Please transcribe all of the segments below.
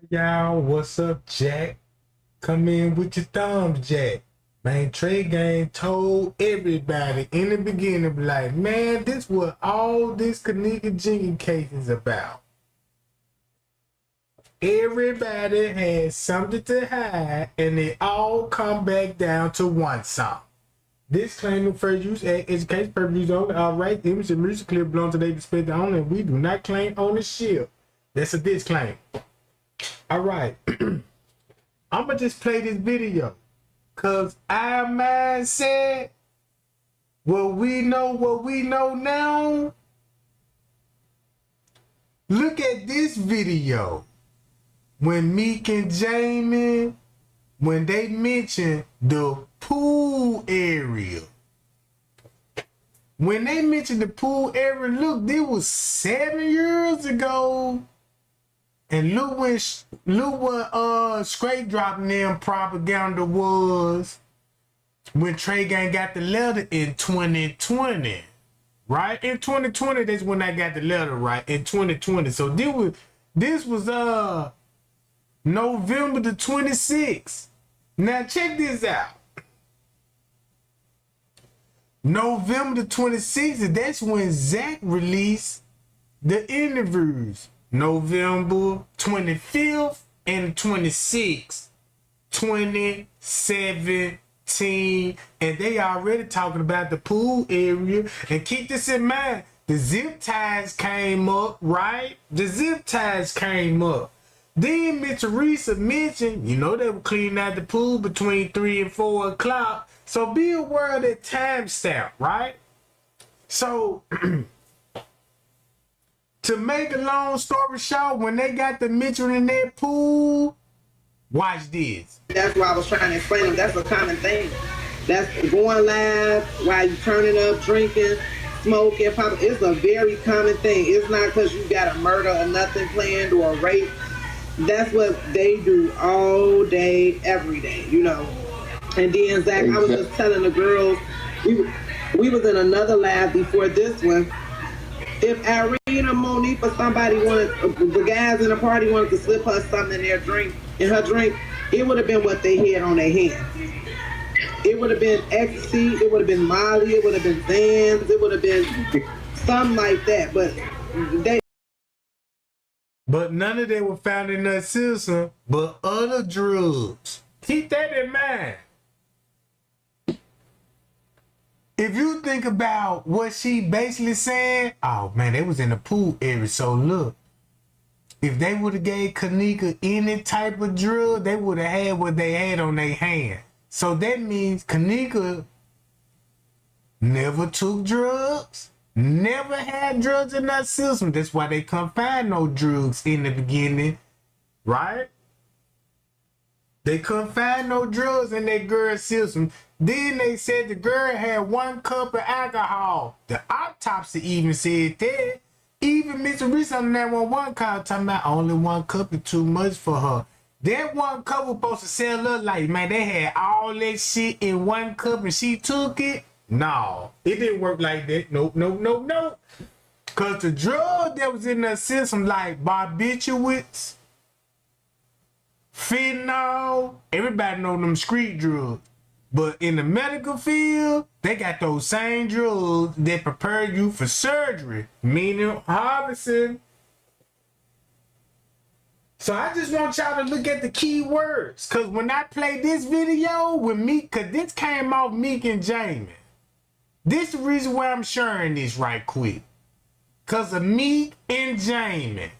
Y'all, what's up, Jack? Come in with your thumbs, Jack. Man, Trey Gang told everybody in the beginning, like, man, this what all this Kenneka Jenkins case is about. Everybody has something to hide, and they all come back down to one song. This claim of first use education purpose only. All right, image and music clip belong to they display the owner, and we do not claim ownership. That's a disclaimer. All right, I'm gonna just play this video because our man said what we know now. Look at this video when Meek and Jamie, when they mentioned the pool area. When they mentioned the pool area, look, this was 7 years ago. And look what straight dropping them propaganda was when Trey Gang got the letter in 2020. Right? In 2020, that's when I got the letter, right? In 2020. So this was November the 26th. Now check this out. November the 26th, that's when Zach released the interviews. November 25th and 26th, 2017. And they already talking about the pool area. And keep this in mind, the zip ties came up, right? The zip ties came up. Then Miss Teresa mentioned, you know, they were cleaning out the pool between 3 and 4 o'clock. So be aware of that timestamp, right? So to make a long story short, when they got the mention in their pool, watch this. That's what I was trying to explain them. That's a common thing. That's going live while you turning up, drinking, smoking, popping. It's a very common thing. It's not because you got a murder or nothing planned or a rape. That's what they do all day, every day, you know. And then, Zach, I was just telling the girls, we was in another live before this one. If Irene or Monique or somebody wanted, the guys in the party wanted to slip her something in her drink, it would have been what they had on their hands. It would have been ecstasy, it would have been Molly, it would have been Zans, it would have been something like that. But none of them were found in that system, but other drugs. Keep that in mind. If you think about what she basically saying, oh man, they was in the pool area. So look, if they would have gave Kenneka any type of drug, they would have had what they had on their hand. So that means Kenneka never took drugs, never had drugs in that system. That's why they couldn't find no drugs in the beginning, right? They couldn't find no drugs in that girl's system. Then they said the girl had 1 cup of alcohol. The autopsy even said that. Even Mr. Reese on that one call talking about only 1 cup is too much for her. That 1 cup was supposed to sell her like, man, they had all that shit in 1 cup and she took it. No, it didn't work like that. Nope. Because the drug that was in the system like barbiturates, fentanyl, everybody know them street drugs. But in the medical field, they got those same drugs that prepare you for surgery, meaning harvesting. So I just want y'all to look at the key words. Because when I play this video with Meek, because this came off Meek and Jamie. This is the reason why I'm sharing this right quick. Because of Meek and Jamie.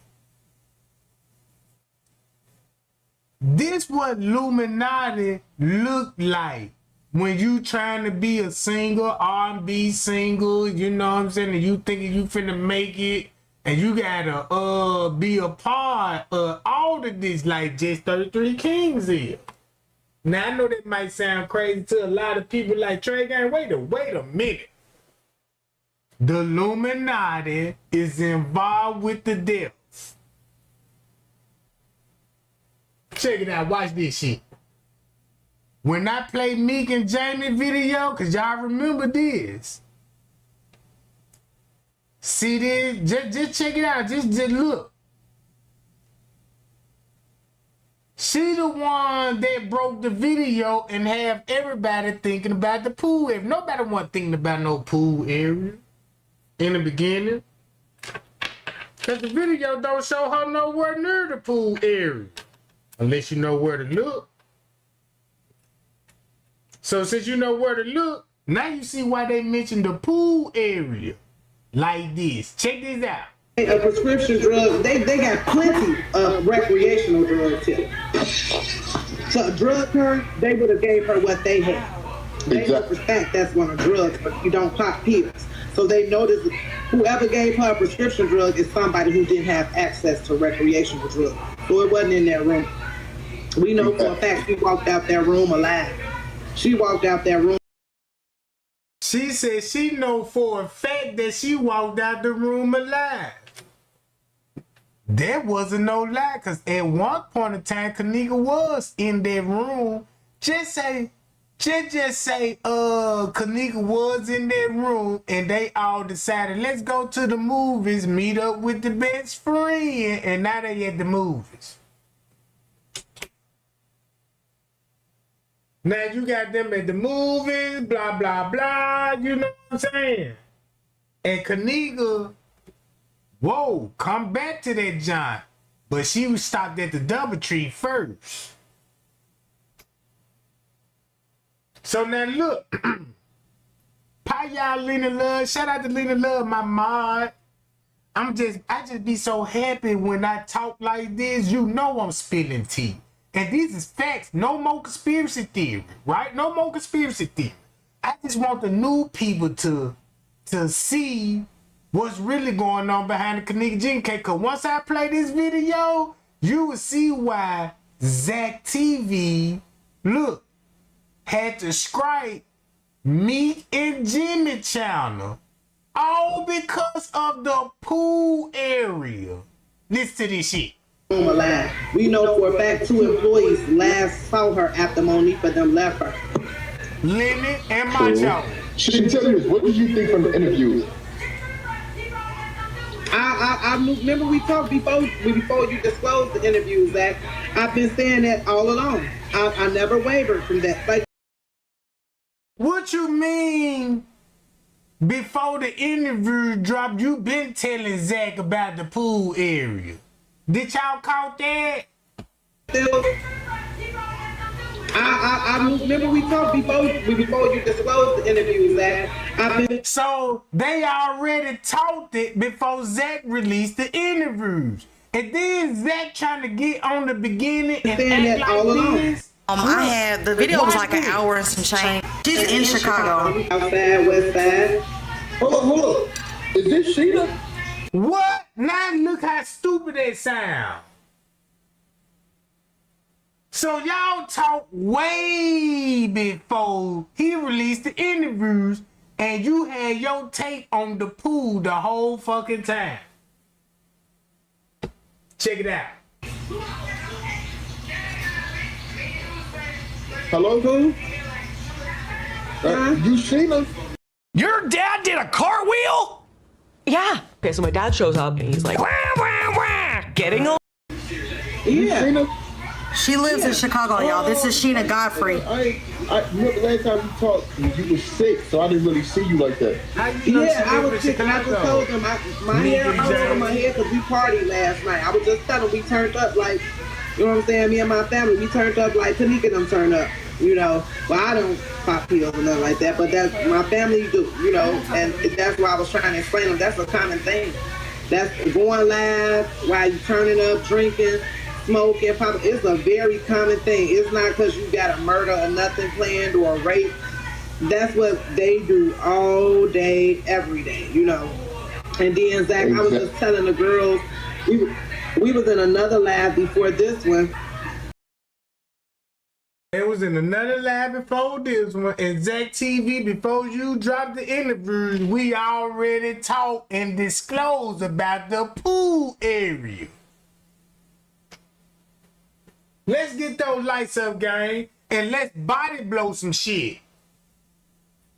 This what Illuminati look like when you trying to be a single, R&B single, you know what I'm saying, and you thinking you finna make it, and you gotta be a part of all of this like just 33 Kings is. Now I know that might sound crazy to a lot of people like Trey Gang. Wait a minute. The Illuminati is involved with the devil. Check it out. Watch this shit. When I play Meek and Jamie video, because y'all remember this. See this? Just check it out. Just look. She the one that broke the video and have everybody thinking about the pool area. Nobody wasn't thinking about no pool area in the beginning. Because the video don't show her nowhere near the pool area. Unless you know where to look. So since you know where to look, now you see why they mentioned the pool area. Like this. Check this out. A prescription drug, they got plenty of recreational drugs here. So drug her, they would have gave her what they had. They know for fact that's one of drugs, but you don't pop pills. So they noticed whoever gave her a prescription drug is somebody who didn't have access to recreational drugs. So it wasn't in that room. We know for a fact she walked out that room alive. She walked out that room. She said she know for a fact that she walked out the room alive. There wasn't no lie, because at one point in time, Kenneka was in that room. Just say Kenneka was in that room and they all decided, let's go to the movies, meet up with the best friend, and now they at the movies. Now you got them at the movies, blah, blah, blah, you know what I'm saying? And Kenneka, whoa, come back to that John. But she was stopped at the DoubleTree first. So now look, pie y'all Lena Love. Shout out to Lena Love, my mod. I just be so happy when I talk like this. You know I'm spilling tea. And these is facts. No more conspiracy theory, right? No more conspiracy theory. I just want the new people to see what's really going on behind the Kenneka Jenkins. Because once I play this video, you will see why Zach TV, look, had to scrape Meek and Jimmy channel. All because of the pool area. Listen to this shit. Alive. We know for a fact 2 employees last saw her after Monique for them left her. Lemon and Macho. She didn't tell you this. What did you think from the interviews? I remember we talked before you disclosed the interviews, Zach. I've been saying that all along. I never wavered from that. Like, what you mean before the interview dropped, you been telling Zach about the pool area? Did y'all caught that? I remember we talked before you disclosed the interviews, Zach. So they already talked it before Zach released the interviews. And then Zach trying to get on the beginning and act like this. I had, the video was like an hour and some change. She's in Chicago. Outside, west side. Hold on. Is this Sheena? What? Now look how stupid that sound. So y'all talked way before he released the interviews, and you had your take on the pool the whole fucking time. Check it out. Hello, who? You Sheena? Your dad did a cartwheel? Yeah. Okay, so my dad shows up and he's like, wah, wah, wah, getting on. Yeah. Sheena? She lives in Chicago, y'all. This is Sheena Godfrey. I remember the last time you talked, you were sick, so I didn't really see you like that. Yeah, I was sick and I just told them my hair, I was on my head because we partied last night. I was just telling them we turned up like, you know what I'm saying? Me and my family, we turned up like Kenneka and them turned up, you know. Well, I don't pop pills or nothing like that, but that's my family do, you know. And that's why I was trying to explain them. That's a common thing. That's going live while you turning up, drinking, smoking, popping. It's a very common thing. It's not because you got a murder or nothing planned or a rape. That's what they do all day, every day, you know. And then, Zach, I was just telling the girls, we was in another lab before this one. It was in another lab before this one. And Zach TV, before you dropped the interviews, we already talked and disclosed about the pool area. Let's get those lights up, gang, and let's body blow some shit.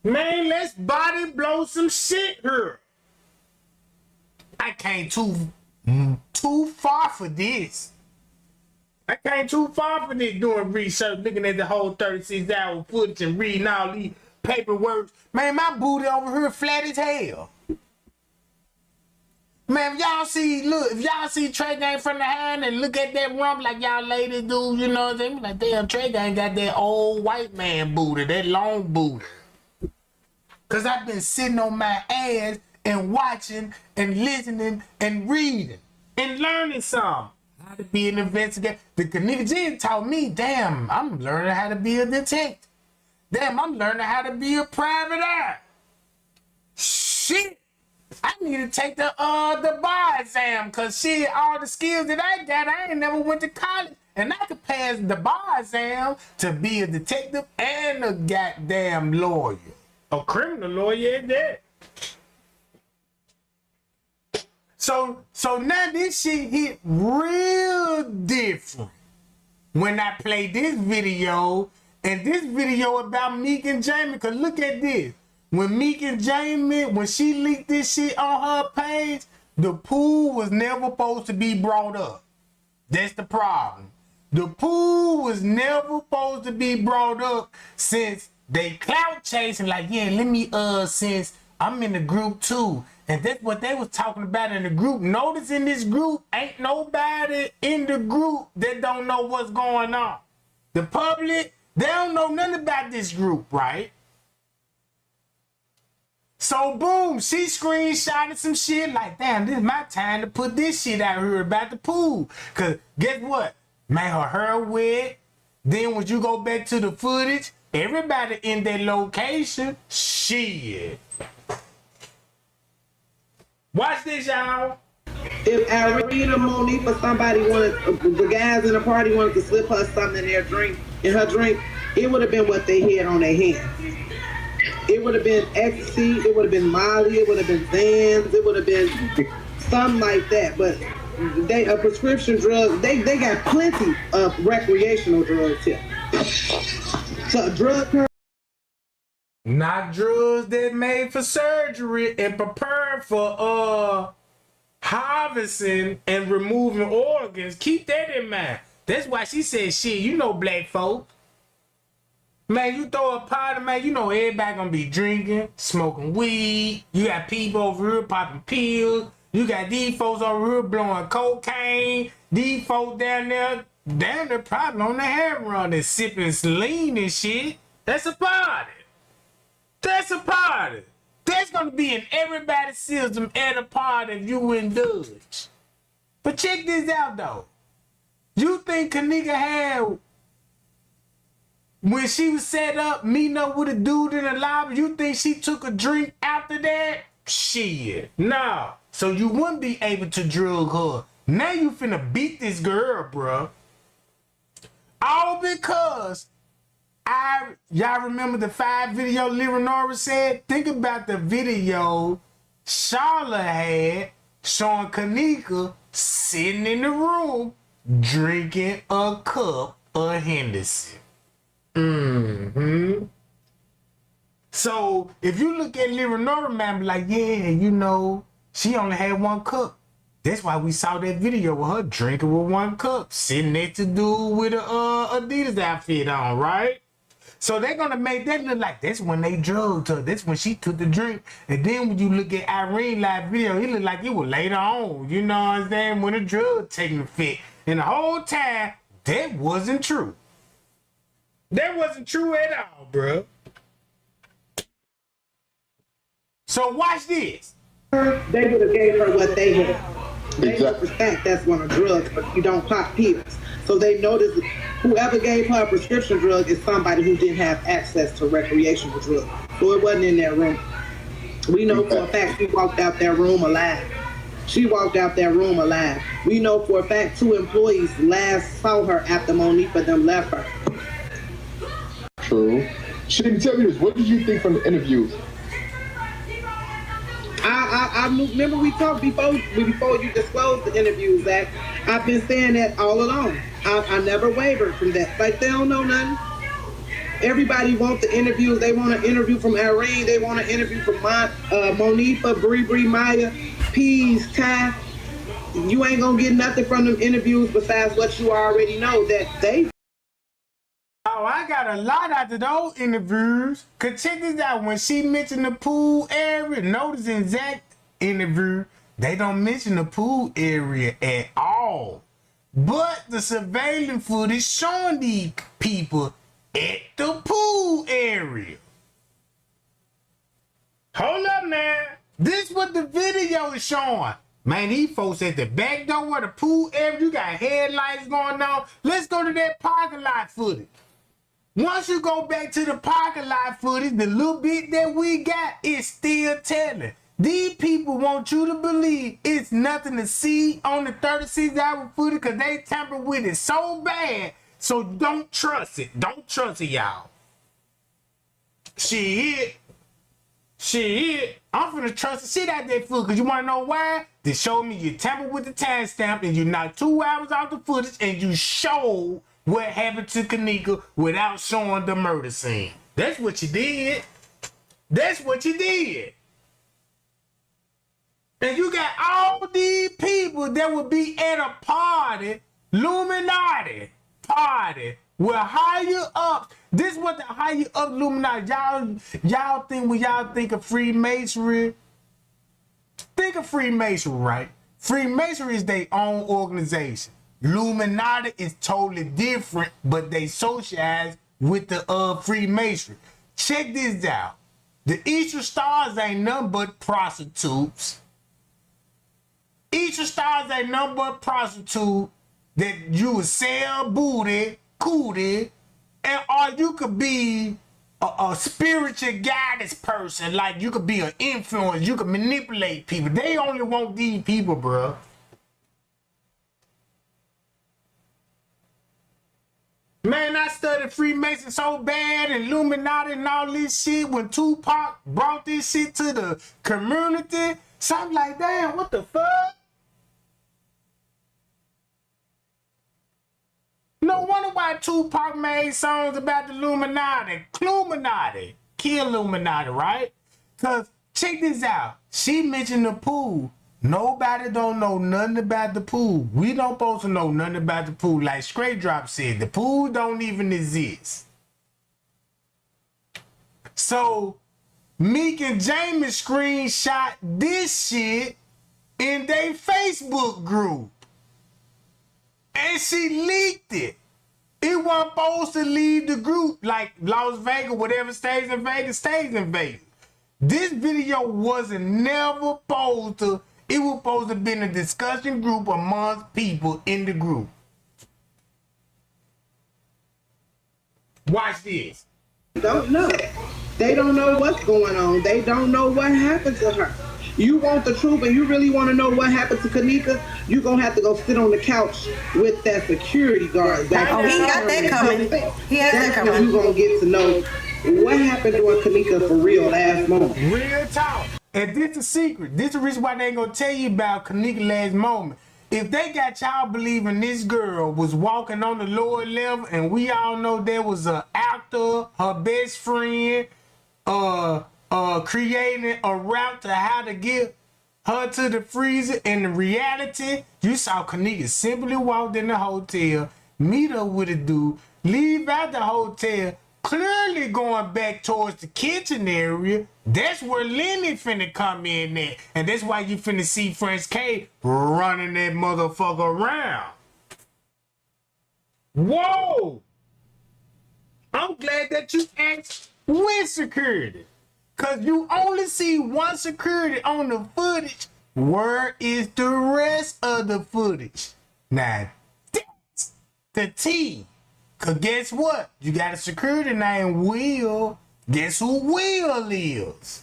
Man, let's body blow some shit here. I came too far for this. I came too far for this doing research, looking at the whole 36-hour footage and reading all these paperwork. Man, my booty over here flat as hell. Man, if y'all see, look, if y'all see Trey Gang from the hand and look at that rump like y'all ladies do, you know what I'm saying? Like, damn, Trey Gang got that old white man booty, that long booty. Cause I've been sitting on my ass and watching and listening and reading and learning something. How to be an investigator. The Kenneka Jen taught me, damn, I'm learning how to be a detective. Damn, I'm learning how to be a private eye. Shit. I need to take the bar exam, cause shit, all the skills that I got, I ain't never went to college. And I could pass the bar exam to be a detective and a goddamn lawyer. A criminal lawyer at that. So now this shit hit real different when I play this video, and this video about Meek and Jamie, cause look at this. When Meek and Jamie, when she leaked this shit on her page, the pool was never supposed to be brought up. That's the problem. The pool was never supposed to be brought up since they clout chasing, like, yeah, let me, since I'm in the group too. And that's what they was talking about in the group. Notice in this group, ain't nobody in the group that don't know what's going on. The public, they don't know nothing about this group, right? So boom, she screenshotted some shit like, damn, this is my time to put this shit out here about the pool. Cause guess what? Man, her hair wet. Then when you go back to the footage, everybody in that location, shit. Watch this, y'all. If Irene or Monique or somebody wanted, the guys in the party wanted to slip her something in her drink, it would have been what they had on their hands. It would have been ecstasy, it would have been Molly, it would have been Zans, it would have been something like that. But a prescription drug, they got plenty of recreational drugs here. So drug, not drugs that made for surgery and prepared for harvesting and removing organs. Keep that in mind. That's why she said, shit, you know, black folk. Man, you throw a party, man, you know everybody gonna be drinking, smoking weed. You got people over here popping pills. You got these folks over here blowing cocaine. These folks down there probably on the hair run and sipping lean and shit. That's a party. That's a party. That's gonna be in everybody's system at a party if you indulge. But check this out though. You think Kenneka had, when she was set up, meeting up with a dude in the lobby, you think she took a drink after that? Shit, no. So you wouldn't be able to drug her. Now you finna beat this girl, bruh. All because y'all remember the 5 video Leonora said? Think about the video Charlotte had showing Kenneka sitting in the room drinking a cup of Henderson. So if you look at Leonora, man, be like, yeah, you know, she only had 1 cup. That's why we saw that video with her drinking with 1 cup, sitting next to dude with a Adidas outfit on, right? So they're gonna make that look like that's when they drugged her. That's when she took the drink. And then when you look at Irene live video, it looked like it was later on. You know what I'm saying? When the drug taking effect. And the whole time, that wasn't true. That wasn't true at all, bro. So watch this. they would have gave her what they had. They know for fact that's one of drugs, but you don't pop pills. So they noticed whoever gave her a prescription drug is somebody who didn't have access to recreational drugs. So it wasn't in that room. We know for a fact she walked out that room alive. She walked out that room alive. We know for a fact 2 employees last saw her after Monique but them left her. True. She didn't tell me this. What did you think from the interviews? I remember we talked before you disclosed the interviews, Zach. I've been saying that all along. I never wavered from that. Like, they don't know nothing. Everybody wants the interviews. They want an interview from Irene. They want an interview from Monifa, Bree, Maya, Peas, Ty. you ain't gonna get nothing from them interviews besides what you already know that they. Oh, I got a lot after those interviews. Cause check this out, when she mentioned the pool area, notice in Zach's interview, they don't mention the pool area at all. But the surveillance footage showing these people at the pool area. Hold up, man. This what the video is showing. Man, these folks at the back door where the pool area, you got headlights going on. Let's go to that parking lot footage. Once you go back to the parking lot footage, the little bit that we got is still telling. These people want you to believe it's nothing to see on the 36-hour footage because they tamper with it so bad. So don't trust it. Don't trust it, y'all. Shit. I'm finna trust the shit out of that footage because you want to know why? They showed me you tamper with the timestamp and you knocked 2 hours off the footage and you showed what happened to Kenneka without showing the murder scene. That's what you did. That's what you did. And you got all these people that would be at a party, Illuminati party, will hire up. This is what the hire up Illuminati. Y'all think when y'all think of Freemasonry, think of Freemasonry, right? Freemasonry is their own organization. Illuminati is totally different, but they socialize with the Freemasonry. Check this out. The Eastern Stars ain't nothing but prostitutes. Eastern Stars ain't nothing but prostitute that you would sell booty, cootie, and or you could be a spiritual guidance person. Like you could be an influence. You could manipulate people. They only want these people, bro. Man, I studied Freemason so bad and Illuminati and all this shit when Tupac brought this shit to the community. So I'm like, damn, what the fuck? No wonder why Tupac made songs about the Illuminati. Illuminati. Kill Illuminati, right? Because check this out. She mentioned the pool. Nobody don't know nothing about the pool. We don't supposed to know nothing about the pool. Like Straight Drop said, the pool don't even exist. So Meek and Jamie screenshot this shit in their Facebook group. And she leaked it. It wasn't supposed to leave the group. Like Las Vegas, whatever stays in Vegas, stays in Vegas. This video wasn't never supposed to. It was supposed to be in a discussion group amongst people in the group. Watch this. Don't know. They don't know what's going on. They don't know what happened to her. You want the truth and you really want to know what happened to Kenneka, you're going to have to go sit on the couch with that security guard. He got that coming. He has that coming. You're going to get to know what happened during Kenneka for real last moment. Real talk. And this is a secret. This is the reason why they ain't going to tell you about Kenneka last moment. If they got y'all believing this girl was walking on the lower level and we all know there was an actor, her best friend, creating a route to how to get her to the freezer, and in reality, you saw Kenneka simply walked in the hotel, meet up with a dude, leave out the hotel, clearly going back towards the kitchen area. That's where Lenny finna come in there. And that's why you finna see French K running that motherfucker around. Whoa! I'm glad that you asked with security. Cause you only see one security on the footage. Where is the rest of the footage? Now, that's the T. Cause guess what? You got a security named Will. Guess who Will is?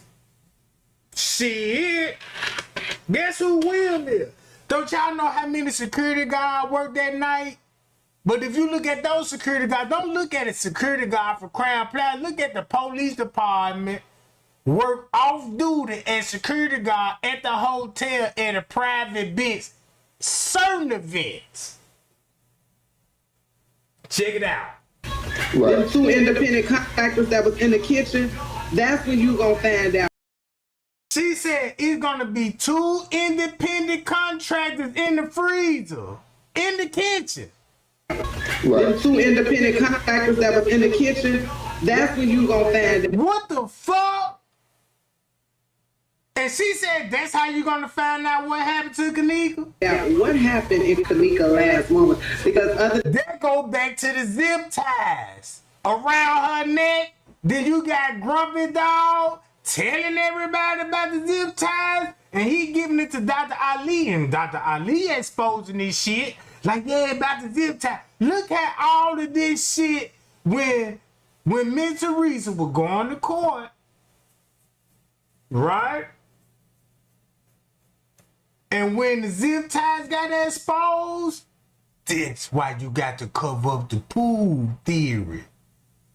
Shit. Guess who Will is? Don't y'all know how many security guards worked that night? But if you look at those security guards, don't look at a security guard for Crown Plaza. Look at the police department. Work off duty as security guard at the hotel at a private bench. Certain events. Check it out. Right. Them 2 independent contractors that was in the kitchen, that's when you gonna find out. She said it's gonna be 2 independent contractors in the freezer, in the kitchen. Them 2 independent contractors that was in the kitchen, that's when you gonna find it. What the fuck? And she said that's how you gonna find out what happened to Kenneka? Yeah, what happened in Kenneka last moment? Because other That go back to the zip ties around her neck. Then you got Grumpy Dog telling everybody about the zip ties, and he giving it to Dr. Ali, and Dr. Ali exposing this shit. Like, yeah, about the zip tie. Look at all of this shit when Miss Teresa was going to court, right? And when the zip ties got exposed, that's why you got to cover up the pool theory.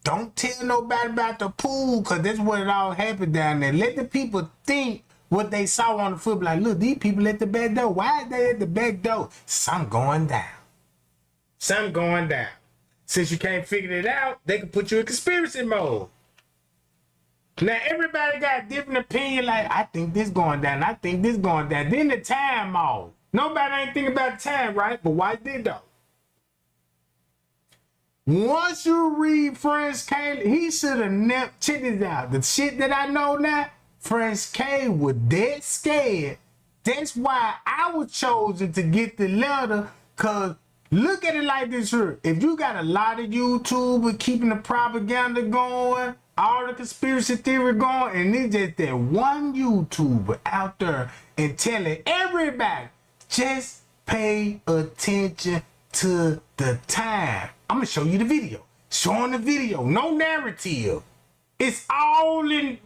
Don't tell nobody about the pool, because that's what it all happened down there. Let the people think what they saw on the foot. Like, look, these people at the back door. Why are they at the back door? Something going down. Something going down. Since you can't figure it out, they can put you in conspiracy mode. Now, everybody got a different opinion. Like, I think this going down. I think this going down. Then the time mode. Nobody ain't thinking about the time, right? But why did though? Once you read French K, he should have never, check this out. The shit that I know now, French K was dead scared. That's why I was chosen to get the letter, because look at it like this here. If you got a lot of YouTubers keeping the propaganda going, all the conspiracy theory going, and it's just that one YouTuber out there and telling everybody, just pay attention to the time. I'm gonna show you the video. Showing the video, no narrative. It's all in.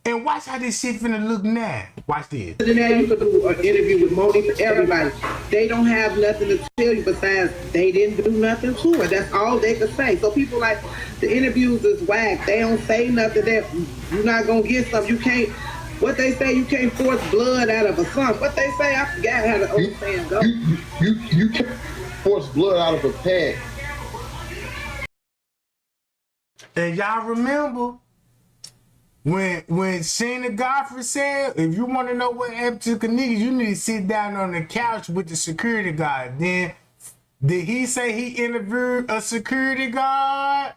And watch how this shit finna look now. Watch this. than that, you could do an interview with Moni for everybody. They don't have nothing to tell you besides they didn't do nothing to her. That's all they could say. So people like, the interviews is whack. They don't say nothing that you're not gonna get something. You can't, what they say, you can't force blood out of a son. What they say, I forgot how the old saying go. You can't force blood out of a pad. And y'all remember when Sheena Godfrey said, if you want to know what happened to Kenneka, you need to sit down on the couch with the security guard. Then did he say he interviewed a security guard?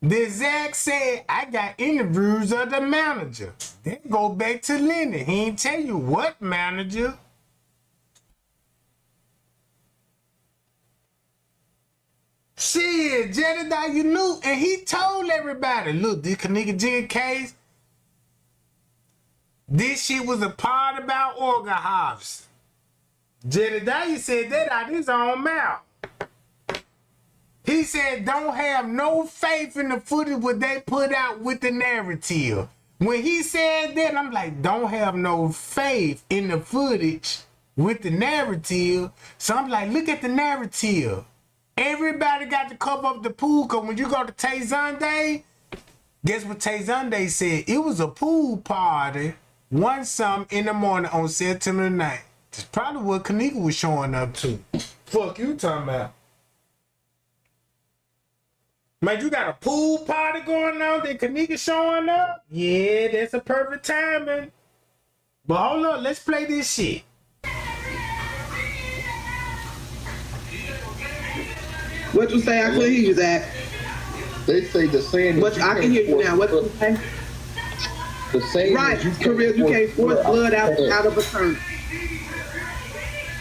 Then Zach said, I got interviews of the manager. Then go back to Lenny. He ain't tell you what manager. Shit, Jedediah, you knew, and he told everybody, look, this Kenneka Jenkins case, this shit was a part about organ harvest. Jedediah said that out his own mouth. He said, don't have no faith in the footage what they put out with the narrative. When he said that, I'm like, don't have no faith in the footage with the narrative. So I'm like, look at the narrative. Everybody got to cover up the pool, because when you go to Tay Sunday, guess what Tay Sunday said? It was a pool party, 1-something in the morning on September 9th. That's probably what Kenneka was showing up to. Fuck you talking about? Man, you got a pool party going on, then Kenneka showing up? Yeah, that's a perfect timing. But hold on, let's play this shit. What you say? I couldn't hear you, Zach. They say the saying is What, I can hear you now. What you say? The saying Right, is you can't force blood out of a turn.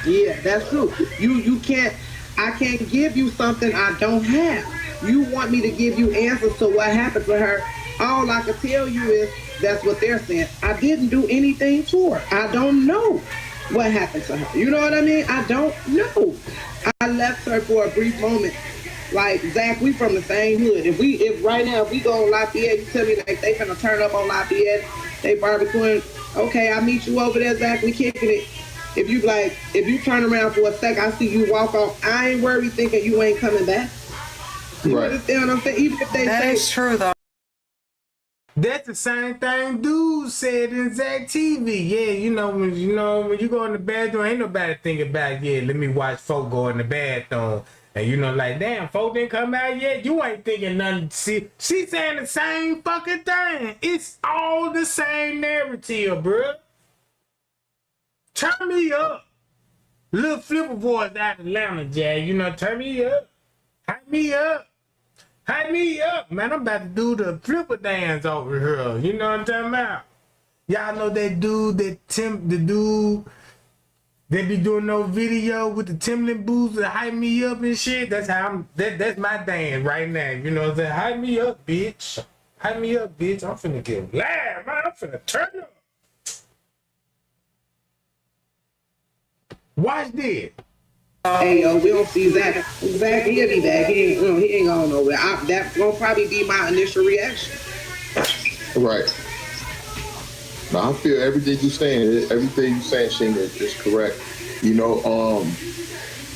Yeah, that's true. You can't, I can't give you something I don't have. You want me to give you answers to what happened to her. All I can tell you is that's what they're saying. I didn't do anything to her. I don't know what happened to her. You know what I mean? I don't know. I left her for a brief moment. Like, Zach, we from the same hood. If right now, if we go on Lafayette, you tell me like they finna turn up on Lafayette, they barbecuing, okay, I'll meet you over there, Zach, we kicking it. If you turn around for a sec, I see you walk off, I ain't worried thinking you ain't coming back. You understand what I'm saying? Even if they That say, is true, though. That's the same thing dude said in Zach TV. Yeah, when you go in the bathroom, ain't nobody thinking about, yeah, let me watch folk go in the bathroom. And like, damn, folk didn't come out yet. You ain't thinking nothing. See, she's saying the same fucking thing. It's all the same narrative, bruh. Turn me up. Little flipper boys out of Atlanta, Jag. Turn me up. Hype me up. Hype me up, man. I'm about to do the flipper dance over here. You know what I'm talking about? Y'all know that dude, the dude that be doing no video with the Timberland boots that hype me up and shit. That's how that's my dance right now. You know what I'm saying? Hype me up, bitch. Hype me up, bitch. I'm finna get loud, man. I'm finna turn up. Watch this. Hey, yo, we don't see Zach. Zach, he'll be back. He ain't going nowhere. That's gonna probably be my initial reaction. Right. Now I feel everything you're saying, Sheena, is correct.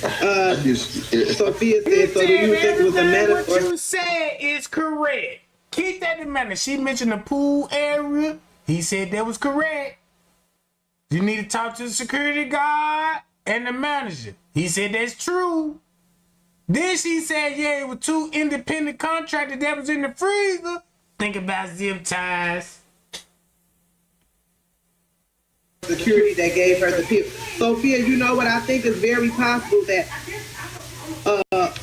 Sophia said, so do you think it was a metaphor? What you said is correct. Keep that in mind. She mentioned the pool area. He said that was correct. You need to talk to the security guard and the manager. He said that's true. Then she said, yeah, it was 2 independent contractors that was in the freezer. Think about zip ties. Security that gave her the pill. Sophia, you know what? I think it's very possible that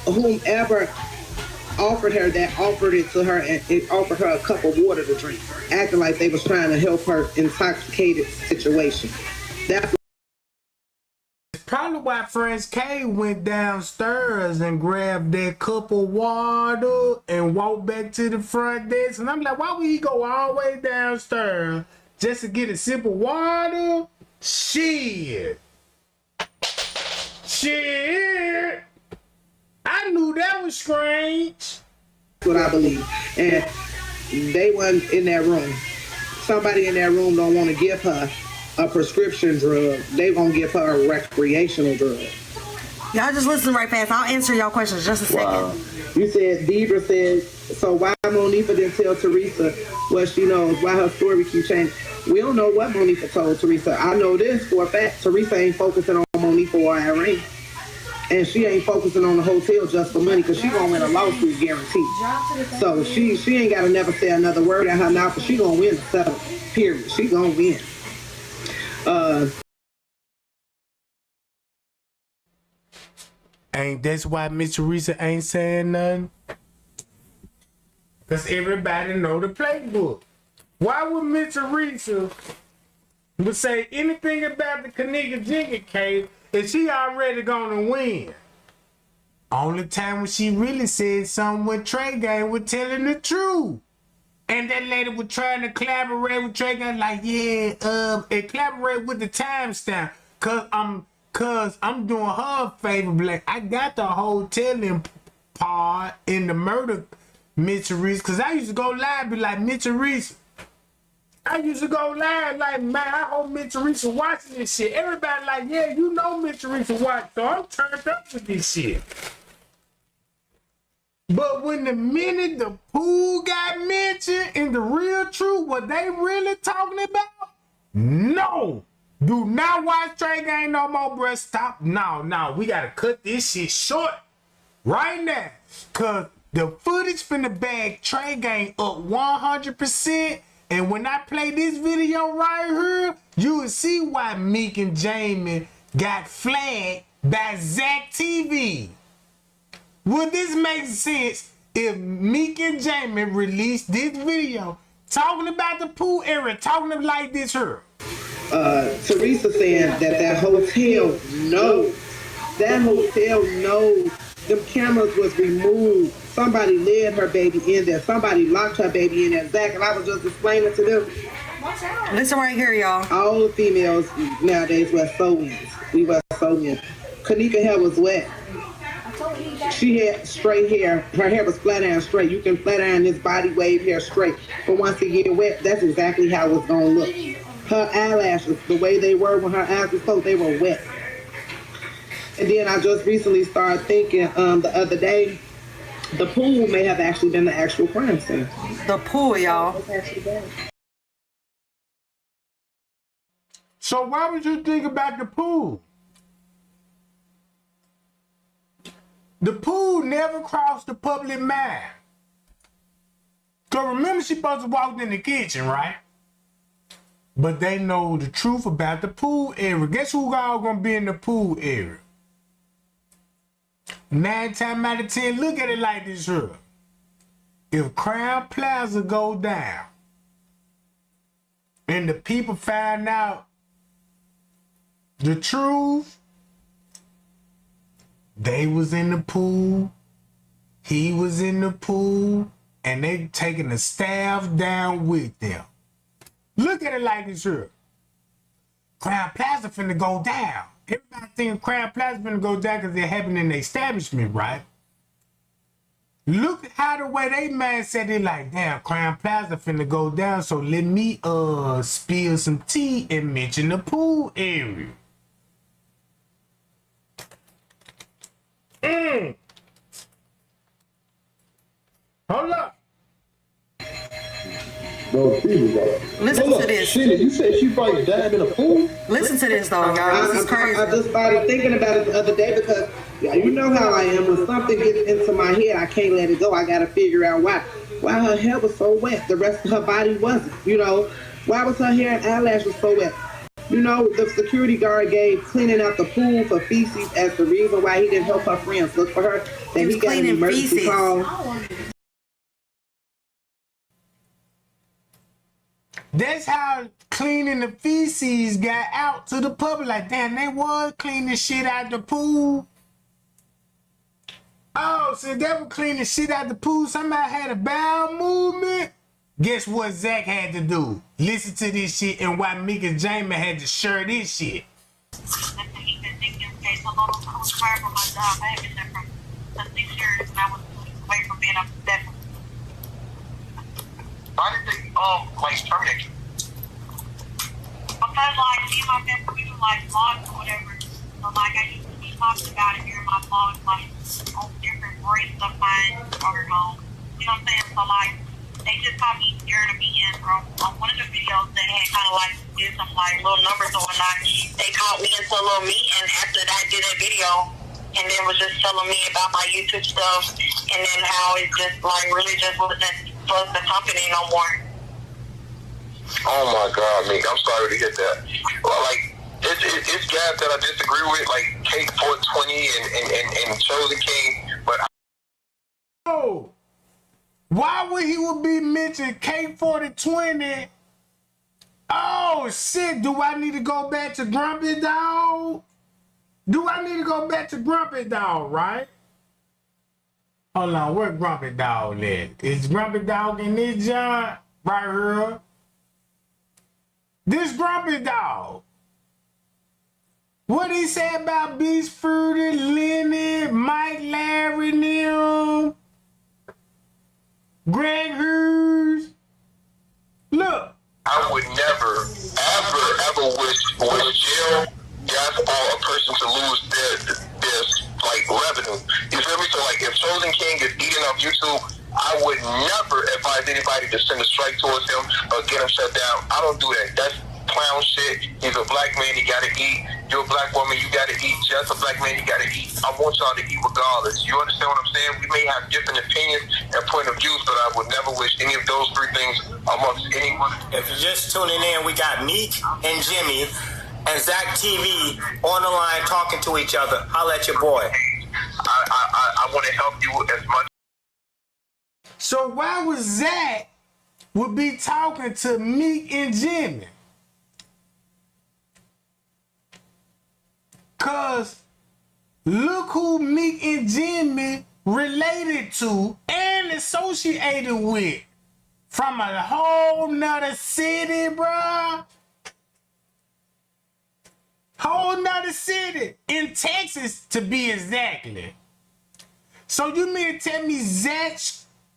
whomever offered it to her and it offered her a cup of water to drink, acting like they was trying to help her intoxicated situation. That's probably why Friends K went downstairs and grabbed that cup of water and walked back to the front desk. And I'm like, why would he go all the way downstairs just to get a sip of water? Shit. I knew that was strange. That's what I believe. And they wasn't in that room. Somebody in that room don't want to give her a prescription drug. They gonna give her a recreational drug. Y'all just listen right fast. I'll answer y'all questions just a second. Wow. You said, Deidre said, so why Monifa didn't tell Teresa what she knows, why her story keeps changing? We don't know what Monifa told Teresa. I know this for a fact. Teresa ain't focusing on Monifa or Irene. And she ain't focusing on the hotel just for money because she gonna win a lawsuit guaranteed. So she ain't gotta never say another word out her mouth, but she gonna win the settlement, period. She gonna win. Ain't that's why Miss Teresa ain't saying nothing? Because everybody know the playbook. Why would Miss Teresa would say anything about the Kenneka Jenkins case if she already gonna win? Only time when she really said something with Trey Gang was telling the truth. And that lady was trying to collaborate with Trey Gang like, yeah, and collaborate with the timestamp. Cause I'm doing her a favor, like I got the hoteling part in the murder, Miss Teresa. Cause I used to go live, be like, Miss Teresa. I used to go live like, man, I hope Miss Teresa watching this shit. Everybody like, yeah, you know Miss Teresa watch, so I'm turned up with this shit. But when the minute the pool got mentioned in the real truth, what they really talking about? No. Do not watch Trey Gang no more, bruh. Stop. No. We gotta cut this shit short right now. Cause the footage finna bag Trey Gang up 100%. And when I play this video right here, you will see why Meek and Jamie got flagged by Zach TV. Would this make sense if Meek and Jamie released this video talking about the pool area, talking like this here? Teresa saying that hotel knows. That hotel knows. Them cameras was removed. Somebody led her baby in there. Somebody locked her baby in there. Zach, and I was just explaining to them. Listen right here, y'all. All the females nowadays wear sew-ins. We wear sew-ins. Kenneka hair was wet. She had straight hair. Her hair was flat iron straight. You can flat iron this body wave hair straight. But once it get wet, that's exactly how it's gonna look. Her eyelashes, the way they were when her eyes were closed, they were wet. And then I just recently started thinking the other day, The pool may have actually been the actual crime scene. The pool, y'all. So why would you think about the pool? The pool never crossed the public mind. Cause remember, she supposed to walk in the kitchen, right? But they know the truth about the pool area. Guess who all gonna be in the pool area? 9 times out of 10, look at it like this here. If Crown Plaza go down and the people find out the truth, they was in the pool, he was in the pool, and they taking the staff down with them. Look at it like this here. Crown Plaza finna go down. Everybody thinking Crown Plaza finna go down because it happened in the establishment, right? Look at how the way they man said it like, damn, Crown Plaza finna go down, so let me spill some tea and mention the pool area. Hold up. No, Listen to this. Shit, you said she probably died in a pool? Listen to this, though, y'all. This is crazy. I just started thinking about it the other day because you know how I am. When something gets into my head, I can't let it go. I got to figure out why. Why her hair was so wet. The rest of her body wasn't. You know, why was her hair and eyelashes so wet? You know, the security guard gave cleaning out the pool for feces as the reason why he didn't help her friends look for her. That he got an emergency call. That's how cleaning the feces got out to the public. Like, damn, they was cleaning shit out the pool. Oh, so they were cleaning shit out the pool. Somebody had a bowel movement. Guess what Zach had to do? Listen to this shit and why Meek and Jamie had to share this shit. Why did they like terminate you? Because like me and my best friend do like vlogs or whatever. So like I used to be talking about it here in my vlogs, like on different breaks of mine or you know what I'm saying? So like they just caught me during a meeting on one of the videos that had kind of like did some like little numbers or whatnot. They caught me into a little meeting after that I did that video. And then was just telling me about my YouTube stuff, and then how it just like really just wasn't for the company no more. Oh my God, Meek, I'm sorry to hear that. Well, like it's guys that I disagree with, like Kate 420 and Chosen King, but Oh, why would he would be mentioning K4020? Oh shit, do I need to go back to Grumpy Dog? Do I need to go back to Grumpy Dog, right? Hold on, where Grumpy Dog at? Is Grumpy Dog in this joint? Right here. This Grumpy Dog. What he say about Beast Fruity, Lenny, Mike, Larry, Neil, Greg Hughes? Look. I would never, ever wish jail, death, or a person to lose their like revenue. You feel me? So like if Chosen King is eating off YouTube, I would never advise anybody to send a strike towards him or get him shut down. I don't do that. That's clown shit. He's a black man, he gotta eat. You're a black woman, you gotta eat. Just a black man, you gotta eat. I want y'all to eat regardless. You understand what I'm saying? We may have different opinions and point of views, but I would never wish any of those three things amongst anyone. If you're just tuning in, we got Meek and Jimmy and Zach TV on the line talking to each other. Holla at your boy. I want to help you as much. So why would Zach would be talking to Meek and Jimmy? Cause look who Meek and Jimmy related to and associated with from a whole nother city, bruh. Whole nother city in Texas to be exactly. So you mean to tell me Zach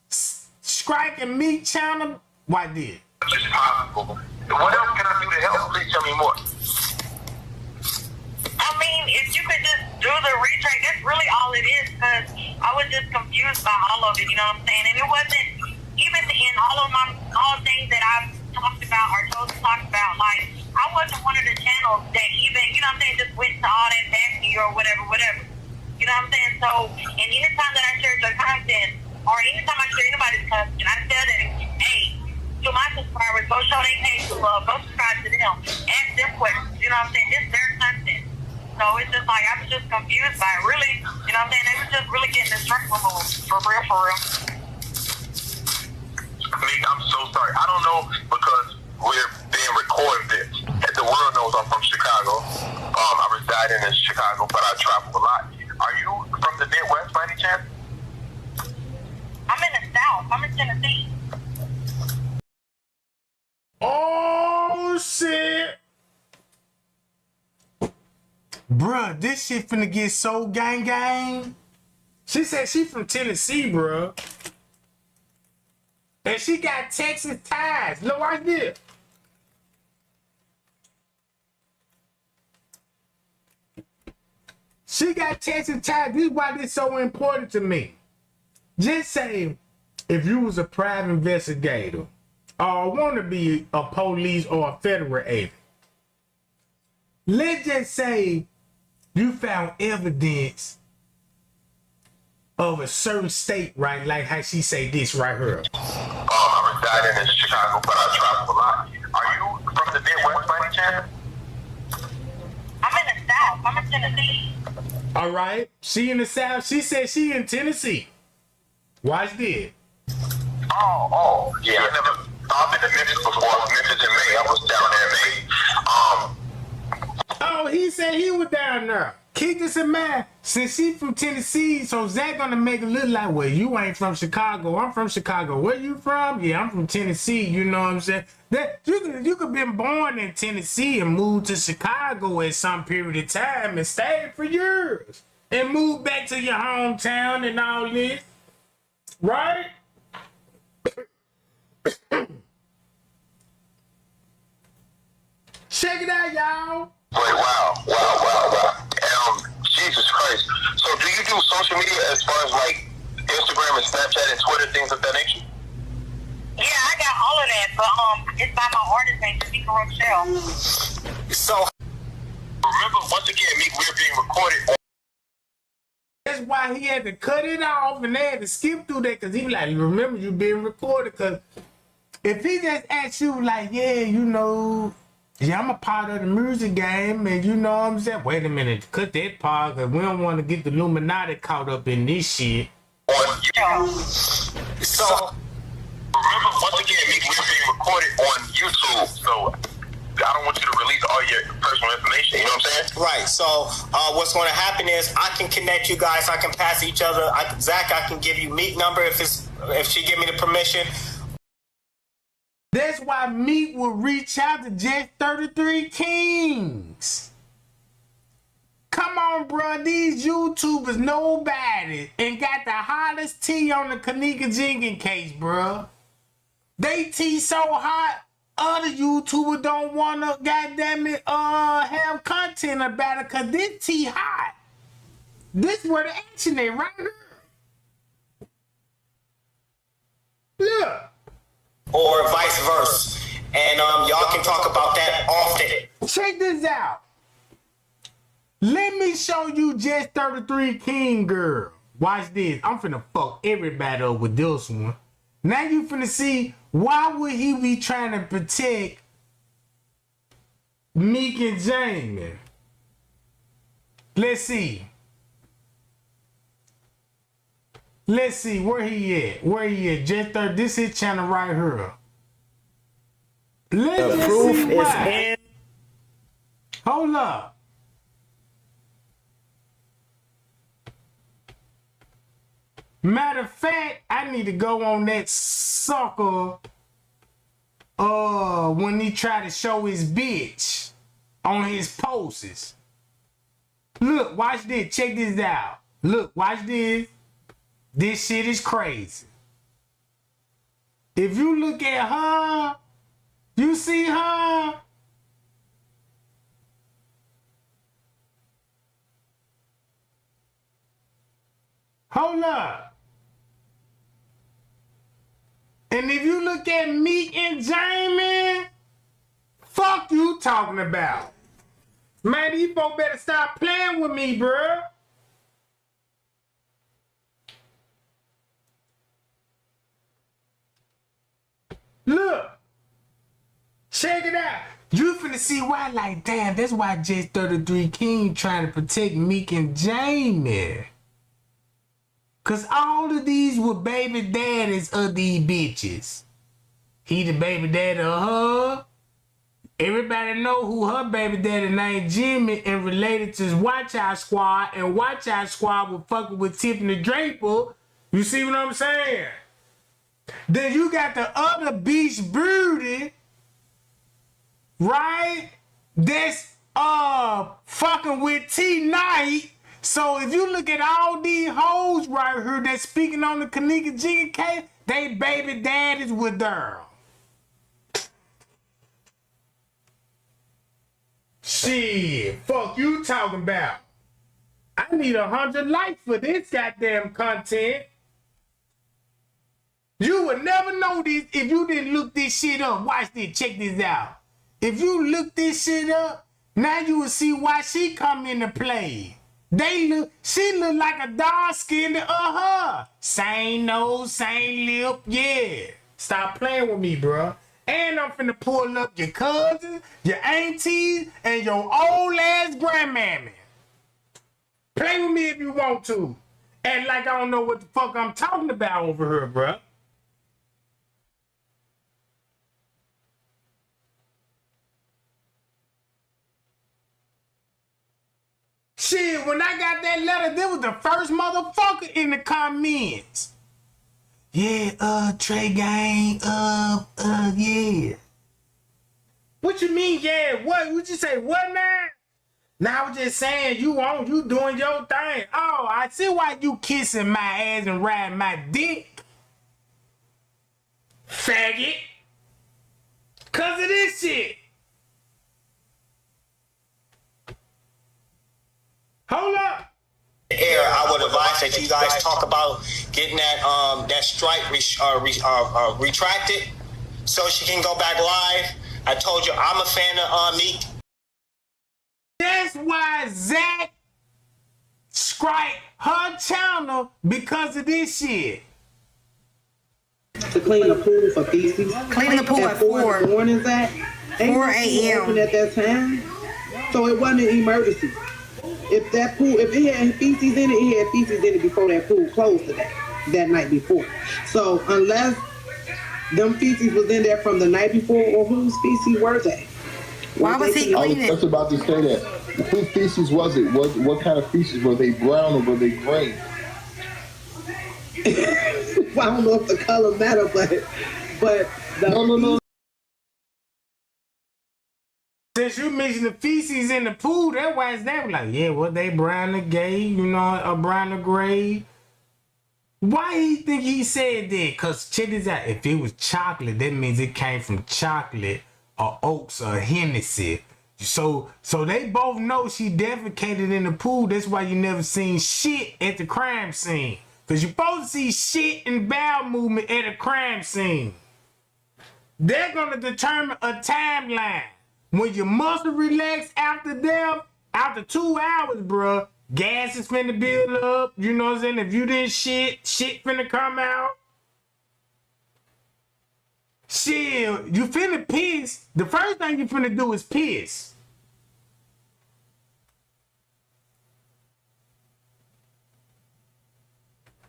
Strike and Meek channel? Why did? It's possible. What else can I do to help? Please tell me more. I mean, if you could just do the retrack, that's really all it is. Because I was just confused by all of it, you know what I'm saying? And it wasn't even in all things that I've talked about or chose to talk about. Like, I wasn't one of the channels that even, you know what I'm saying, just went to all that nasty or whatever. You know what I'm saying? So, and anytime that I share your content, or anytime I share anybody's content, I tell them, hey, to my subscribers, go show their page to love, go subscribe to them, ask them questions, you know what I'm saying? It's their content. So it's just like, I was just confused by it, really, you know what I'm saying? They was just really getting the stress removed, for real. I'm so sorry. I don't know because we're being recorded. The world knows I'm from Chicago. I reside in Chicago, but I travel a lot. Are you from the Midwest by any chance? I'm in the South. I'm in Tennessee. Oh shit. Bruh, this shit finna get so gang. She said she from Tennessee, bruh. And she got Texas ties. Look right there. She got Texas ties. This is why this is so important to me. Just say, if you was a private investigator, or want to be a police or a federal agent, let's just say you found evidence of a certain state, right? Like how she say this right here. I reside in Chicago, but I travel a lot. Are you from the Midwest by any chance? I'm in the South. I'm in Tennessee. All right. She in the South. She said she in Tennessee. Watch this. Oh, yeah. I've been to Memphis before. Memphis in May. I was down there in May. Oh, he said he was down there. Keep this in mind. Since she from Tennessee, so Zach gonna make it look like, well, you ain't from Chicago. I'm from Chicago. Where you from? Yeah, I'm from Tennessee. You know what I'm saying? That you could been born in Tennessee and moved to Chicago at some period of time and stayed for years and moved back to your hometown and all this, right? Check it out, y'all. Wait, wow. Jesus Christ. So do you do social media as far as like Instagram and Snapchat and Twitter, things of that nature? Yeah, I got all of that, but it's by my artist name, Kenneka Rochelle. So Remember, once again, we're being recorded. That's why he had to cut it off and they had to skip through that because he was like, remember you being recorded. Because if he just asked you like, yeah, you know, yeah, I'm a part of the music game and you know what I'm saying? Wait a minute, cut that part because we don't want to get the Illuminati caught up in this shit. So Remember, once again, we're being recorded on YouTube, so I don't want you to release all your personal information, you know what I'm saying? right. So what's going to happen is I can connect you guys. I can pass each other. Zach, I can give you Meek number if she give me the permission. That's why Meek will reach out to Just 33 Kings. Come on, bro. These YouTubers, nobody, and got the hottest tea on the Kenneka Jenkins case, bro. They tea so hot, other YouTubers don't want to, goddamn it, have content about it, because this tea hot. This where the action is, right here. Look. Or vice versa. And y'all can talk about that often. Check this out. Let me show you Just 33 King girl. Watch this. I'm finna fuck everybody up with this one. Now you finna see why would he be trying to protect Meek and Jamie. Let's see. Let's see where he at. Where he at? Just 30. This his channel right here. Let's just Proof see is why. in. Hold up. Matter of fact, I need to go on that sucker when he tried to show his bitch on his posts. Look, watch this. Check this out. Look, watch this. This shit is crazy. If you look at her, you see her. Hold up. And if you look at Meek and Jamie, fuck you talking about. Man, these folks better stop playing with me, bruh. Look. Check it out. You finna see why, like, damn, that's why J33 King trying to protect Meek and Jamie. Cause all of these were baby daddies of these bitches. He the baby daddy of her. Everybody know who her baby daddy named Jimmy and related to Watch Out Squad. And Watch Out Squad was fucking with Tiffany Draper. You see what I'm saying? Then you got the other Beach Beauty, right? That's fucking with T-Night. So if you look at all these hoes right here that's speaking on the Kenneka Jenkins case, they baby daddies with them. Shit, fuck you talking about. I need 100 likes for this goddamn content. You would never know this if you didn't look this shit up. Watch this, check this out. If you look this shit up, now you will see why she come into play. She look like a dark-skinned her. Same nose, same lip, yeah. Stop playing with me, bro. And I'm finna pull up your cousins, your aunties, and your old ass grandmammy. Play with me if you want to. Act like I don't know what the fuck I'm talking about over here, bro. Shit, when I got that letter, this was the first motherfucker in the comments. Yeah, Trey Gang, yeah. What you mean, yeah? What? Would you say, what now? Now I was just saying, you doing your thing. Oh, I see why you kissing my ass and riding my dick. Faggot. Cause of this shit. Hold up. Here, I would advise that you guys talk about getting that strike retracted so she can go back live. I told you I'm a fan of Meek. That's why Zach strike her channel because of this shit. To clean the pool for feces. Cleaning the pool at 4 in the morning, Zach. 4 a.m. Open at that time, so it wasn't an emergency. If that pool, if it had feces in it, it had feces in it before that pool closed that night before. So unless them feces was in there from the night before, or whose feces were they? Why was he cleaning? I was just about to say that. Whose feces was it? What kind of feces? Were they brown or were they gray? Well, I don't know if the color matter, but No. Since you mentioned the feces in the pool, that's why it's that. Like, yeah, well, they brown or gay, you know, or brown or gray. Why he think he said that? Because check this out. If it was chocolate, that means it came from chocolate or oats or Hennessy. So they both know she defecated in the pool. That's why you never seen shit at the crime scene. Because you're supposed to see shit and bowel movement at a crime scene. They're going to determine a timeline. When your muscle relax after death, after 2 hours, bruh, gas is finna build up. You know what I'm saying? If you didn't shit finna come out. Shit, you finna piss. The first thing you finna do is piss.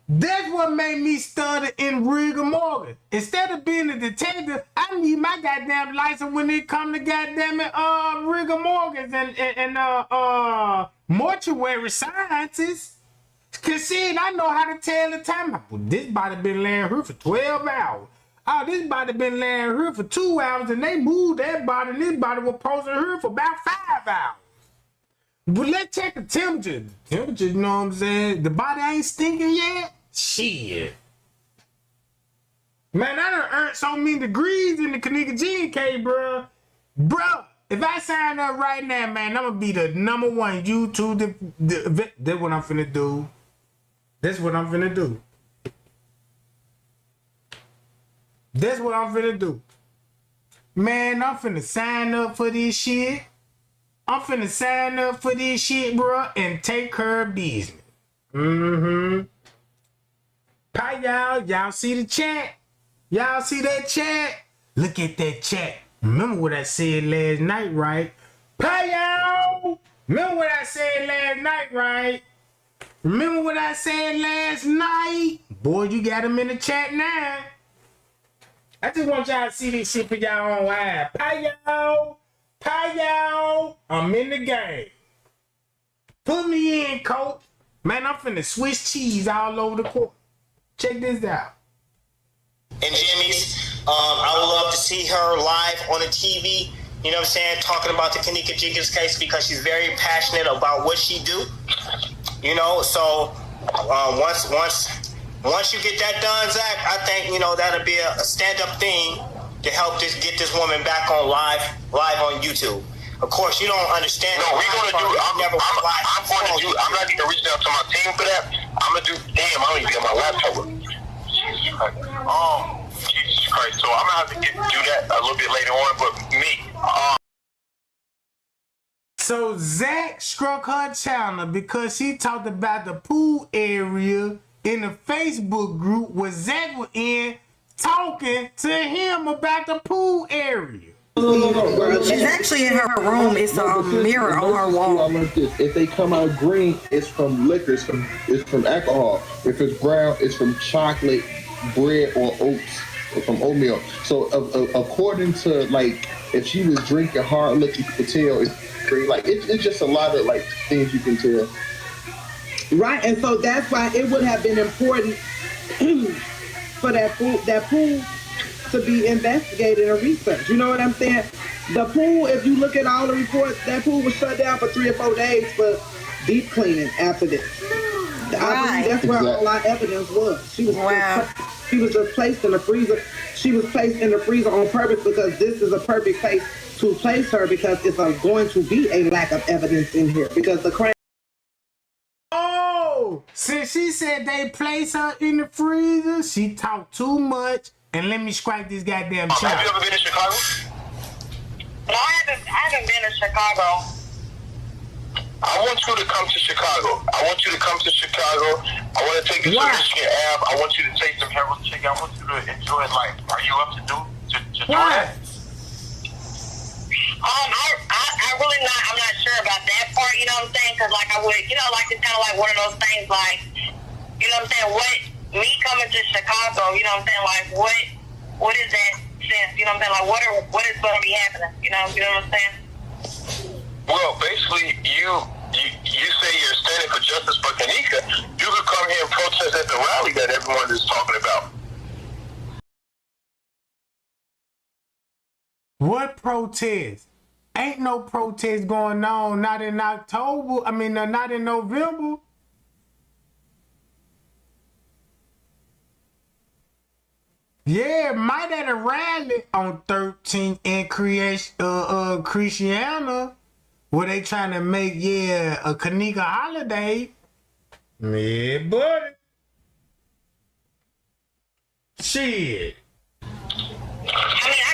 That's what made me study in rigor mortis. Instead of being a detective, I need my goddamn license when it come to goddamn rigor mortis and mortuary sciences. Cause shit, I know how to tell the time. Well, this body been laying here for 12 hours. Oh, this body been laying here for 2 hours, and they moved that body, and this body was posted here for about 5 hours. But let's check the temperature. The temperature, you know what I'm saying? The body ain't stinking yet? Shit. Man, I done earned so many degrees in the Kenneka Jenkins case, bro. Bro, if I sign up right now, man, I'm gonna be the #1 YouTube. That's what I'm finna do. That's what I'm finna do. That's what I'm finna do. Man, I'm finna sign up for this shit. I'm finna sign up for this shit, bro, and take her of business. Hi, y'all. Y'all see the chat? Y'all see that chat? Look at that chat. Remember what I said last night, right? Hi, y'all. Remember what I said last night, right? Remember what I said last night? Boy, you got them in the chat now. I just want y'all to see this shit for y'all on live. Hi, y'all. Hi, y'all. I'm in the game. Put me in, coach. Man, I'm finna Swiss cheese all over the court. Check this out. And Jimmy's, I would love to see her live on the TV. You know what I'm saying? Talking about the Kenneka Jenkins case because she's very passionate about what she do. You know, so once you get that done, Zach, I think, you know, that'll be a stand-up thing to help get this woman back on live on YouTube. Of course, you don't understand. No, we're gonna do. I'm going to do. I'm not even reaching out to my team for that. I'm gonna do. Damn, I don't even get my laptop. Jesus Christ. Jesus Christ. So I'm gonna have to do that a little bit later on. But me. So Zach struck her channel because she talked about the pool area in the Facebook group where Zach was in talking to him about the pool area. She's actually in her room. It's a mirror on her wall. I learned this. If they come out green, it's from liquor. It's from alcohol. If it's brown, it's from chocolate, bread, or oats, or from oatmeal. So according to, like, if she was drinking hard liquor, you could tell it's green. Like, it's just a lot of, like, things you can tell. Right, and so that's why it would have been important for that pool to be investigated and researched. You know what I'm saying? The pool, if you look at all the reports, that pool was shut down for 3 or 4 days for deep cleaning after this. I believe that's where all our evidence was. She was just placed in the freezer. She was placed in the freezer on purpose because this is a perfect place to place her because it's going to be a lack of evidence in here because the crime. Oh, since she said they place her in the freezer, she talked too much. And let me scrape this goddamn chat. Have you ever been to Chicago? No, I haven't been to Chicago. I want you to come to Chicago. I want you to come to Chicago. I want to take you to Michigan Ave. I want you to taste some Harold chicken. I want you to enjoy life. Are you up to do that? I really not. I'm not sure about that part. You know what I'm saying? Because like I would, you know, like it's kind of like one of those things. Like, you know what I'm saying? What me coming to Chicago? You know what I'm saying? Like what is that sense? You know what I'm saying? Like what is going to be happening? You know what I'm saying? Well, basically, you say you're standing for justice for Kenneka. You could come here and protest at the rally that everyone is talking about. What protest? Ain't no protest going on. Not in October. I mean, not in November. Yeah, might at a rally on 13th in Christiana, where they trying to make a Kenneka holiday. Yeah, buddy. Shit. I mean,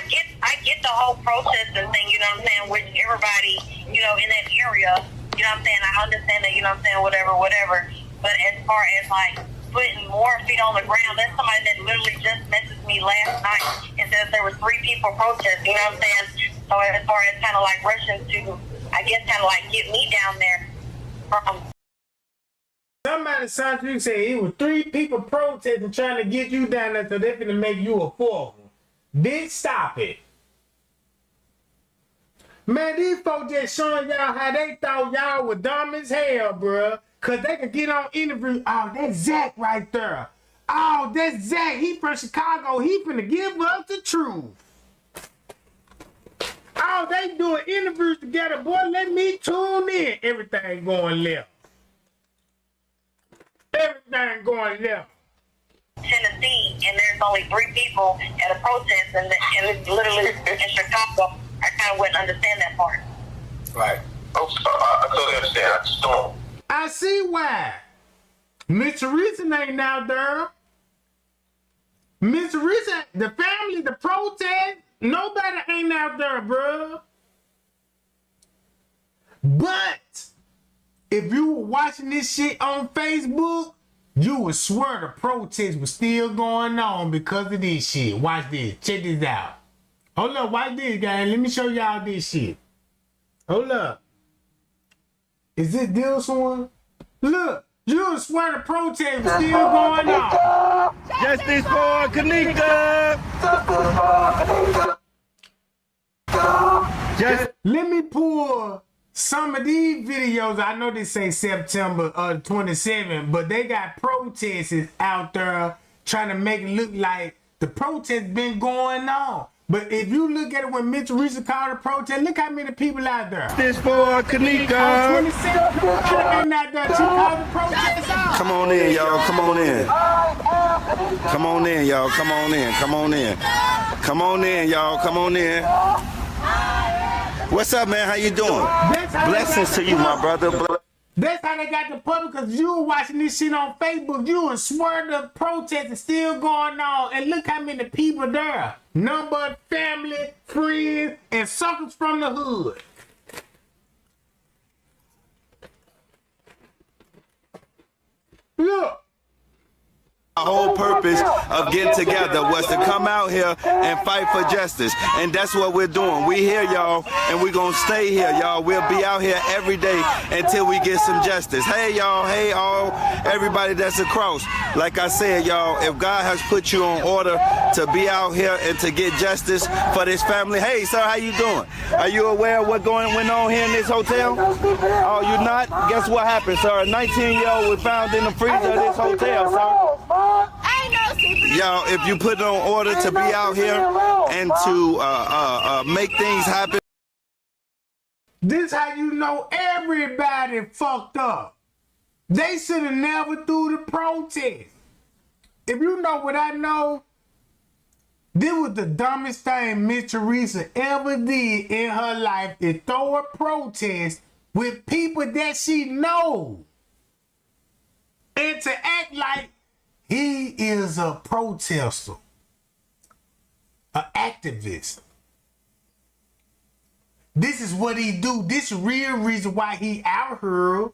I get the whole protesting thing, you know what I'm saying, which everybody, you know, in that area, you know what I'm saying, I understand that, you know what I'm saying, whatever. But as far as, like, putting more feet on the ground, there's somebody that literally just messaged me last night and says there were 3 people protesting, you know what I'm saying? So as far as kind of, like, rushing to, I guess, kind of, like, get me down there from... Somebody signed you say it was 3 people protesting trying to get you down there so they're finna make you a 4th. Bitch, stop it. Man, these folks just showing y'all how they thought y'all were dumb as hell, bruh. Cause they could get on interview. Oh, that's Zach right there. Oh, that's Zach. He from Chicago. He finna give us the truth. Oh, they doing interviews together. Boy, let me tune in. Everything going left. Everything going left. Tennessee, and there's only 3 people at a protest, and it's literally in Chicago. I kind of wouldn't understand that part. Right. Oh, I totally understand. I just don't. I see why. Miss Teresa ain't out there. Miss Teresa, the family, the protest, nobody ain't out there, bro. But if you were watching this shit on Facebook, you would swear the protest was still going on because of this shit. Watch this. Check this out. Hold up. Watch this, guys. Let me show y'all this shit. Hold up. Is this one? Look. You would swear the protest was still going on. Justice for Kenneka. Let me pull some of these videos. I know they say September 27, but they got protesters out there trying to make it look like the protest been going on. But if you look at it when Miss Teresa called a protest, look how many people out there. Justice for Kenneka. 27 people out there. She called the protest off. Come on in, y'all. Come on in. Come on in, y'all. Come on in. Come on in. Come on in, y'all. Come on in. What's up, man? How you doing? Blessings to you, my brother. That's how they got the public, because you were watching this shit on Facebook. You would swear the protest is still going on. And look how many people there. Number, family, friends, and suckers from the hood. Look. Our whole purpose of getting together was to come out here and fight for justice, and that's what we're doing. We here, y'all, and we're gonna stay here, y'all. We'll be out here every day until we get some justice. Hey, y'all. Hey, all everybody that's across. Like I said, y'all, if God has put you on order to be out here and to get justice for this family. Hey, sir, how you doing? Are you aware of what went on here in this hotel? Oh, you not? Guess what happened, sir? A 19-year-old was found in the freezer of this hotel, sir. Y'all, if you put on order to be out here and to make things happen. This how you know everybody fucked up. They should have never threw the protest. If you know what I know, this was the dumbest thing Miss Teresa ever did in her life, to throw a protest with people that she knows. And to act like he is a protester, an activist. This is what he do. This is real reason why he out here.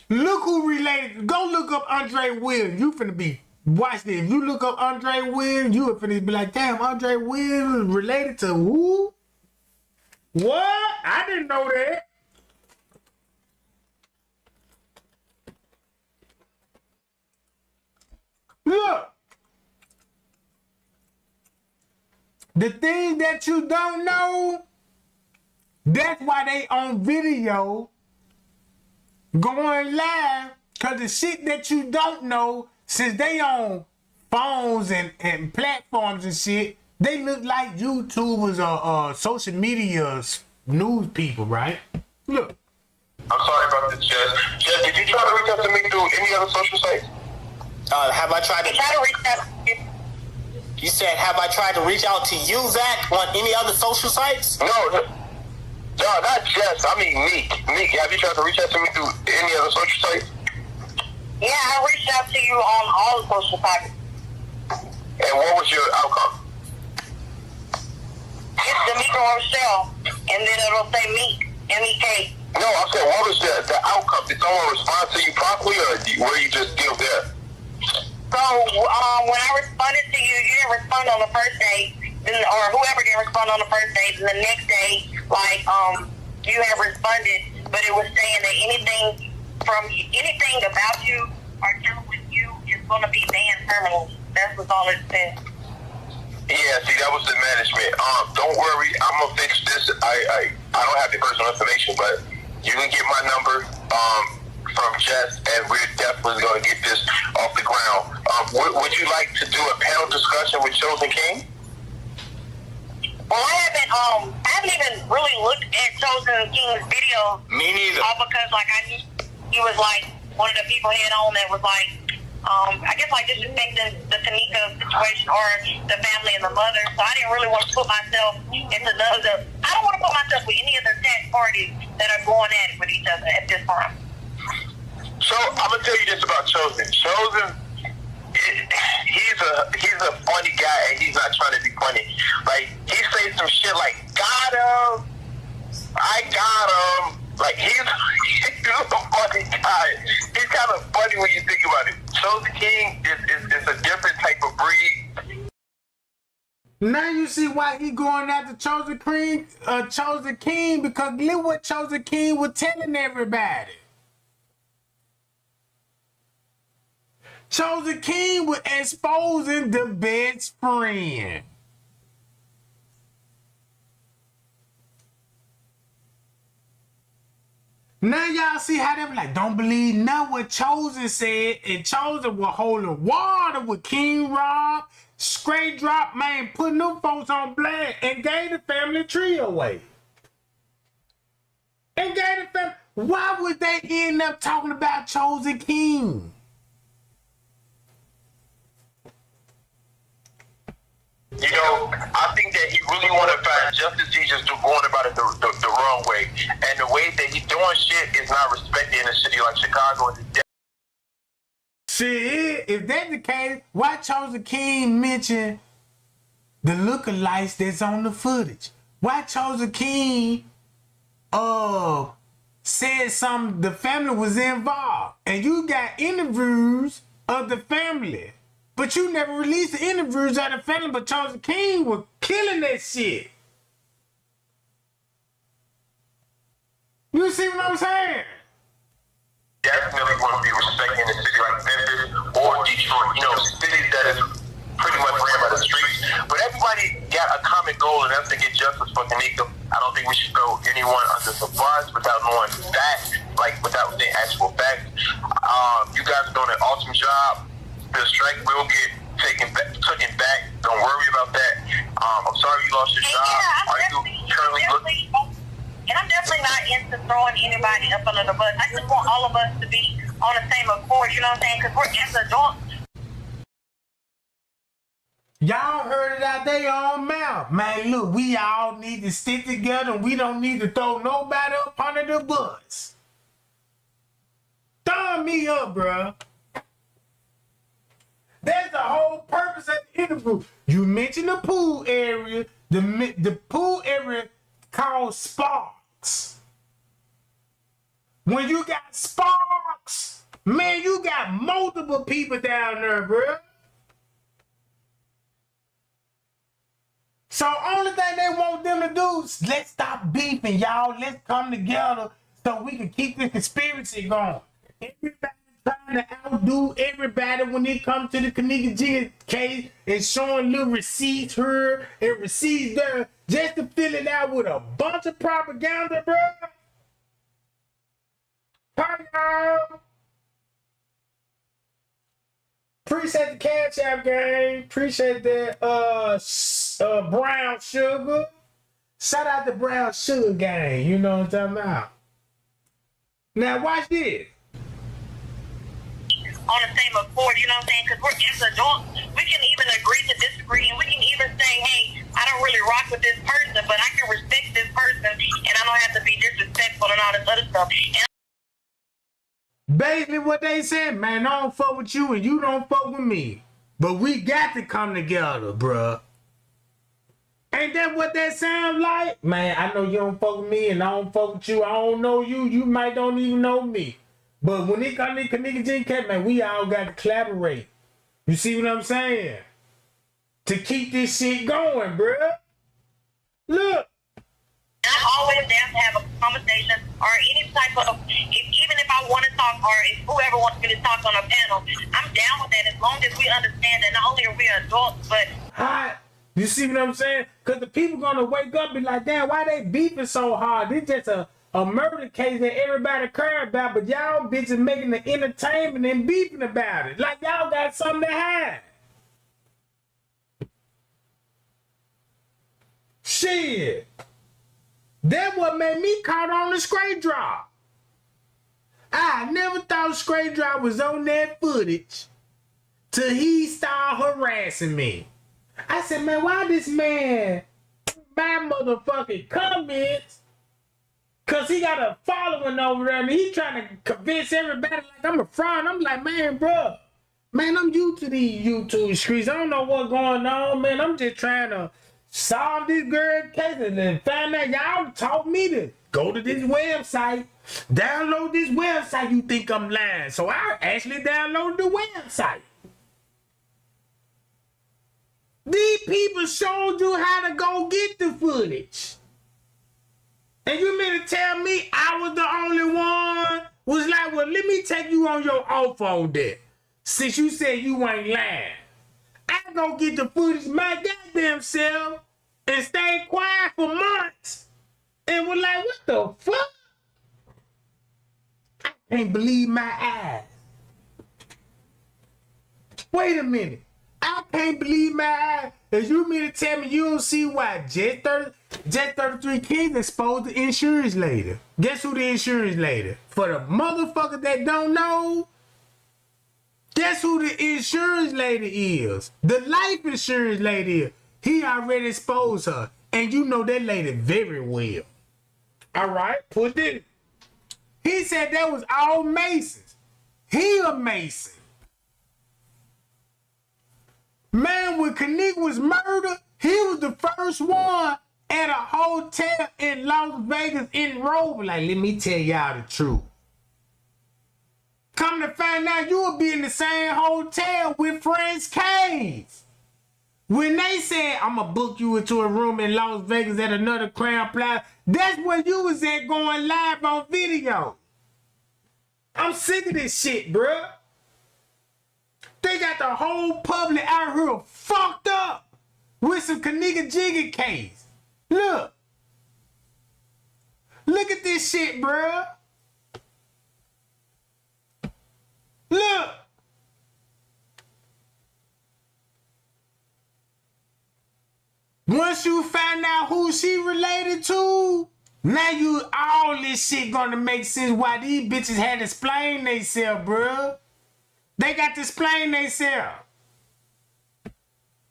Look who related. Go look up Andre Williams. You finna be, watch this. If you look up Andre Williams, you finna be like, damn, Andre Williams is related to who? What? I didn't know that. Look, the thing that you don't know, that's why they on video going live, because the shit that you don't know, since they on phones and platforms and shit, they look like YouTubers or social media news people, right? Look. I'm sorry about this, Jess. Jess, did you try to reach out to me through any other social sites? Have I tried to reach out? You said, have I tried to reach out to you, Zach, on any other social sites? No, not Jess. I mean Meek. Meek, have you tried to reach out to me through any other social sites? Yeah, I reached out to you on all the social sites. And what was your outcome? It's D'Amico Rochelle, and then it'll say Meek, M-E-K. No, I'm saying, what was the outcome? Did someone respond to you properly, or were you just still there? So, when I responded to you, you didn't respond on the first day, or whoever didn't respond on the first day, then the next day, like, you have responded, but it was saying that anything about you or dealing with you is going to be banned permanently. That's what all it said. Yeah, see, that was the management. Don't worry, I'm gonna fix this. I don't have the personal information, but you can get my number from Jess, and we're definitely gonna get this off the ground. Would you like to do a panel discussion with Chosen King? Well, I haven't even really looked at Chosen King's video. Me neither. All because like I knew he was like one of the people head on that was like. I guess like disrespecting the Kenneka situation or the family and the mother. So I didn't really want to put myself into I don't want to put myself with any of the tax parties that are going at it with each other at this time. gonna tell you this about Chosen. Chosen, he's a funny guy, and he's not trying to be funny. Like, he says some shit like, got him, I got him. Like, he's a funny guy. He's kind of funny when you think about it. Chosen King is a different type of breed. Now you see why he going after Chosen King, because look what Chosen King was telling everybody. Chosen King was exposing the best friend. Now y'all see how they were like, don't believe none what Chosen said, and Chosen was holding water with King Rob, straight drop, man, putting them folks on blast, and gave the family tree away. And gave the family, why would they end up talking about Chosen King? You know, I think that he really want to find justice. He's just going about it the wrong way. And the way that he's doing shit is not respected in a city like Chicago. Shit, if that's the case, why Chosen King mention the lookalikes that's on the footage? Why Chosen King said something, the family was involved, and you got interviews of the family, but you never released the interviews of the family, but Chosen King was killing that shit. You see what I'm saying? Definitely want to be respected in a city like Memphis or Detroit. You know, cities that is pretty much ran by the streets. But everybody got a common goal, and that's to get justice for Kenneka. I don't think we should throw anyone under the bus without knowing facts, like without saying actual facts. You guys are doing an awesome job. The strike will get taken back. Don't worry about that. I'm sorry you lost your job. Yeah, are you currently looking? And I'm definitely not into throwing anybody up under the bus. I just want all of us to be on the same accord, you know what I'm saying? Because we're as adults. Y'all heard it out their own mouth. Man, look, we all need to stick together, and we don't need to throw nobody up under the bus. Throw me up, bruh. That's the whole purpose of the interview. You mentioned the pool area, the pool area called Sparks. When you got Sparks, man, you got multiple people down there, bro. So only thing they want them to do is let's stop beefing, y'all. Let's come together so we can keep the conspiracy going. Everybody trying to outdo everybody when it comes to the Kenneka Jenkins case and showing little receipts here and receipts there just to fill it out with a bunch of propaganda, bro. Hi, y'all. Appreciate the Cash App game. Appreciate that Brown Sugar. Shout out to Brown Sugar gang. You know what I'm talking about. Now watch this. On the same accord, you know what I'm saying? Because we're as adults, we can even agree to disagree, and we can even say, hey, I don't really rock with this person, but I can respect this person, and I don't have to be disrespectful and all this other stuff. And basically what they said, man, I don't fuck with you and you don't fuck with me. But we got to come together, bruh. Ain't that what that sounds like? Man, I know you don't fuck with me and I don't fuck with you. I don't know you. You might don't even know me. But when it comes to Kenneka Jenkins, man, we all got to collaborate. You see what I'm saying? To keep this shit going, bruh. Look. I'm always down to have a conversation or any type of, even if I want to talk or if whoever wants me to talk on a panel, I'm down with that as long as we understand that not only are we adults, but... Hot. You see what I'm saying? Because the people going to wake up and be like, damn, why they beefing so hard? It's just a murder case that everybody care about, but y'all bitches making the entertainment and beefing about it. Like y'all got something to hide. Shit. That what made me caught on the straight drop. I never thought straight drop was on that footage till he started harassing me. I said, man, why this man my motherfucking comments? Cause he got a following over there, and he trying to convince everybody like I'm a fraud. I'm like, man, bro, man, I'm used to these YouTube streets. I don't know what's going on, man. I'm just trying to solve this girl case and then find out y'all taught me to go to this website, download this website. You think I'm lying? So I actually downloaded the website. These people showed you how to go get the footage. And you mean to tell me I was the only one? Was like, well, let me take you on your off on that. Since you said you ain't lying. I go get the footage my goddamn self and stay quiet for months. And was like, what the fuck? I can't believe my eyes. Wait a minute. I can't believe my eyes. If you mean to tell me you don't see why Jet 33 Kings exposed the insurance lady. Guess who the insurance lady? For the motherfuckers that don't know, guess who the insurance lady is? The life insurance lady is. He already exposed her. And you know that lady very well. Alright, put it. He said that was all Masons. He a Mason. Man, when Kenneka was murdered, he was the first one at a hotel in Las Vegas in Rover. Like, let me tell y'all the truth. Come to find out, you will be in the same hotel with Friends Cave. When they said, I'm going to book you into a room in Las Vegas at another Crown Plaza, that's where you was at going live on video. I'm sick of this shit, bruh. They got the whole public out here fucked up with some Kenneka Jiggy case. Look. Look at this shit, bruh. Look. Once you find out who she related to, now you all this shit gonna make sense why these bitches had to explain themselves, bruh. They got to explain themselves.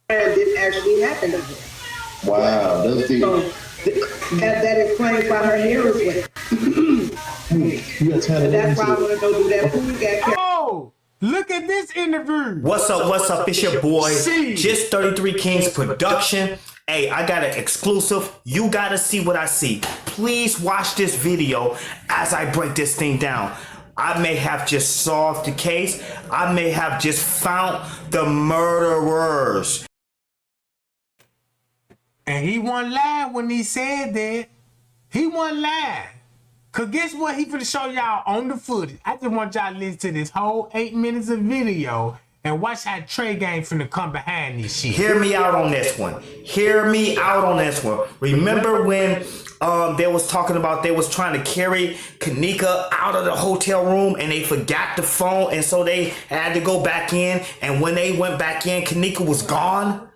And this actually happened to her. Wow, that's deep. So that explains why her hair is wet. That's why I want to go do that food got. Oh, look at this interview. What's up? What's up? It's your boy, See. Just 33 Kings Production. Hey, I got an exclusive. You gotta see what I see. Please watch this video as I break this thing down. I may have just solved the case. I may have just found the murderers. And he wasn't lying when he said that. He wasn't lying. Cause guess what he finna show y'all on the footage. I just want y'all to listen to this whole 8 minutes of video and watch how Trey Gang finna come behind this shit. Hear me out on this one. Hear me out on this one. Remember when they was talking about they was trying to carry Kenneka out of the hotel room and they forgot the phone and so they had to go back in, and when they went back in, Kenneka was gone?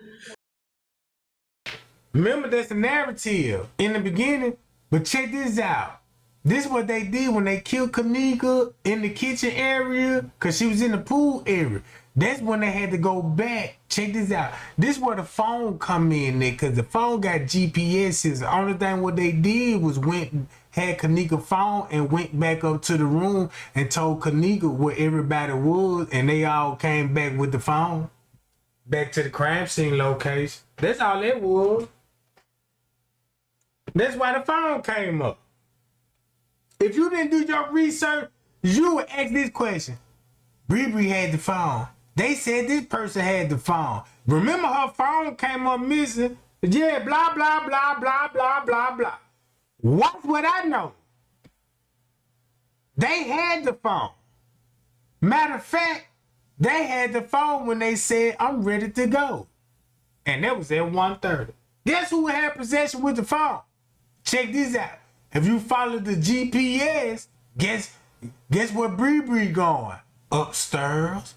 Remember, that's the narrative in the beginning, but check this out. This is what they did when they killed Kenneka in the kitchen area because she was in the pool area. That's when they had to go back. Check this out. This is where the phone come in there because the phone got GPSs. The only thing what they did was had Kenneka phone and went back up to the room and told Kenneka where everybody was, and they all came back with the phone. Back to the crime scene location. That's all it was. That's why the phone came up. If you didn't do your research, you would ask this question. Bree had the phone. They said this person had the phone. Remember her phone came up missing? Yeah, blah, blah, blah, blah, blah, blah, blah. Watch what I know. They had the phone. Matter of fact, they had the phone when they said, I'm ready to go. And that was at 1:30. Guess who had possession with the phone? Check this out. If you follow the GPS, guess where Bree going? Upstairs.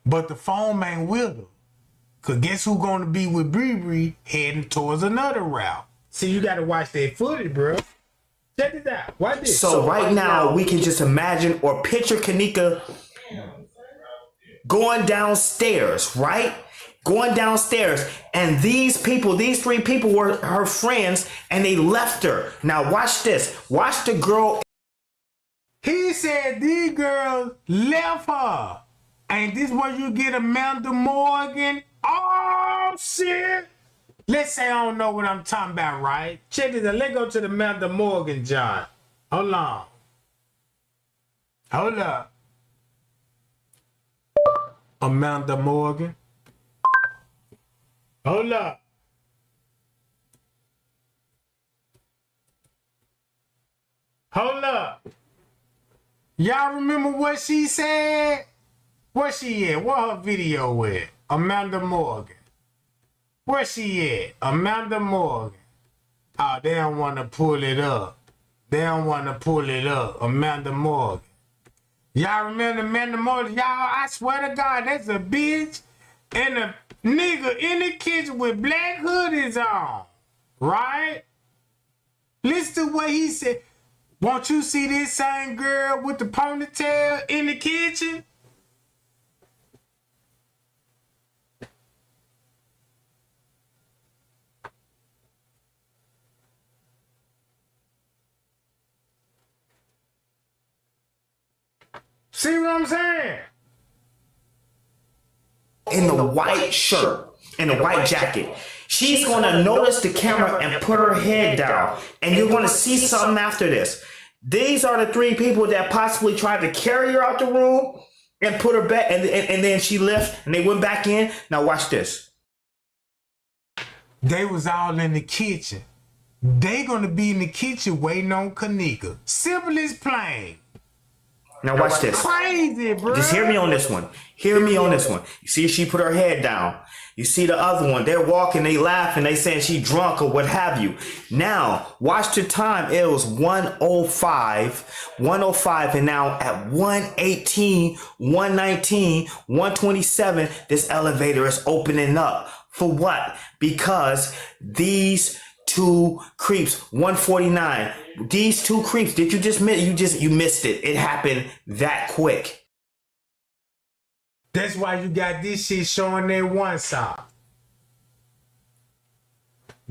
But the phone ain't with her. Cause guess who gonna be with Bree heading towards another route? See, you gotta watch that footage, bro. Check this out. Watch this. So right now we can just imagine or picture Kenneka going downstairs, right? going downstairs, and these three people were her friends, and they left her. Now watch this. Watch the girl. He said these girls left her. Ain't this where you get Amanda Morgan? Oh, shit. Let's say I don't know what I'm talking about, right? Check this out. Let's go to the Amanda Morgan, John. Hold on. Hold up. Amanda Morgan. Hold up. Hold up. Y'all remember what she said? Where she at? Where her video at? Amanda Morgan. Where she at? Amanda Morgan. Oh, they don't want to pull it up. They don't want to pull it up. Amanda Morgan. Y'all remember Amanda Morgan? Y'all, I swear to God, that's a bitch and a nigga in the kitchen with black hoodies on. Right? Listen to what he said. Won't you see this same girl with the ponytail in the kitchen? See what I'm saying? In the white shirt, in the white jacket. She's going to notice the camera and put her head down. And you're going to see something after this. These are the three people that possibly tried to carry her out the room and put her back. And then she left and they went back in. Now watch this. They was all in the kitchen. They going to be in the kitchen waiting on Kenneka. Simple as plain. Now watch this. Crazy, bro. Just hear me on this one. Hear me on this one. You see she put her head down. You see the other one. They're walking, they laughing, they saying she drunk or what have you. Now, watch the time. It was 1:05, and now at 1:18, 1:19, 1:27, this elevator is opening up. For what? Because these two creeps, 1:49. These two creeps, did you just miss? You missed it. It happened that quick. That's why you got this shit showing their one side.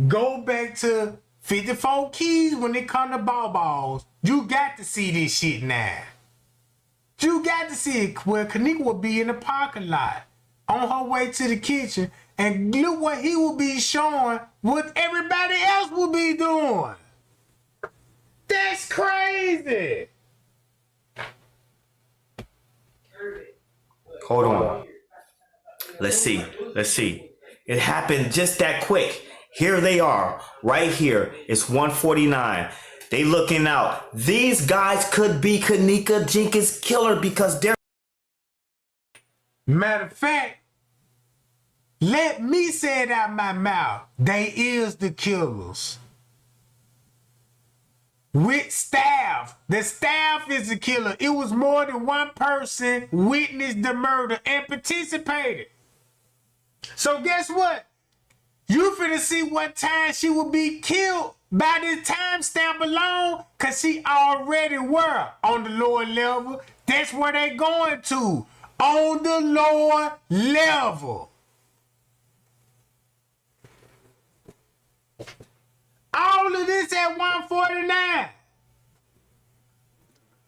Go back to 54 Keys when it come to balls. You got to see this shit now. You got to see it where Kenneka will be in the parking lot on her way to the kitchen, and look what he will be showing what everybody else will be doing. That's crazy. Hold on. Let's see. It happened just that quick. Here they are, right here. It's 1:49. They looking out. These guys could be Kenneka Jenkins' killer because they're... Matter of fact, let me say it out my mouth. They is the killers. With staff. The staff is the killer. It was more than one person witnessed the murder and participated. So guess what? You finna see what time she will be killed by this timestamp alone, because she already were on the lower level. That's where they going to. On the lower level. All of this at 1:49.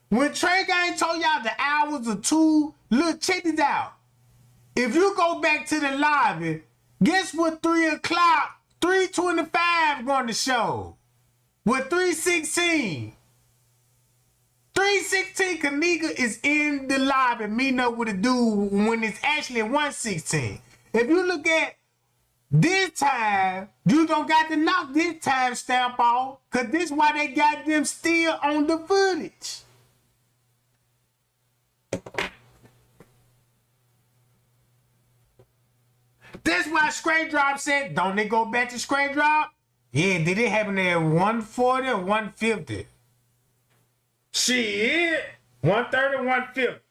When Trey Gang told y'all the hours are 2, look, check this out. If you go back to the lobby, guess what 3 o'clock, 3:25 going to show? With 3:16. 3:16, Kenneka is in the lobby meeting up with a dude when it's actually 1:16. If you look at this time, you don't got to knock this time stamp off, because this is why they got them still on the footage. That's why Straight Drop said, don't they go back to Straight Drop? Yeah, did it happen at 1:40 or 1:50? Shit, 1:30, 1:50.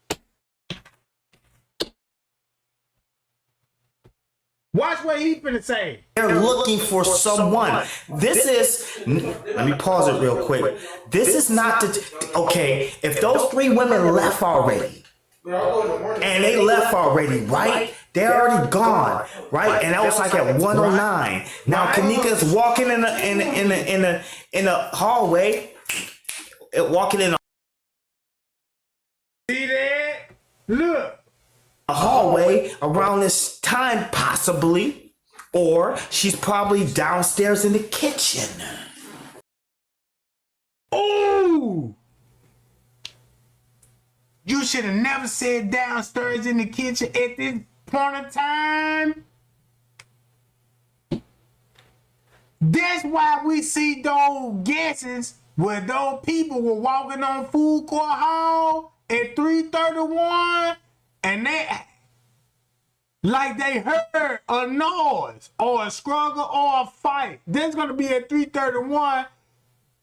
Watch what he finna say. They're looking for someone. This is, let me pause it real quick. This is not the, okay, if those 3 women left already, and they left already, right? They're already gone, right? And that was like at 109. Now Kenneka's walking in the hallway, walking in See that? Look. a hallway around this time, possibly, or she's probably downstairs in the kitchen. Oh! You should have never said downstairs in the kitchen at this point of time. That's why we see those guesses where those people were walking on Food Court Hall at 3:31 and they like they heard a noise or a struggle or a fight. That's gonna be at 3:31.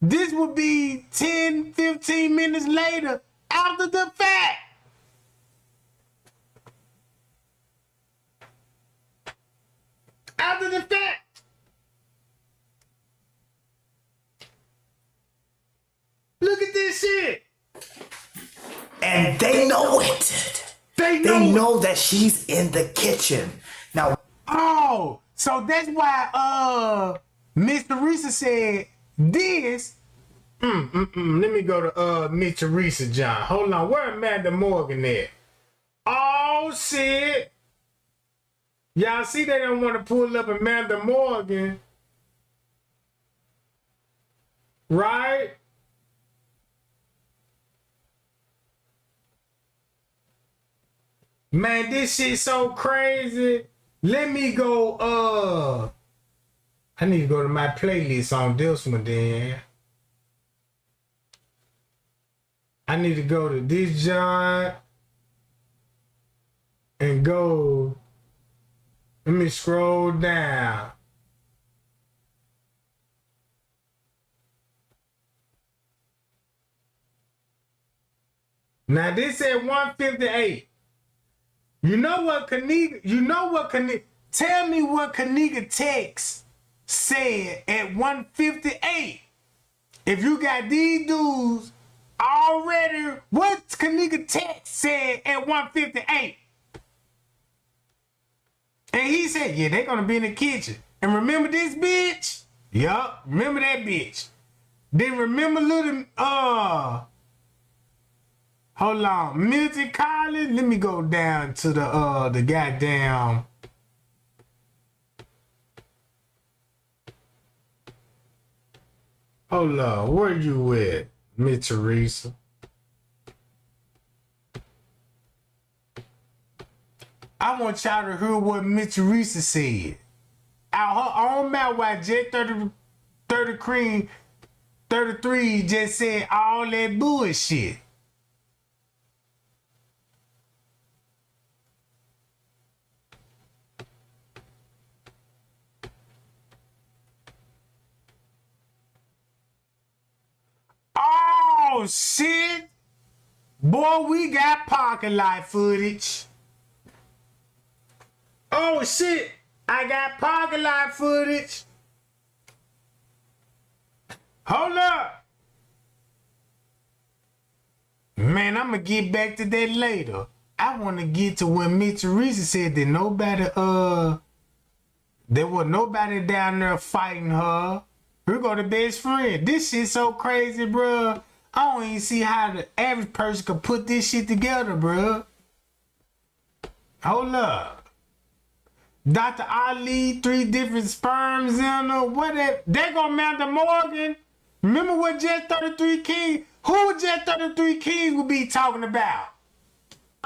This would be 10, 15 minutes later after the fact. After the fact. Look at this shit. And they know it. They know that she's in the kitchen. Now, oh, so that's why Miss Teresa said this. Let me go to Miss Teresa John. Hold on, where Amanda Morgan at? Oh shit. Y'all see they don't want to pull up Amanda Morgan. Right? Man, this shit so crazy. Let me go, I need to go to my playlist on this one then. I need to go to this John and go, let me scroll down. Now this at 158. You know what Kenneka, tell me what Kenneka text said at 158. If you got these dudes already, what Kenneka text said at 158? And he said, yeah, they're gonna be in the kitchen. And remember this bitch? Yup, remember that bitch. Then remember little, hold on, Milton Collins. Let me go down to the goddamn. Hold on, where you at, Miss Teresa? I want y'all to hear what Miss Teresa said. Out her own mouth while Jet 33 just said all that bullshit. Oh shit! Boy, we got parking lot footage. Oh shit! I got parking lot footage. Hold up. Man, I'm gonna get back to that later. I wanna get to when Miss Teresa said that nobody, there was nobody down there fighting her. Here go the best friend. This shit so crazy, bruh. I don't even see how the average person could put this shit together, bruh. Hold up. Dr. Ali, 3 different sperms in her. What that? There go Amanda Morgan. Remember what Jet 33 King? Who Jet 33 Kings will be talking about?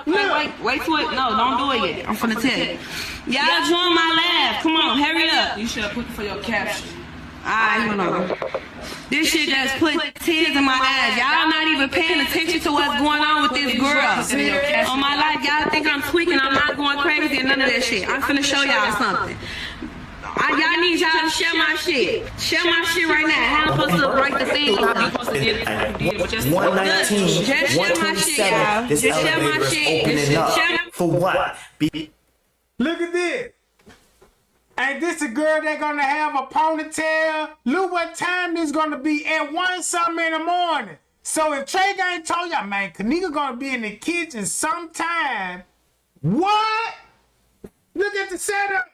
Wait for it. No, don't do it yet. I'm finna tell you. Y'all join my laugh. Come on, hurry up. You should have put for your caption. Alright, hold on. This shit just put tears in my eyes. Y'all not even paying attention to what's going on with this girl. On my life, y'all think I'm tweaking. I'm not going crazy and none of that shit. I'm finna show y'all something. Y'all need y'all to share my shit. Share my shit right now. How I'm supposed to break the thing? 119, just share my shit, y'all. this Just share my elevator is shit. opening up. For what? Look at this. Ain't this a girl that gonna have a ponytail? Look what time this gonna be at 1 something in the morning. So if Trey ain't told y'all, man, Kenneka gonna be in the kitchen sometime. What? Look at the setup.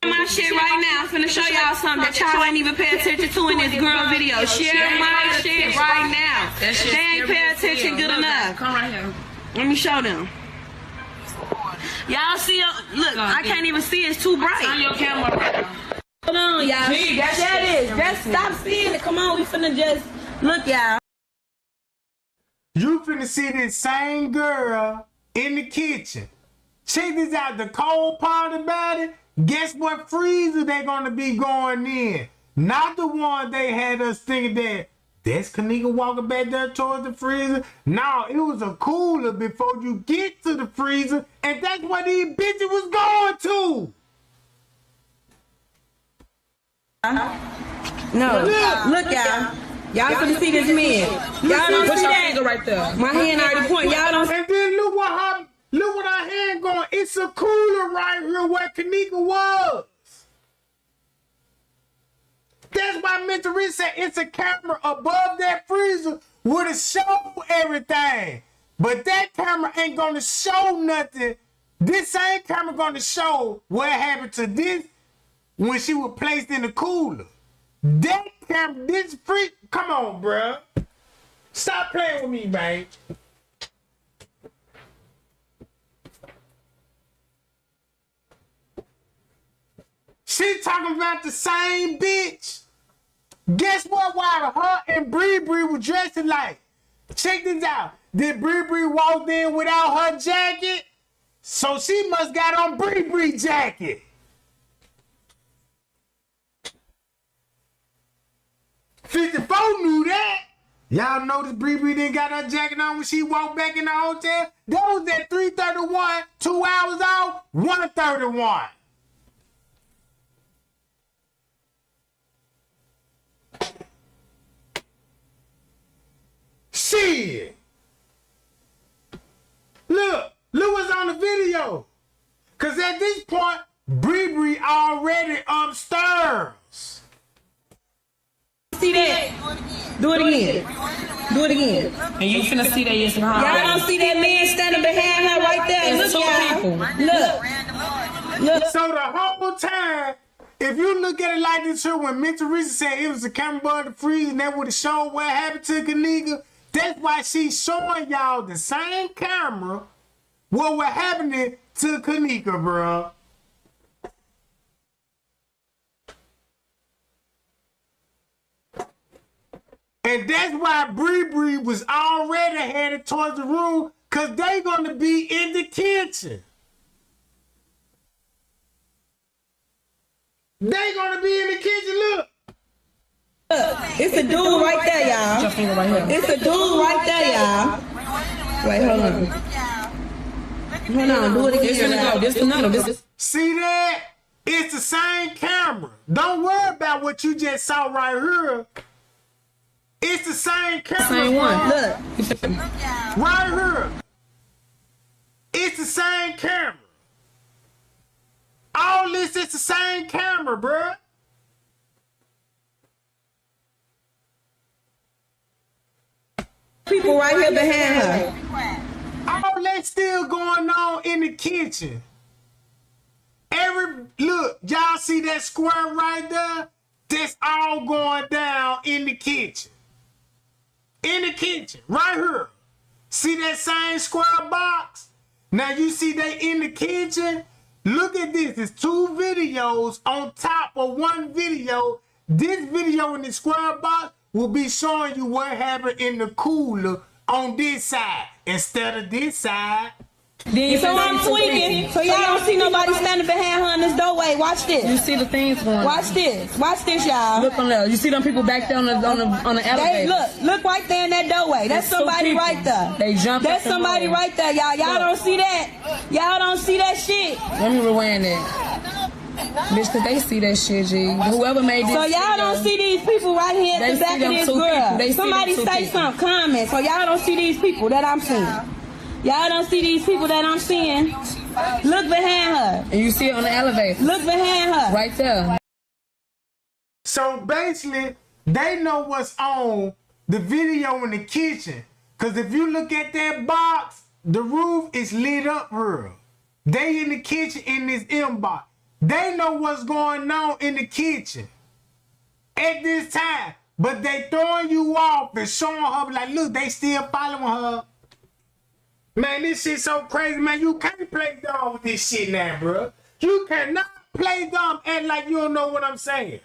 My shit right now. I'm finna show y'all something that y'all ain't even pay attention to in this girl video. Share my shit right now. They ain't pay attention good enough. Come right here. Let me show them. Y'all see? Look, I can't even see. It's too bright. On your camera right now. Hold on, y'all. That is. Just stop seeing it. Come on, we finna just look, y'all. You finna see this same girl in the kitchen. Check this out. The cold part about it. Guess what freezer they gonna be going in? Not the one they had us thinking that that's Kenneka walking back there towards the freezer. No, it was a cooler before you get to the freezer, and that's what these bitches was going to. No, look, y'all. Y'all finna see this man. Y'all don't see that right there. My hand already pointing. Y'all don't. And then look what our hand going. It's a cooler right here where Kenneka was. That's why Mr. Rich said it's a camera above that freezer would have shown everything. But that camera ain't gonna show nothing. This same camera gonna show what happened to this when she was placed in the cooler. That camera, this freak, come on, bruh. Stop playing with me, man. She talking about the same bitch. Guess what? While her and Bree were dressing like. Check this out. Did Bree walk in without her jacket? So she must got on Bree jacket. $54 knew that. Y'all notice Bree didn't got her jacket on when she walked back in the hotel? That was at 3:31, 2 hours off, 1:31. Shit. Look what's on the video. Cause at this point, Bree already upstairs. See that? Do it again. Do it again. And you finna see that yes behind. Y'all don't see that man standing behind her right there. It's Look, two y'all. people. Look. So the whole time, if you look at it like this here, when Mr. Reese said it was a camera above the freezer and that would have shown what happened to Kenneka, that's why she's showing y'all the same camera what was happening to Kenneka, bro. And that's why Bree was already headed towards the room, because they gonna be in the kitchen. They gonna be in the kitchen, look. It's a dude right there, y'all. It's a dude right there, y'all. Wait, hold on. Hold on, do it again. This is another. See that? It's the same camera. Don't worry about what you just saw right here. It's the same camera. Same one. Look. Right here. It's the same camera. All this is the same camera, bruh. People right here behind her. All that still going on in the kitchen. Look, y'all see that square right there? That's all going down in the kitchen. In the kitchen, right here. See that same square box? Now you see they in the kitchen? Look at this. It's two videos on top of one video. This video in the square box will be showing you what happened in the cooler on this side instead of this side. So I'm tweaking. So y'all don't see nobody standing behind her in this doorway. Watch this. You see the things going on. Watch this. Watch this, y'all. Look on there. You see them people back there on the elevator. Look right there in that doorway. That's somebody right there. They jumped. That's somebody right there, y'all. Y'all don't see that. Y'all don't see that shit. Let me rewind that. Bitch, cause they see that shit, G. Whoever made this. So y'all don't see these people right here at the back of this girl. Somebody say some comments. So y'all don't see these people that I'm seeing. Y'all don't see these people that I'm seeing. Look behind her. And you see it on the elevator. Look behind her. Right there. So basically, they know what's on the video in the kitchen. Because if you look at that box, the roof is lit up here. They in the kitchen in this inbox. They know what's going on in the kitchen at this time. But they throwing you off and showing her like, look, they still following her. Man, this shit so crazy, man. You can't play dumb with this shit now, bro. You cannot play dumb and like you don't know what I'm saying.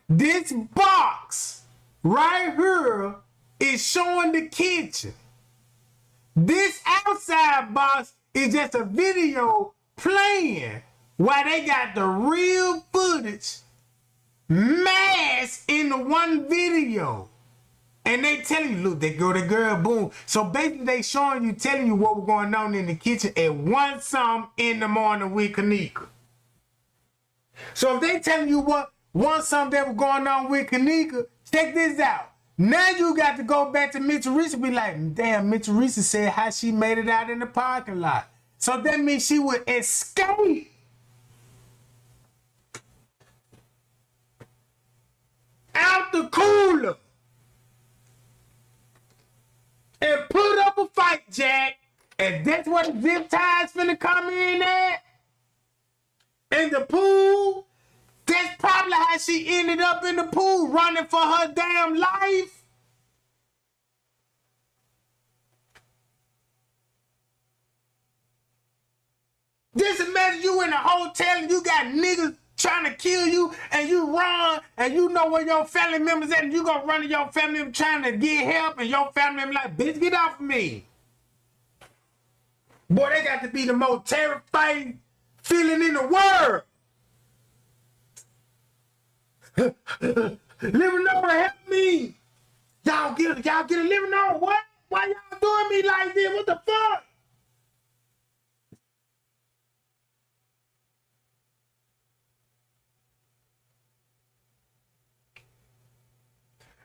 This box right here is showing the kitchen. This outside box is just a video playing while they got the real footage masked in the one video. And they telling you, look, they go to girl, boom. So basically they showing you, telling you what was going on in the kitchen at 1 something in the morning with Kenneka. So if they telling you what 1 something that was going on with Kenneka, check this out. Now you got to go back to Miss Teresa, be like, damn, Miss Teresa said how she made it out in the parking lot. So that means she would escape out the cooler and put up a fight, Jack. And that's what the zip ties finna come in at. In the pool. That's probably how she ended up in the pool, running for her damn life. Just imagine you in a hotel and you got niggas trying to kill you and you run and you know where your family members at and you gonna run to your family member trying to get help and your family member like, bitch, get off of me. Boy, they got to be the most terrifying feeling in the world. Living on, help me. Y'all get a living on. What? Why y'all doing me like this? What the fuck?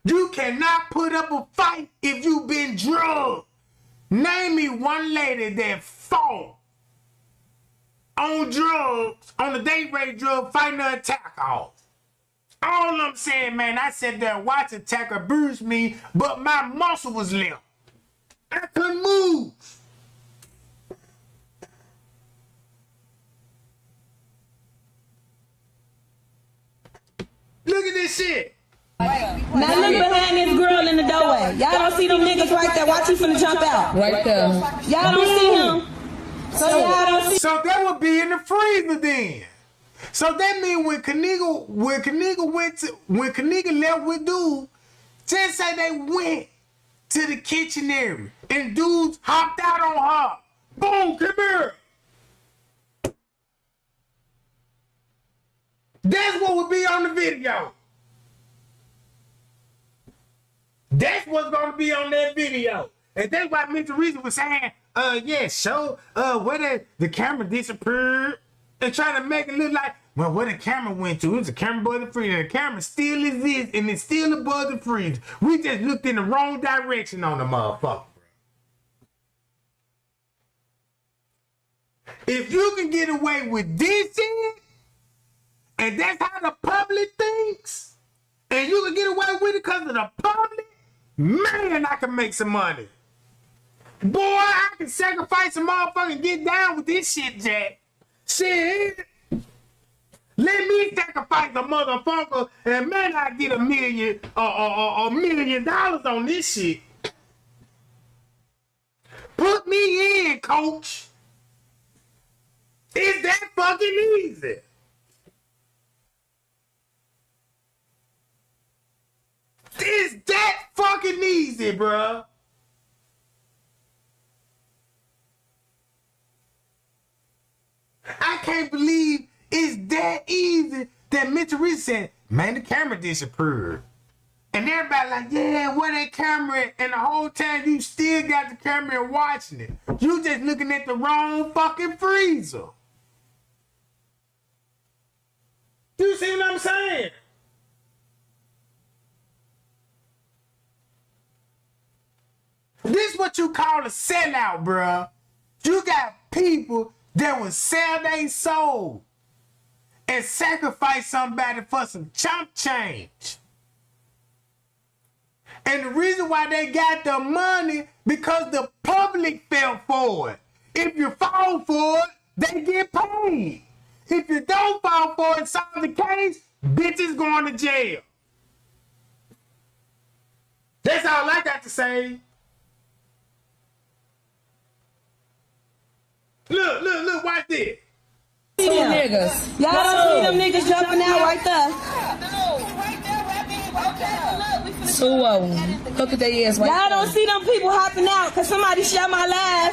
You cannot put up a fight if you've been drugged. Name me one lady that fought on drugs, on the date rate drug, fighting an attack off. All I'm saying, man, I sat there watching attacker bruise me, but my muscle was limp. I couldn't move. Look at this shit. Now look behind this girl in the doorway. Y'all don't see them niggas right there. Watch, he finna jump out. Right there. Y'all don't see him. So y'all don't see. So that would be in the freezer then. So that means when Kenneka left with dude, just say they went to the kitchen area and dudes hopped out on her. Boom, come here. That's what would be on the video. That's what's gonna be on that video. And that's why Mr. Teresa was saying, yeah, show where the camera disappeared and trying to make it look like, well, where the camera went to, it's a camera above the freezer. The camera still exists and it's still above the freezer. We just looked in the wrong direction on the motherfucker. If you can get away with this shit, and that's how the public thinks, and you can get away with it because of the public, man, I can make some money. Boy, I can sacrifice a motherfucker and get down with this shit, Jack. Shit. Let me sacrifice a motherfucker and man, I get $1 million on this shit. Put me in, coach. It's that fucking easy. It's that fucking easy, bruh. I can't believe it's that easy that Mr. Teresa said, man, the camera disappeared. And everybody like, yeah, where that camera at? And the whole time you still got the camera and watching it. You just looking at the wrong fucking freezer. You see what I'm saying? This is what you call a sellout, bruh. You got people that will sell their soul and sacrifice somebody for some chump change. And the reason why they got the money, because the public fell for it. If you fall for it, they get paid. If you don't fall for it, solve the case, bitches going to jail. That's all I got to say. Look, watch this. Two niggas. Y'all don't see them niggas jumping out right there. Two of them. Look at their ass right there. Y'all don't see them people hopping out. Can somebody share my live?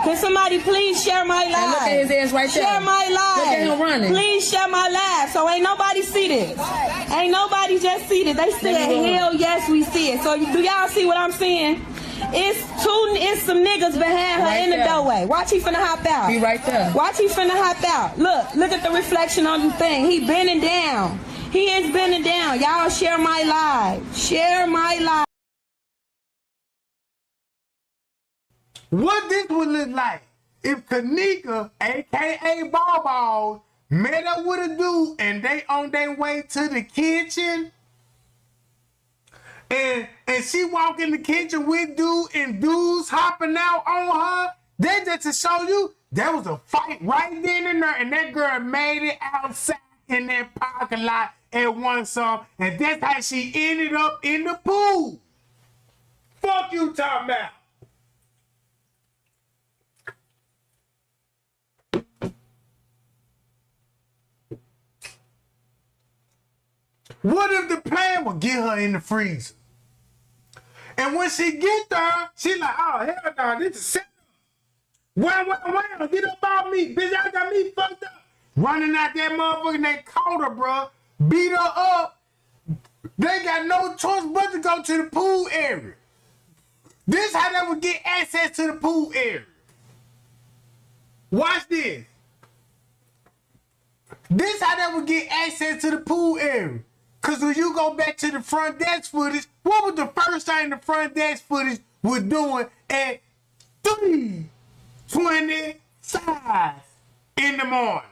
Can somebody please share my live? Look at his ass right there. Share my live. Look at him running. Please share my live. So ain't nobody see this. Ain't nobody just see this. They said, hell yes, we see it. So do y'all see what I'm saying? It's some niggas behind her right in the doorway. Watch he finna hop out. Be right there. Watch he finna hop out. Look at the reflection on the thing. He bending down. He is bending down. Y'all share my live. Share my live. What this would look like if Kenneka, aka Ball, met up with a dude and they on their way to the kitchen. And she walk in the kitchen with dude and dudes hopping out on her. Then just to show you, there was a fight right then and there. And that girl made it outside in that parking lot and won some. And that's how she ended up in the pool. Fuck you talking about. What if the plan would get her in the freezer? And when she get there, she like, oh, hell no, this is set up. Wow, get up on me. Bitch, I got me fucked up. Running out that motherfucker, they caught her, bro. Beat her up. They got no choice but to go to the pool area. This how they would get access to the pool area. Watch this. This how they would get access to the pool area. Because when you go back to the front desk footage, what was the first thing the front desk footage was doing at 3:25 in the morning?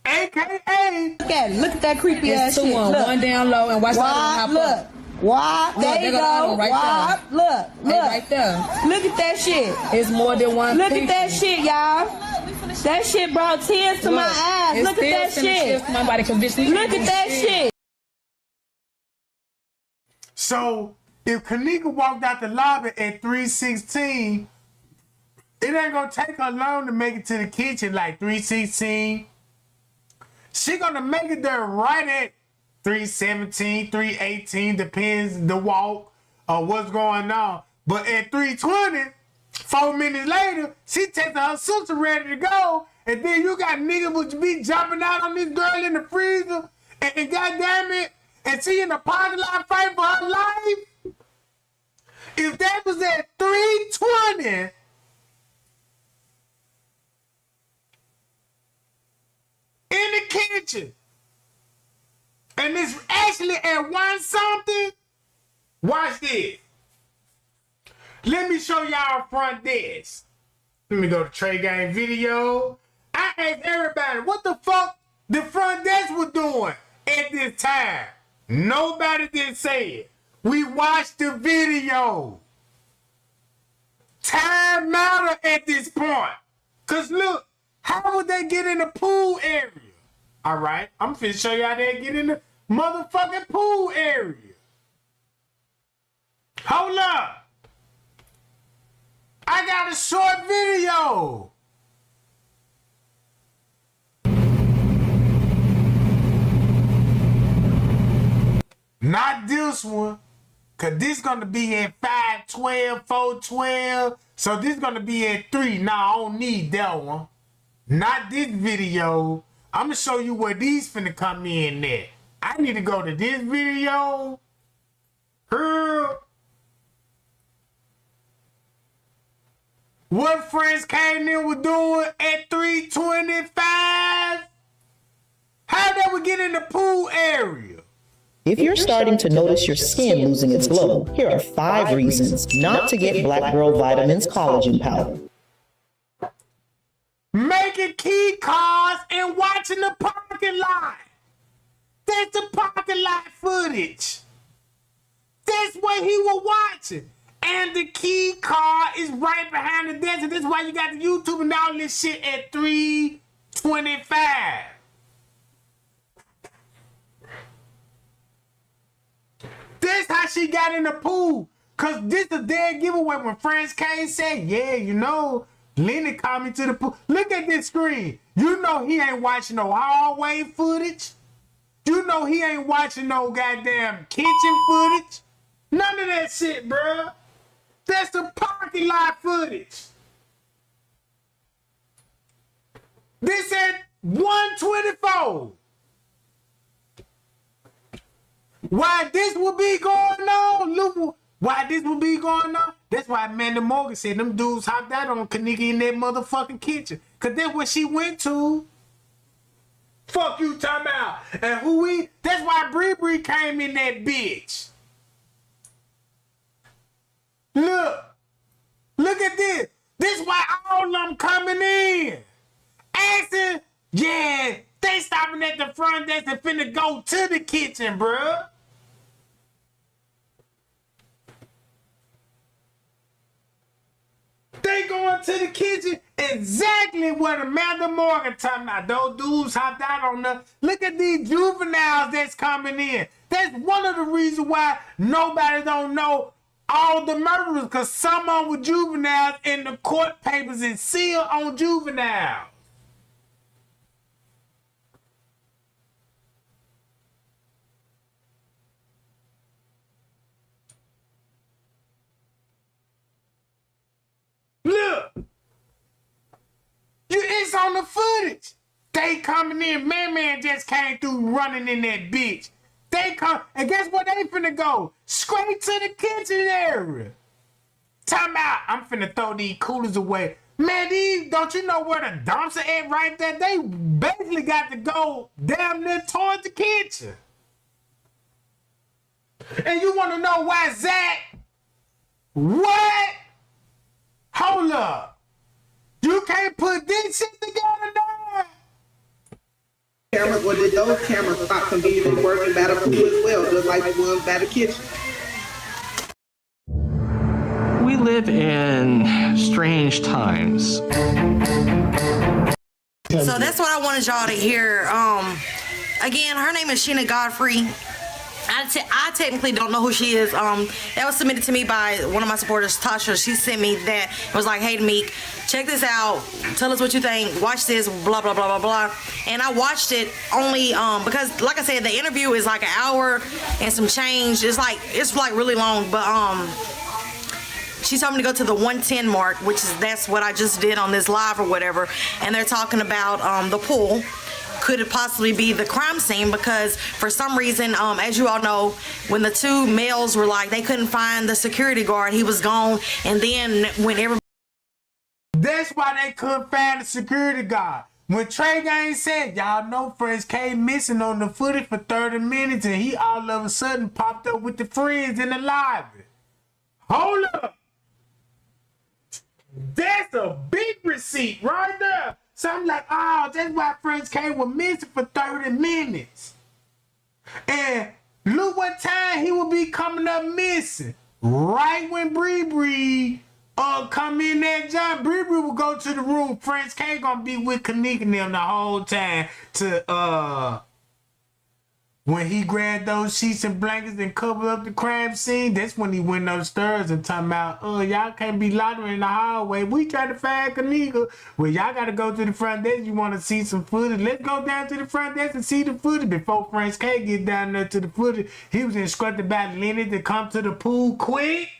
AKA. Look at that creepy ass shit. One down low and watch that one hop up. Why? There you go. Right there. Look. Right there. Look at that shit. It's more than one. Look at that shit, y'all. That shit brought tears to my eyes. Look at that shit. Look at that shit. So if Kenneka walked out the lobby at 3:16, it ain't gonna take her long to make it to the kitchen like 3:16. She gonna make it there right at 3:17, 3:18, depends the walk or what's going on. But at 3:20, 4 minutes later, she texting her sister ready to go, and then you got niggas would be jumping out on this girl in the freezer, and goddamn it, and she in the parking lot fighting for her life. If that was at 3:20, in the kitchen, and it's actually at 1 something, watch this. Let me show y'all front desk. Let me go to Trey Gang video. I asked everybody what the fuck the front desk was doing at this time. Nobody did say it. We watched the video. Time matter at this point. Cause look, how would they get in the pool area? All right, I'm finna show y'all they get in the motherfucking pool area. Hold up. I got a short video. Not this one, cause this gonna be at 5:12, 4:12. So this gonna be at 3. Nah, I don't need that one. Not this video. I'm gonna show you where these finna come in at. I need to go to this video. Girl. What friends came in with doing at 3:25? How they would get in the pool area? If you're starting to notice your skin losing its glow, here are 5 reasons not to get Black Girl Vitamins collagen powder. Making key cards and watching the parking lot. That's the parking lot footage. That's what he was watching. And the key card is right behind the desk. And this is why you got the YouTube and all this shit at 325. This how she got in the pool. Cause this is a dead giveaway when Friends K said, yeah, you know, Lenny called me to the pool. Look at this screen. You know he ain't watching no hallway footage. You know he ain't watching no goddamn kitchen footage. None of that shit, bruh. That's the parking lot footage. This at 124. Why this will be going on? Look, why this will be going on? That's why Amanda Morgan said them dudes hopped out on Kenneka in that motherfucking kitchen. Cause that's what she went to. Fuck you talking about. And who we? That's why Bree came in that bitch. Look at this. This why all of them coming in. Asking, yeah, they stopping at the front desk and finna go to the kitchen, bruh. They going to the kitchen exactly what Amanda Morgan talking about. Those dudes hopped out on the. Look at these juveniles that's coming in. That's one of the reasons why nobody don't know all the murderers, because some of them were juveniles and the court papers is sealed on juveniles. Look, it's on the footage. They coming in. Man just came through running in that bitch. They come, and guess what they finna go? Straight to the kitchen area. Time out, I'm finna throw these coolers away. Man, these, don't you know where the dumps are at right there? They basically got to go damn near towards the kitchen. And you wanna know why, Zach? What? Hold up. You can't put this shit together now? Cameras, or did those cameras stop conveniently working by the pool as well, just like the ones by the kitchen? We live in strange times. So that's what I wanted y'all to hear. Again, her name is Sheena Godfrey. I technically don't know who she is. That was submitted to me by one of my supporters, Tasha. She sent me that. It was like, hey, Meek, check this out. Tell us what you think. Watch this, blah, blah, blah, blah, blah. And I watched it only because, like I said, the interview is like an hour and some change. It's like really long, but she told me to go to the 110 mark, that's what I just did on this live or whatever. And they're talking about the pool. Could it possibly be the crime scene? Because for some reason, as you all know, when the two males were like, they couldn't find the security guard, he was gone. And then when everybody... That's why they couldn't find the security guard. When Trey Gang said, y'all know friends came missing on the footage for 30 minutes and he all of a sudden popped up with the friends in the lobby. Hold up. That's a big receipt right there. So I'm like, oh, that's why Friends K was missing for 30 minutes. And look what time he will be coming up missing. Right when Bree come in that job, Bree will go to the room. Friends K gonna be with Kenneka and them the whole time to when he grabbed those sheets and blankets and covered up the crime scene. That's when he went upstairs and talking about, y'all can't be loitering in the hallway. We trying to find Kenneka. Well, y'all got to go to the front desk. You want to see some footage? Let's go down to the front desk and see the footage. Before Friends K get down there to the footage, he was instructed by Lenny to come to the pool quick.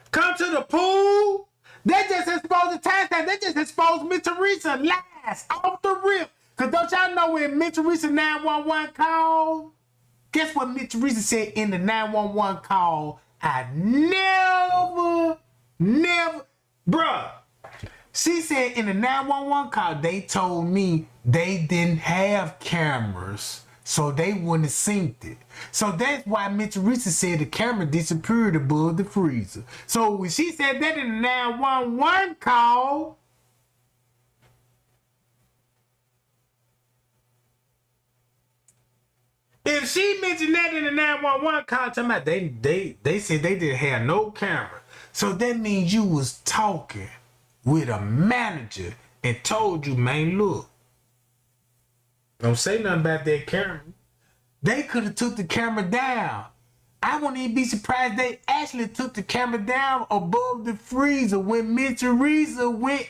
Come to the pool. They just exposed the time stamp. They just exposed Miss Teresa last off the rip. Because don't y'all know when Miss Teresa 911 called? Guess what Miss Teresa said in the 911 call? I never, bruh. She said in the 911 call, they told me they didn't have cameras, so they wouldn't have synced it. So that's why Miss Teresa said the camera disappeared above the freezer. So when she said that in the 911 call, If she mentioned that in the 911 call, talking about they said they didn't have no camera. So that means you was talking with a manager and told you, man, look, don't say nothing about that camera. They could have took the camera down. I wouldn't even be surprised they actually took the camera down above the freezer when Miss Teresa went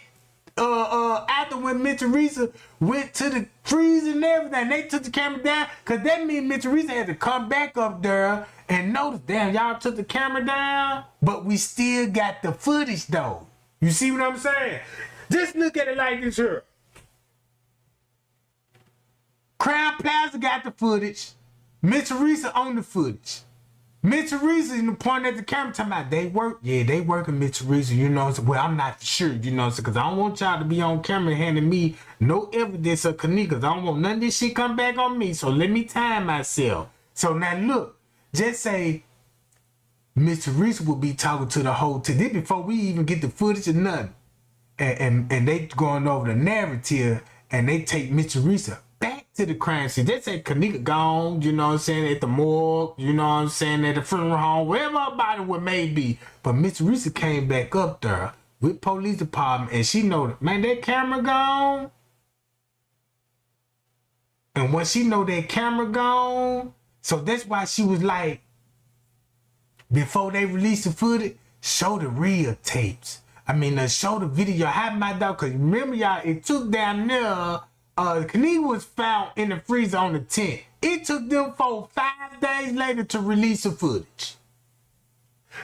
after when Miss Teresa went to the freezer and everything. They took the camera down because that means Miss Teresa had to come back up there and notice, damn, y'all took the camera down, but we still got the footage though. You see what I'm saying? Just look at it like this here. Crown Plaza got the footage. Miss Teresa on the footage. Miss Teresa in the point at the camera talking about they work. Yeah, they working Miss Teresa, you know. Well, I'm not sure, you know, because I don't want y'all to be on camera handing me no evidence of Kenneka, because I don't want none of this shit come back on me. So let me time myself. So now look, just say Miss Teresa will be talking to the whole team. This before we even get the footage or nothing. And they going over the narrative and they take Miss Teresa back to the crime scene. They say Kenneka gone, you know what I'm saying, at the morgue, you know what I'm saying, at the funeral home, wherever her body would may be. But Miss Teresa came back up there with police department and she know, man, that camera gone. And when she know that camera gone, so that's why she was like, before they release the footage, show the real tapes. I mean, show the video. Have my dog, because remember, y'all, it took down there. Kenneka was found in the freezer on the 10th. It took them 5 days later to release the footage.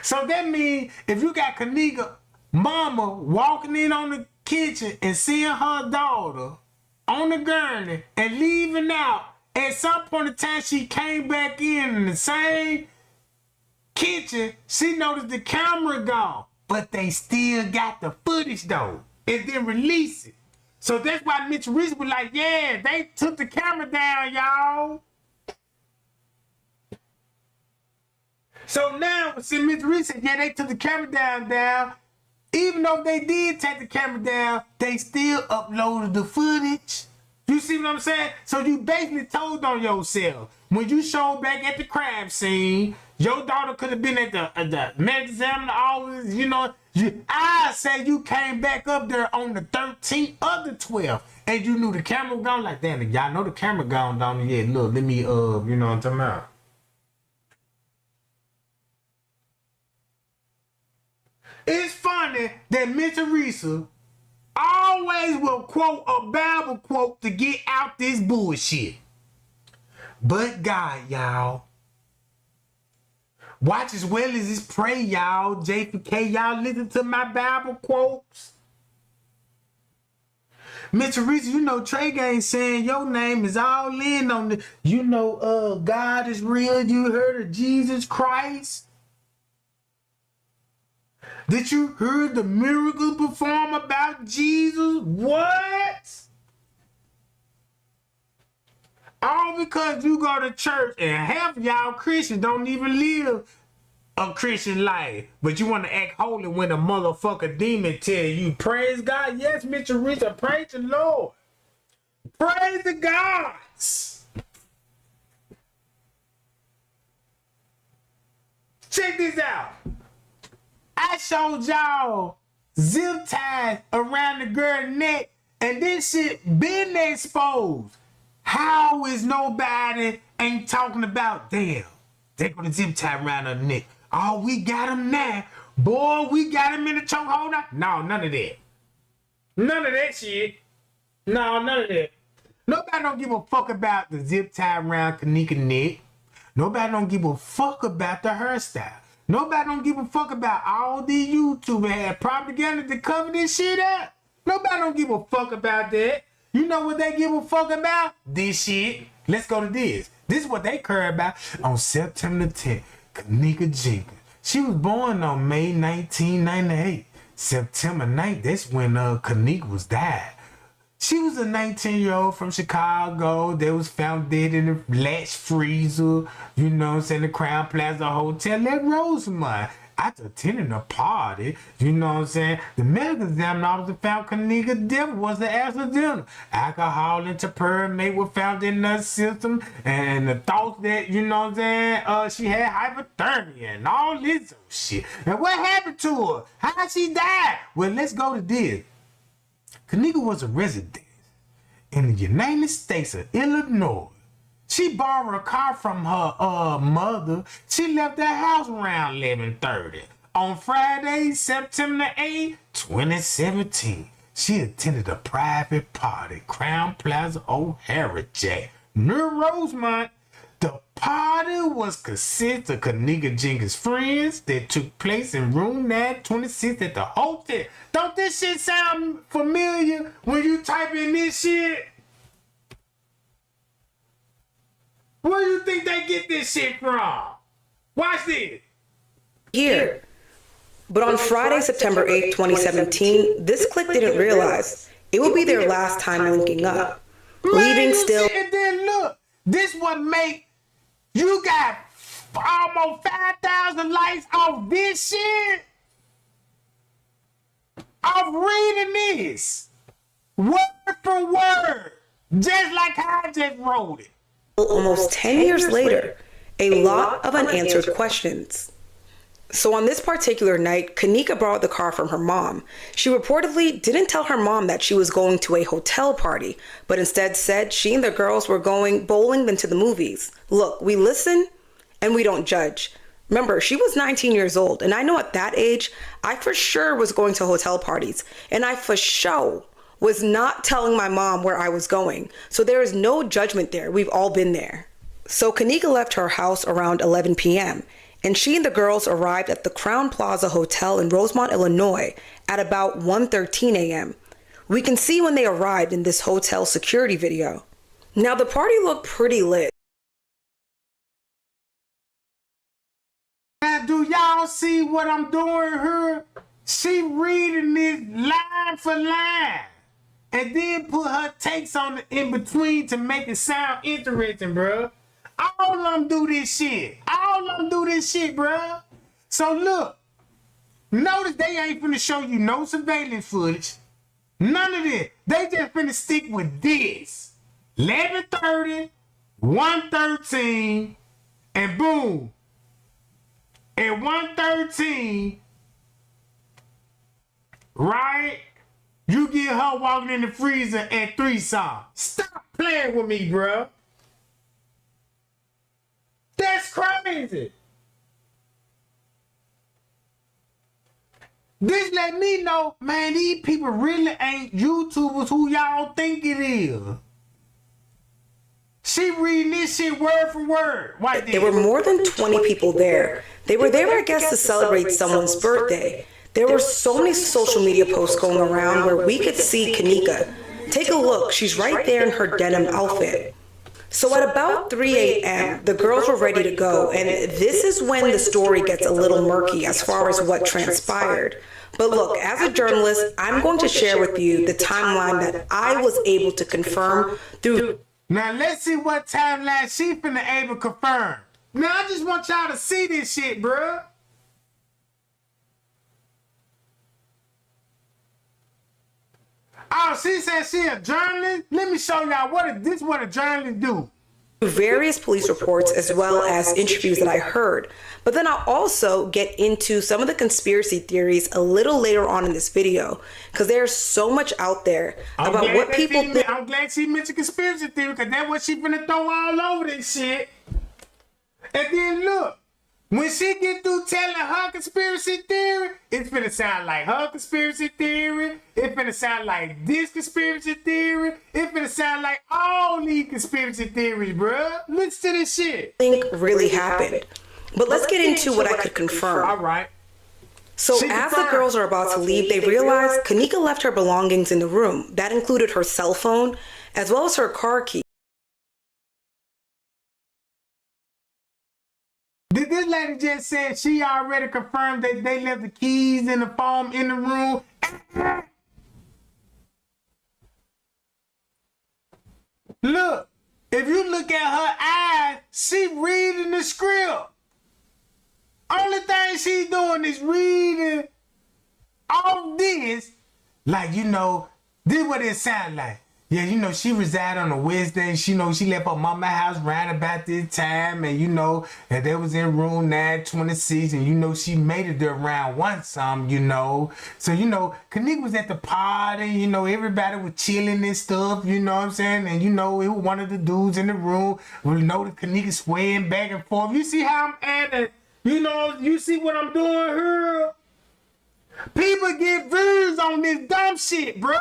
So that means if you got Kenneka mama walking in on the kitchen and seeing her daughter on the gurney and leaving out, at some point in time she came back in the same kitchen, she noticed the camera gone. But they still got the footage though. And then release it. So that's why Miss Teresa was like, yeah, they took the camera down, y'all. So now, since Miss Teresa said, yeah, they took the camera down, even though they did take the camera down, they still uploaded the footage. You see what I'm saying? So you basically told on yourself. When you showed back at the crime scene, your daughter could have been at the medical examiner office, you know. I say you came back up there on the 13th of the 12th and you knew the camera was gone. Like, damn, y'all know the camera gone down. Yeah, look, let me, you know what I'm talking about. It's funny that Miss Teresa always will quote a Bible quote to get out this bullshit. But God, y'all. Watch as well as this pray, y'all. JPK, y'all listen to my Bible quotes. Miss Teresa, you know Trey Gang saying your name is all in on the, you know, God is real. You heard of Jesus Christ? Did you hear the miracles performed about Jesus? What? All because you go to church and half of y'all Christians don't even live a Christian life. But you want to act holy when a motherfucker demon tell you, praise God. Yes, Mr. Teresa, praise the Lord. Praise the gods. Check this out. I showed y'all zip ties around the girl's neck and this shit been exposed. How is nobody ain't talking about, damn, they gonna zip tie around her neck. Oh, we got him now. Boy, we got him in the chokehold now. No, none of that. None of that shit. No, none of that. Nobody don't give a fuck about the zip tie around Kenneka's neck. Nobody don't give a fuck about the hairstyle. Nobody don't give a fuck about all these YouTubers had propaganda to cover this shit up. Nobody don't give a fuck about that. You know what they give a fuck about? This shit. Let's go to this. This is what they care about. On September 10th, Kenneka Jenkins. She was born on May 1998. September 9th, that's when Kenneka was died. She was a 19-year-old from Chicago that was found dead in a latch freezer, you know what I'm saying, the Crown Plaza Hotel at Rosemont. I attended a party. You know what I'm saying? The medical examiner officer found Kenneka death was the accidental. Alcohol and tampering were found in her system, and the thoughts that, you know what I'm saying, she had hypothermia and all this shit. And what happened to her? How she died? Well, let's go to this. Kenneka was a resident in the United States of Illinois. She borrowed a car from her mother. She left the house around 11:30. On Friday, September 8, 2017, she attended a private party, Crown Plaza, O'Hara Jack, near Rosemont. The party was consist of Kenneka Jenkins' friends that took place in room 926 at the hotel. Don't this shit sound familiar when you type in this shit? Where do you think they get this shit from? Watch this. Here. But on Friday, September 8th, 2017, this clique didn't realize it would be their last time linking up. Leaving still. And then look, this what make you got almost 5,000 likes off this shit. Off reading this. Word for word. Just like how I just wrote it. Almost 10 years later, a lot of unanswered questions. So on this particular night, Kenneka borrowed the car from her mom. She reportedly didn't tell her mom that she was going to a hotel party, but instead said she and the girls were going bowling then to the movies. Look, we listen and we don't judge. Remember, she was 19 years old, and I know at that age, I for sure was going to hotel parties, and I for sure was not telling my mom where I was going. So there is no judgment there. We've all been there. So Kenneka left her house around 11 p.m. and she and the girls arrived at the Crown Plaza Hotel in Rosemont, Illinois at about 1:13 a.m. We can see when they arrived in this hotel security video. Now the party looked pretty lit. Now, do y'all see what I'm doing here? She reading this line for line. And then put her takes on the in between to make it sound interesting, bruh. All of them do this shit. All of them do this shit, bruh. So look, notice they ain't finna show you no surveillance footage. None of this. They just finna stick with this. 11:30, 1:13, and boom. At 1:13, right? You get her walking in the freezer at 3 songs. Stop playing with me, bro. That's crazy. This let me know, man, these people really ain't YouTubers who y'all think it is. She reading this shit word for word. There were more than 20 people there. They were there, I guess, to celebrate someone's birthday. There were so many social media posts going around where we could see Kenneka. Take a look, she's right there in her denim outfit. So at about 3 a.m., the girls were ready to go, and this is when the story gets a little murky as far as what transpired. But look, as a journalist, I'm going to share with you the timeline that I was able to confirm through. Now let's see what timeline she finna able to confirm. Now I just want y'all to see this shit, bruh. Oh, she said she a journalist? Let me show y'all what a journalist do. Various police reports as well as interviews that I heard. But then I'll also get into some of the conspiracy theories a little later on in this video, because there's so much out there about what people think. I'm glad she mentioned conspiracy theory, because that's what she finna throw all over this shit. And then look, when she get through telling her conspiracy theory, it's finna sound like her conspiracy theory. It's finna sound like this conspiracy theory. It's finna sound like all these conspiracy theories, bruh. Listen to this shit. Think really happened. But let's get into what I could confirm. All right. So as the girls are about to leave, they realize Kenneka left her belongings in the room. That included her cell phone, as well as her car key. Did this lady just say she already confirmed that they left the keys and the phone in the room? Look, if you look at her eyes, she reading the script. Only thing she doing doing is reading all this, like, you know, this what it sound like. Yeah, you know, she reside on a Wednesday. She know she left her mama house round about this time, and you know, and they was in room 926, and you know, she made it there around one some, you know. So, you know, Kenneka was at the party, you know, everybody was chilling and stuff, you know what I'm saying? And you know, it was one of the dudes in the room. We know the Kenneka swaying back and forth. You see how I'm adding, you know, you see what I'm doing here? People get views on this dumb shit, bro.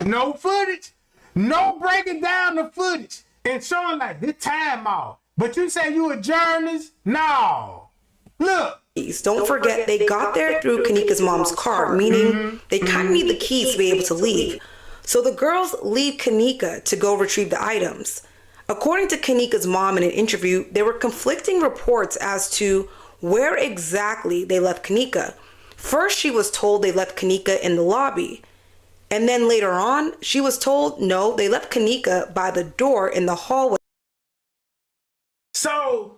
No footage, no breaking down the footage and showing like this time off. But you say you a journalist? No. Look. Don't forget they got there through Kenneka's mom's car, meaning they kind of need the keys to be able to leave. So the girls leave Kenneka to go retrieve the items. According to Kenneka's mom in an interview, there were conflicting reports as to where exactly they left Kenneka. First, she was told they left Kenneka in the lobby. And then later on, she was told, no, they left Kenneka by the door in the hallway. So,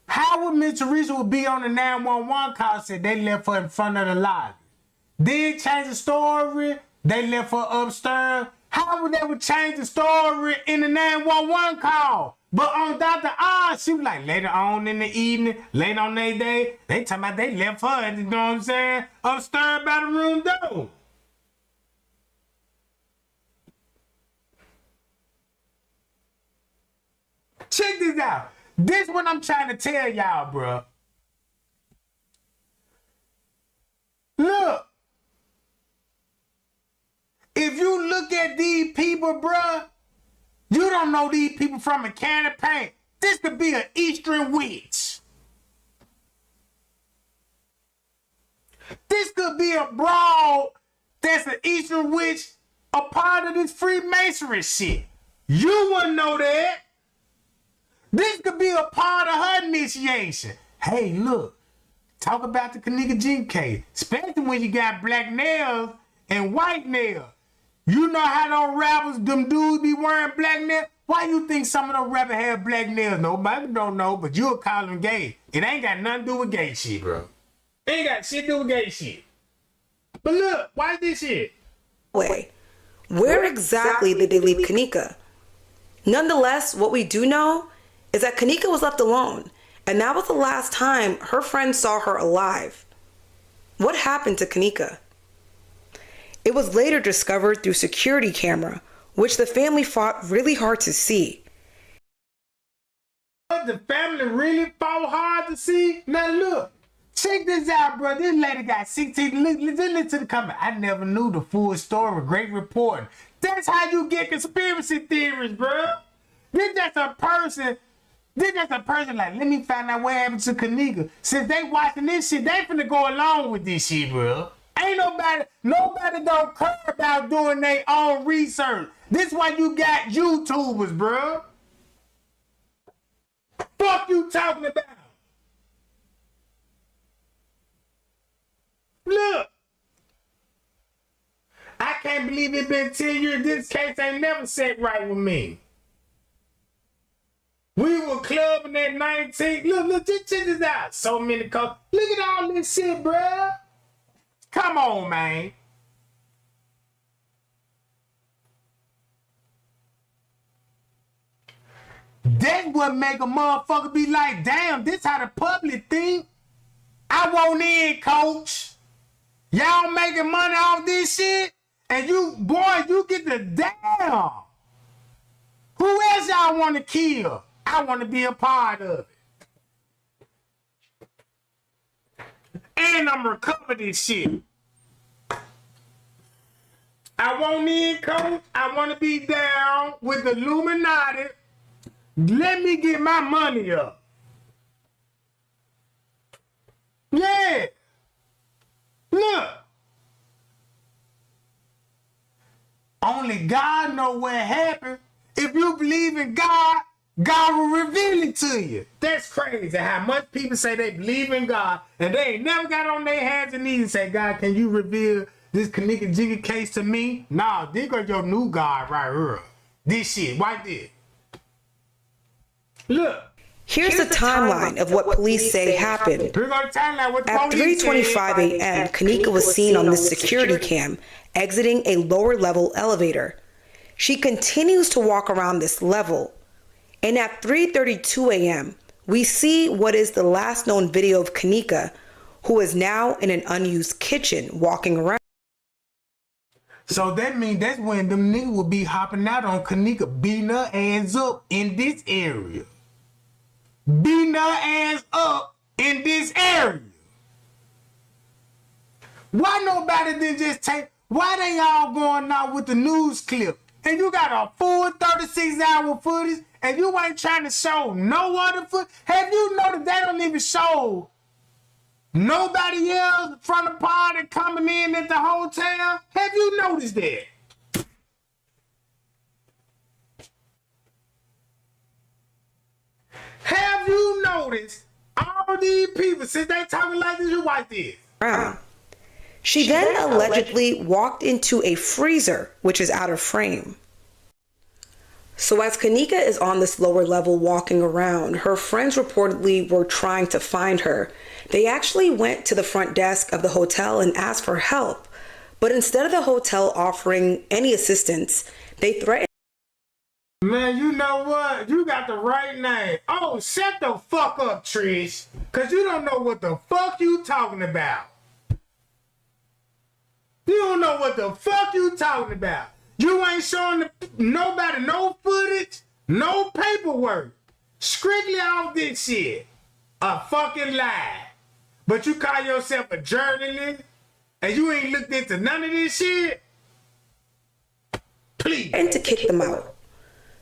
how would Miss Teresa would be on the 911 call said they left her in front of the lobby? Then change the story, they left her upstairs. How would they would change the story in the 911 call? But on Dr. Oz, she was like, later on in the evening, late on their day, they talking about they left her, you know what I'm saying, upstairs by the room door. Check this out. This what I'm trying to tell y'all, bro. Look. If you look at these people, bro, you don't know these people from a can of paint. This could be an Eastern witch. This could be a broad that's an Eastern witch, a part of this Freemasonry shit. You wouldn't know that. This could be a part of her initiation. Hey, look, talk about the Kenneka Jenkins case, especially when you got black nails and white nails. You know how those rappers, them dudes be wearing black nails? Why you think some of those rappers have black nails? Nobody don't know, but you'll call them gay. It ain't got nothing to do with gay shit, bro. It ain't got shit to do with gay shit. But look, why this shit? Wait, where exactly did they leave Kenneka? Nonetheless, what we do know is that Kenneka was left alone, and that was the last time her friends saw her alive. What happened to Kenneka? It was later discovered through security camera, which the family fought really hard to see. The family really fought hard to see? Now look, check this out, bro. This lady got 16. Listen to the comment. I never knew the full story. Great reporting. That's how you get conspiracy theories, bro. This just a person like, let me find out what happened to Kenneka. Since they watching this shit, they finna go along with this shit, bro. Ain't nobody don't care about doing their own research. This why you got YouTubers, bro. Fuck you talking about? Look. I can't believe it been 10 years. This case ain't never set right with me. We were clubbing at 19. Look, check this out. So many calls. Look at all this shit, bruh. Come on, man. That's what make a motherfucker be like, damn, this how the public think. I want in, coach. Y'all making money off this shit? And you, boy, you get the damn. Who else y'all want to kill? I want to be a part of it. And I'm recover this shit. I want in, coach. I want to be down with the Illuminati. Let me get my money up. Yeah. Look. Only God know what happened. If you believe in God, God will reveal it to you. That's crazy how much people say they believe in God and they ain't never got on their hands and knees and say, God, can you reveal this Kenneka Jenkins case to me? Nah, this got your new God right here. This shit, right there. Look. Here's the timeline of what police say happened. At 3:25 a.m., Kenneka was seen on the security cam exiting a lower level elevator. She continues to walk around this level. And at 3:32 a.m., we see what is the last known video of Kenneka, who is now in an unused kitchen walking around. So that means that's when them niggas will be hopping out on Kenneka, beating her ass up in this area. Beating her ass up in this area. Why nobody didn't just take, why they all going out with the news clip? And you got a full 36-hour footage and you ain't trying to show no other footage? Have you noticed they don't even show nobody else from the party coming in at the hotel? Have you noticed that? Have you noticed all these people, since they talking like this, you like this? She then allegedly walked into a freezer, which is out of frame. So as Kenneka is on this lower level walking around, her friends reportedly were trying to find her. They actually went to the front desk of the hotel and asked for help. But instead of the hotel offering any assistance, they threatened. Man, you know what? You got the right name. Oh, shut the fuck up, Trish. Because you don't know what the fuck you talking about. You don't know what the fuck you talking about. You ain't showing nobody no footage, no paperwork. Strictly off this shit. A fucking lie. But you call yourself a journalist and you ain't looked into none of this shit? Please. And to kick them out.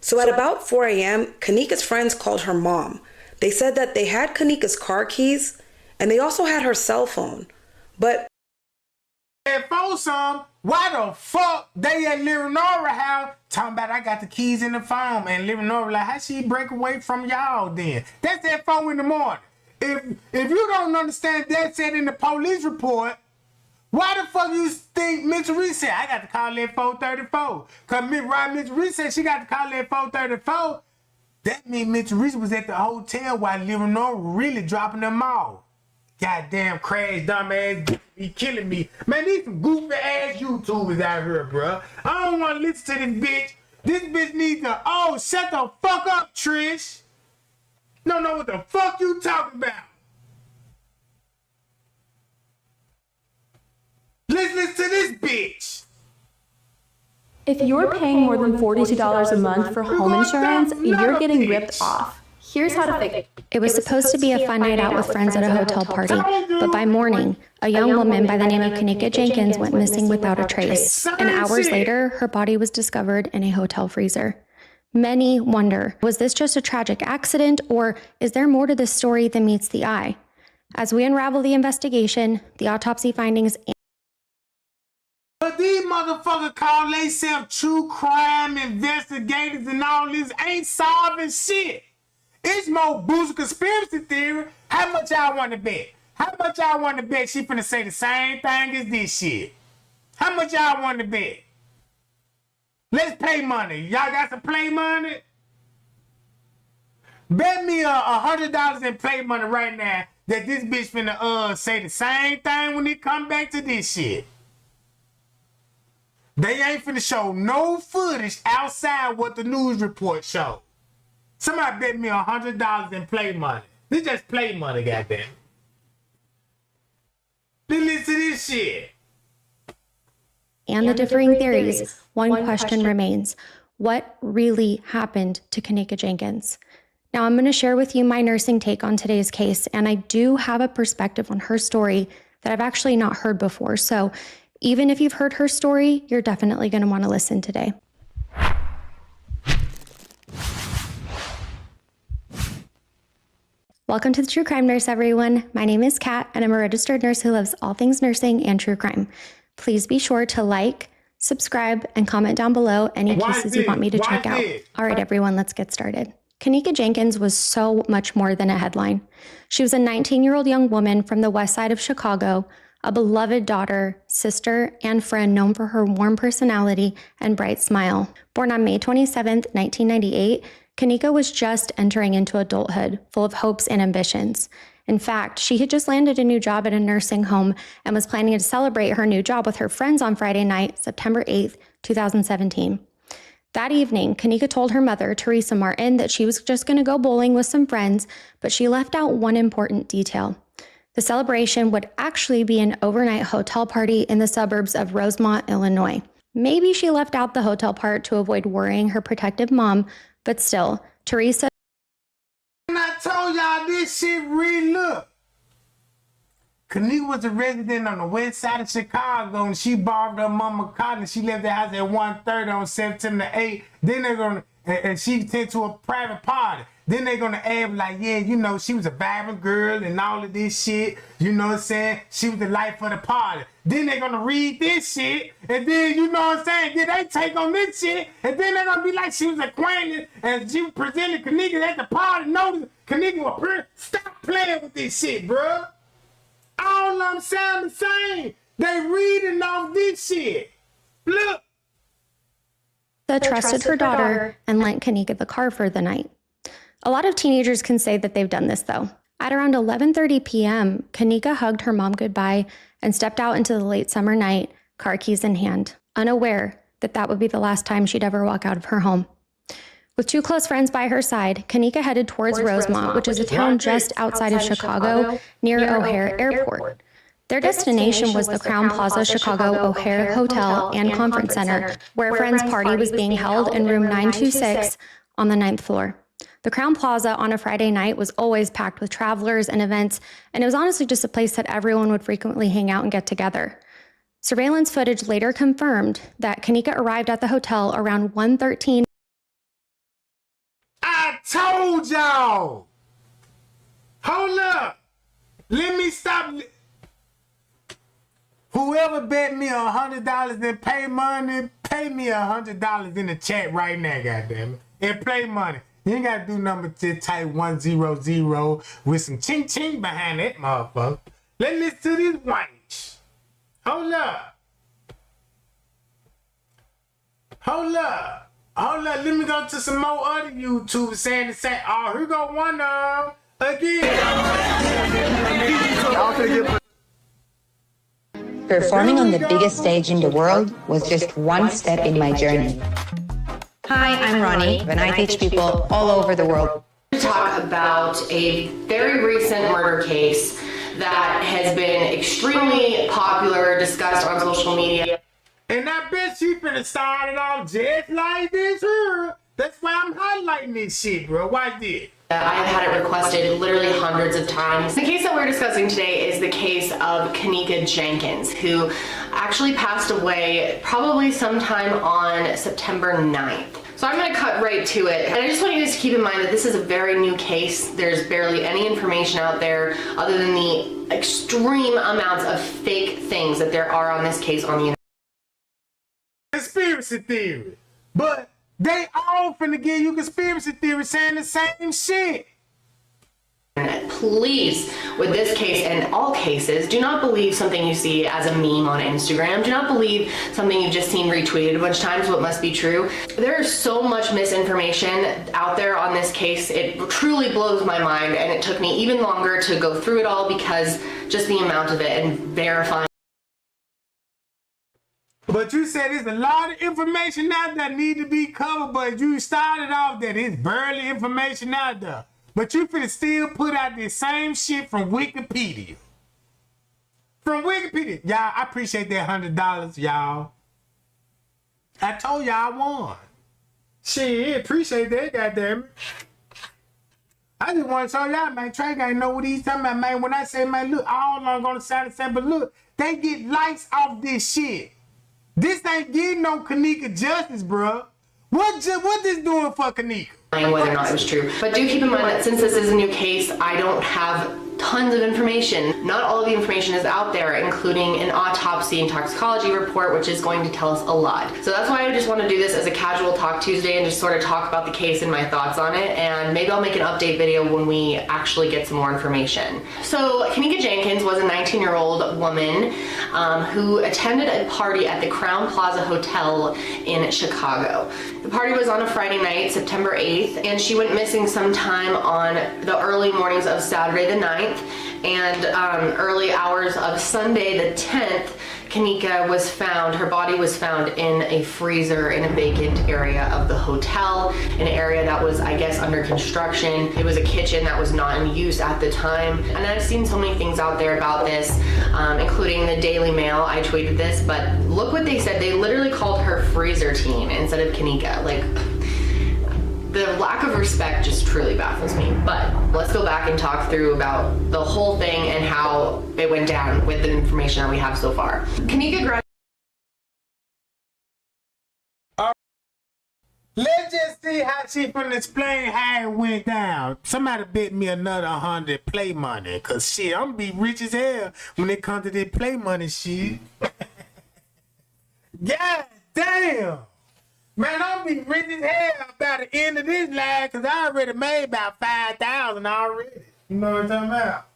So at about 4 a.m., Kenneka's friends called her mom. They said that they had Kenneka's car keys and they also had her cell phone. But and for some, why the fuck they at Leonora house talking about I got the keys in the phone and Leonora like, how she break away from y'all then? That's at 4 in the morning. If you don't understand that said in the police report, why the fuck you think Mitch Reese said I got to call at 4:34? Cause Mitch Reese said she got to call at 4:34. That means Mitch Reese was at the hotel while Leonora really dropping them off. Goddamn crash, dumb ass, be killing me. Man, these some goofy ass YouTubers out here, bruh. I don't want to listen to this bitch. This bitch needs to, oh, shut the fuck up, Trish. Don't know what the fuck you talking about. Let's listen to this bitch. If you're paying more than $42 a month for home insurance, you're getting ripped off. Here's how to fix it. It was supposed to be a fun night out with friends at a hotel party, but by morning, a young woman by the name of Kenneka Jenkins went missing without a trace. And hours later, her body was discovered in a hotel freezer. Many wonder, was this just a tragic accident, or is there more to this story than meets the eye? As we unravel the investigation, the autopsy findings, but these motherfuckers call themselves true crime investigators and all this ain't solving shit. It's more boost conspiracy theory. How much y'all want to bet? How much y'all want to bet she finna say the same thing as this shit? How much y'all want to bet? Let's play money. Y'all got some play money? Bet me $100 in play money right now that this bitch finna say the same thing when it come back to this shit. They ain't finna show no footage outside what the news report showed. Somebody bet me $100 in play money. This just play money, goddamn. Then listen to this shit. and the differing theories, one question remains. What really happened to Kenneka Jenkins? Now, I'm going to share with you my nursing take on today's case, and I do have a perspective on her story that I've actually not heard before. So even if you've heard her story, you're definitely going to want to listen today. Welcome to the True Crime Nurse, everyone. My name is Kat, and I'm a registered nurse who loves all things nursing and true crime. Please be sure to like, subscribe, and comment down below any cases you want me to check out. All right, everyone, let's get started. Kenneka Jenkins was so much more than a headline. She was a 19-year-old young woman from the west side of Chicago, a beloved daughter, sister, and friend known for her warm personality and bright smile. Born on May 27, 1998, Kenneka was just entering into adulthood, full of hopes and ambitions. In fact, she had just landed a new job at a nursing home and was planning to celebrate her new job with her friends on Friday night, September 8th, 2017. That evening, Kenneka told her mother, Teresa Martin, that she was just going to go bowling with some friends, but she left out one important detail. The celebration would actually be an overnight hotel party in the suburbs of Rosemont, Illinois. Maybe she left out the hotel part to avoid worrying her protective mom, but still, Teresa... And I told y'all this shit really look. Kenneka was a resident on the west side of Chicago, and she borrowed her mama car, and she left the house at 1:30 on September 8th. Then they're gonna, and she went to a private party. Then they're gonna add like, yeah, you know, she was a vibrant girl and all of this shit. You know what I'm saying? She was the life of the party. Then they're gonna read this shit, and then, you know what I'm saying? Then they take on this shit, and then they're gonna be like she was acquainted, and she presented Kenneka at the party. Notice Kenneka was stop playing with this shit, bruh. All of them sound the same. They reading off this shit. Look. Trusted her daughter and lent Kenneka the car for the night. A lot of teenagers can say that they've done this though. At around 11:30 p.m., Kenneka hugged her mom goodbye and stepped out into the late summer night, car keys in hand, unaware that that would be the last time she'd ever walk out of her home. With two close friends by her side, Kenneka headed towards Rosemont, which is a town just outside of Chicago, near O'Hare Airport. Their destination was the Crown Plaza Chicago O'Hare Hotel and Conference Center, where a friend's party was being held in room 926 on the 9th floor. The Crown Plaza on a Friday night was always packed with travelers and events, and it was honestly just a place that everyone would frequently hang out and get together. Surveillance footage later confirmed that Kenneka arrived at the hotel around 1:13. I told y'all. Hold up. Let me stop. Whoever bet me $100 and pay money, pay me $100 in the chat right now, goddamn it. And play money. You ain't gotta do number to type 100 with some ching ching behind that motherfucker. Let's listen to this wench. Hold up. Hold up. Hold up, let me go to some more other YouTubers saying the same. Oh, here go one of them again. Performing on the biggest stage in the world was just one step in my journey. Hi, I'm Ronnie, and I teach people all over the world. To talk about a very recent murder case that has been extremely popular, discussed on social media. And I bet you finna start it off just like this here. That's why I'm highlighting this shit, bro. Why did? I have had it requested literally hundreds of times. The case that we're discussing today is the case of Kenneka Jenkins, who actually passed away probably sometime on September 9th. So I'm gonna cut right to it. And I just want you guys to keep in mind that this is a very new case. There's barely any information out there other than the extreme amounts of fake things that there are on this case on the internet. Conspiracy theory. But they all finna give you conspiracy theory saying the same shit. Please, with this case and all cases, do not believe something you see as a meme on Instagram. Do not believe something you've just seen retweeted a bunch of times what must be true. There is so much misinformation out there on this case. It truly blows my mind, and it took me even longer to go through it all because just the amount of it and verifying. But you said there's a lot of information out there that need to be covered, but you started off that it's barely information out there. But you finna still put out the same shit from Wikipedia. From Wikipedia. Y'all, I appreciate that $100, y'all. I told y'all I won. Shit, appreciate that, goddammit. I just want to show y'all, man, Trey ain't know what he's talking about, man. When I say, man, look, all I'm gonna sound the same, but look, they get likes off this shit. This ain't getting no Kenneka justice, bruh. What this doing for Kenneka? Whether or not it was true. But do keep in mind that since this is a new case, I don't have tons of information. Not all of the information is out there, including an autopsy and toxicology report, which is going to tell us a lot. So that's why I just want to do this as a casual Talk Tuesday and just sort of talk about the case and my thoughts on it. And maybe I'll make an update video when we actually get some more information. So Kenneka Jenkins was a 19-year-old woman who attended a party at the Crown Plaza Hotel in Chicago. The party was on a Friday night, September 8th, and she went missing sometime on the early mornings of Saturday the 9th and early hours of Sunday the 10th. Kenneka was found, her body was found in a freezer in a vacant area of the hotel, an area that was, I guess, under construction. It was a kitchen that was not in use at the time. And I've seen so many things out there about this, including the Daily Mail. I tweeted this, but look what they said. They literally called her freezer teen instead of Kenneka. Like, the lack of respect just truly baffles me. But let's go back and talk through about the whole thing and how it went down with the information that we have so far. Kenneka Let's just see how she finna explain how it went down. Somebody bet me another 100 play money, cause shit, I'm gonna be rich as hell when it comes to this play money shit. God damn. Man, I'm be rich as hell about the end of this life, cause I already made about 5,000 already. You know what I'm talking about?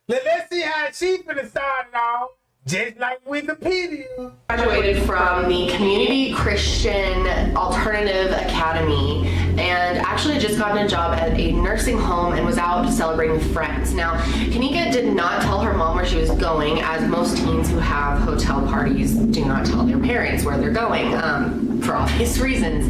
Let's see how she finna start it off, just like Wikipedia. graduated from the Community Christian Alternative Academy and actually just gotten a job at a nursing home and was out celebrating with friends. Now, Kenneka did not tell her mom where she was going, as most teens who have hotel parties do not tell their parents where they're going, for obvious reasons.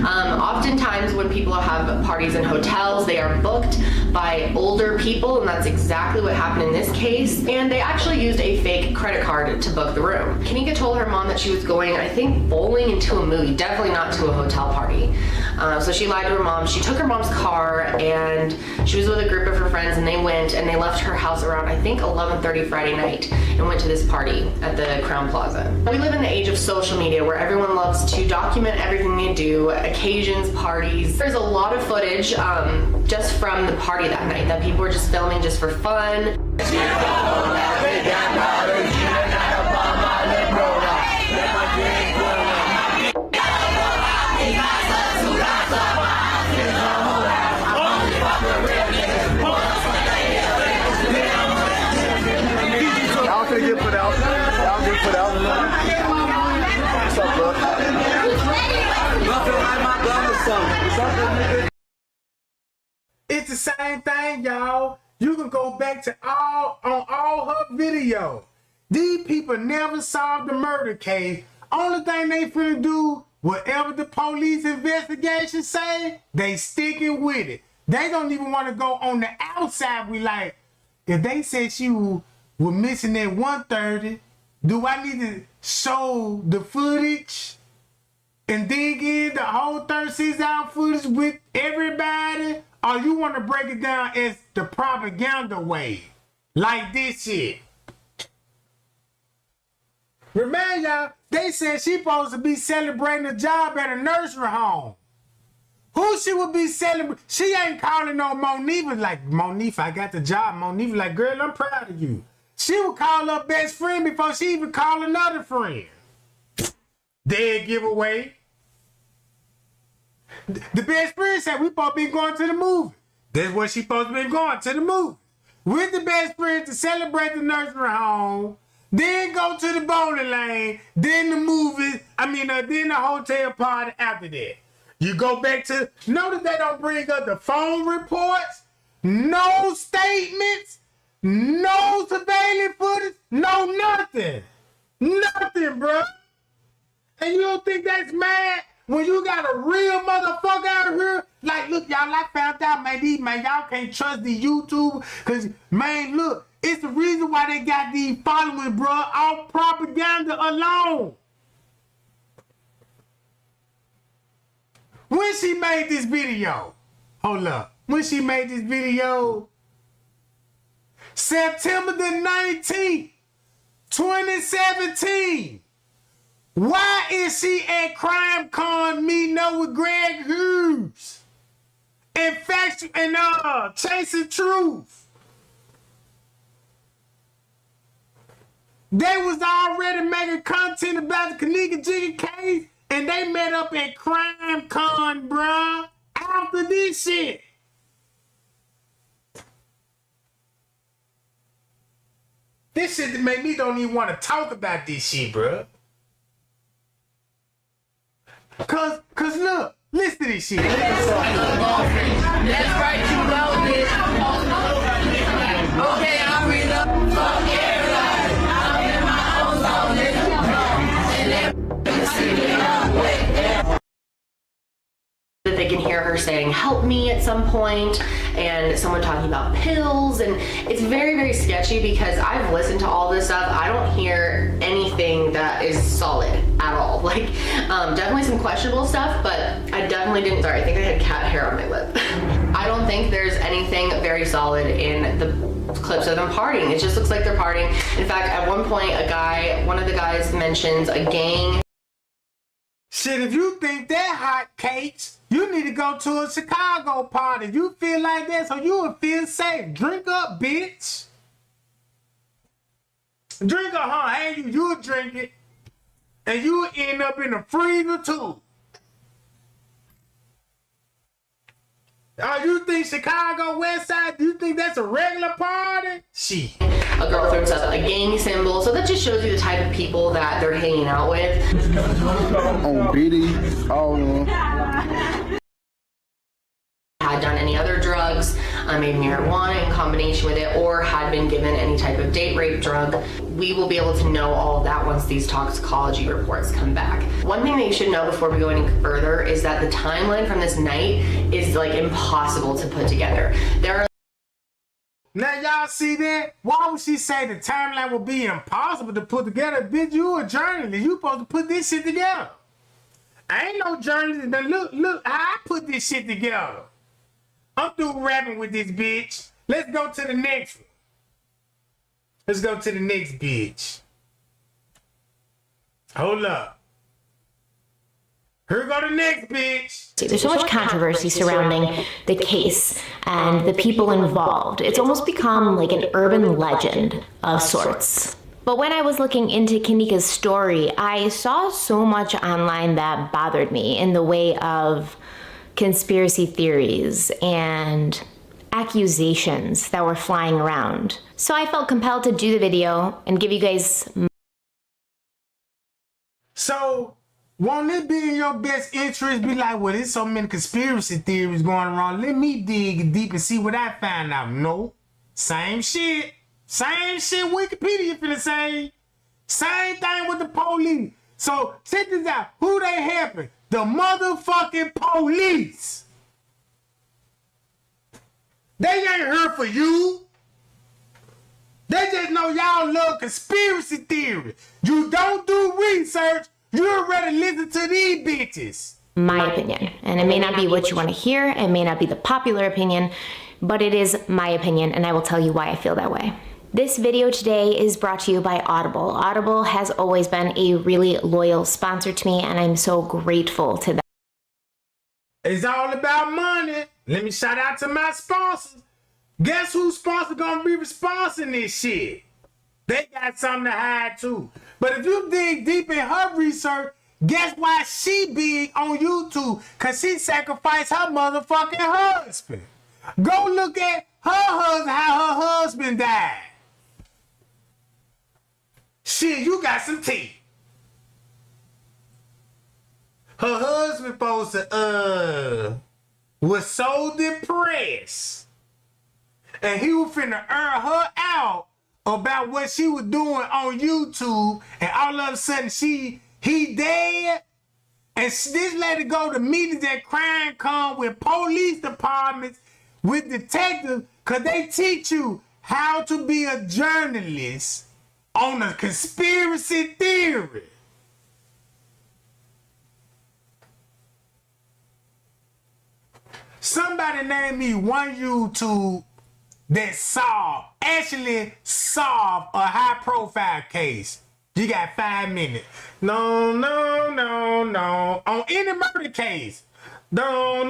Oftentimes when people have parties in hotels, they are booked by older people, and that's exactly what happened in this case. And they actually used a fake credit card to book the room. Kenneka told her mom that she was going, I think, bowling into a movie, definitely not to a hotel party. So she lied to her mom. She took her mom's car and she was with a group of her friends, and they went and they left her house around, I think, 11:30 Friday night and went to this party at the Crown Plaza. We live in the age of social media where everyone loves to document everything they do, occasions, parties. There's a lot of footage just from the party that night that people were just filming just for fun. Y'all can get put out. Y'all get put out. What's up, bro? It's the same thing, y'all. You can go back to all her videos. These people never solved the murder case. Only thing they finna do, whatever the police investigation say, they sticking with it. They don't even want to go on the outside. We like, if they said she was missing at 1:30, do I need to show the footage and dig in the whole 36-hour footage with everybody? Or you want to break it down as the propaganda way? Like this shit. Remember, y'all, they said she supposed to be celebrating a job at a nursery home. Who she would be celebrating? She ain't calling no Monifa like, Monifa, I got the job. Monifa like, girl, I'm proud of you. She would call her best friend before she even call another friend. Dead giveaway. The best friend said, we supposed to be going to the movie. That's what she supposed to be going, to the movie. With the best friend to celebrate the nursery home, then go to the bowling lane, then the movie, then the hotel party after that. You go back to, notice they don't bring up the phone reports, no statements, no surveillance footage, no nothing. Nothing, bro. And you don't think that's mad when you got a real motherfucker out here? Like, look, y'all, I found out, man, y'all can't trust the YouTube, because, man, look, it's the reason why they got these following, bro, off propaganda alone. When she made this video, hold up, when she made this video, September the 19th, 2017. Why is she at CrimeCon meeting up with Greg Hughes? In fact, Chasing Truth. They was already making content about the Kenneka Jenkins case, and they met up at Crime Con, bruh, after this shit. This shit that made me don't even want to talk about this shit, bruh. Cause look, listen to this shit. That's right, you know this. Okay, I'll read up. Fuck everybody. I'm in my own zone. That they can hear her saying help me at some point, and someone talking about pills, and it's very, very sketchy because I've listened to all this stuff. I don't hear anything that is solid at all. Like definitely some questionable stuff, but I definitely didn't. Sorry, I think I had cat hair on my lip. I don't think there's anything very solid in the clips of them partying. It just looks like they're partying. In fact, at one point one of the guys mentions a gang. Shit, if you think that hot cakes, you need to go to a Chicago party. You feel like that so you will feel safe. Drink up, bitch. Drink up, huh? Hey, you'll drink it. And you'll end up in the freezer too. Oh, you think Chicago West Side, do you think that's a regular party? Shit. A girl throws up a gang symbol, so that just shows you the type of people that they're hanging out with. On BD, Had done any other drugs, maybe marijuana in combination with it, or had been given any type of date rape drug. We will be able to know all of that once these toxicology reports come back. One thing that you should know before we go any further is that the timeline from this night is like impossible to put together. There are Now y'all see that? Why would she say the timeline would be impossible to put together? Bitch, you a journalist. You supposed to put this shit together. I ain't no journalist. Now look how I put this shit together. I'm through rapping with this bitch. Let's go to the next one. Let's go to the next bitch. Hold up. Here go the next bitch. There's so much controversy surrounding the case and the people involved. It's almost become like an urban legend of sorts. But when I was looking into Kenneka's story, I saw so much online that bothered me in the way of conspiracy theories and accusations that were flying around. So I felt compelled to do the video and give you guys. So, won't it be in your best interest? Be like, well, there's so many conspiracy theories going around. Let me dig deep and see what I find out. No, same shit. Same shit Wikipedia finna say. Same thing with the police. So, check this out. Who they helping? The motherfucking police. They ain't here for you. They just know y'all love conspiracy theory. You don't do research. You're ready to listen to these bitches. My opinion. And it may not be what you want to hear. It may not be the popular opinion, but it is my opinion, and I will tell you why I feel that way. This video today is brought to you by Audible. Audible has always been a really loyal sponsor to me, and I'm so grateful to them. It's all about money. Let me shout out to my sponsors. Guess whose sponsor gonna be sponsoring this shit? They got something to hide too. But if you dig deep in her research, guess why she big on YouTube? Cause she sacrificed her motherfucking husband. Go look at her husband, how her husband died. Shit, you got some teeth. Her husband supposed to, was so depressed. And he was finna earn her out about what she was doing on YouTube. And all of a sudden, he dead. And this lady go to meetings at Crime Con with police departments, with detectives, because they teach you how to be a journalist on a conspiracy theory. Somebody name me one YouTube that actually solved a high profile case. You got 5 minutes. No. On any murder case. No.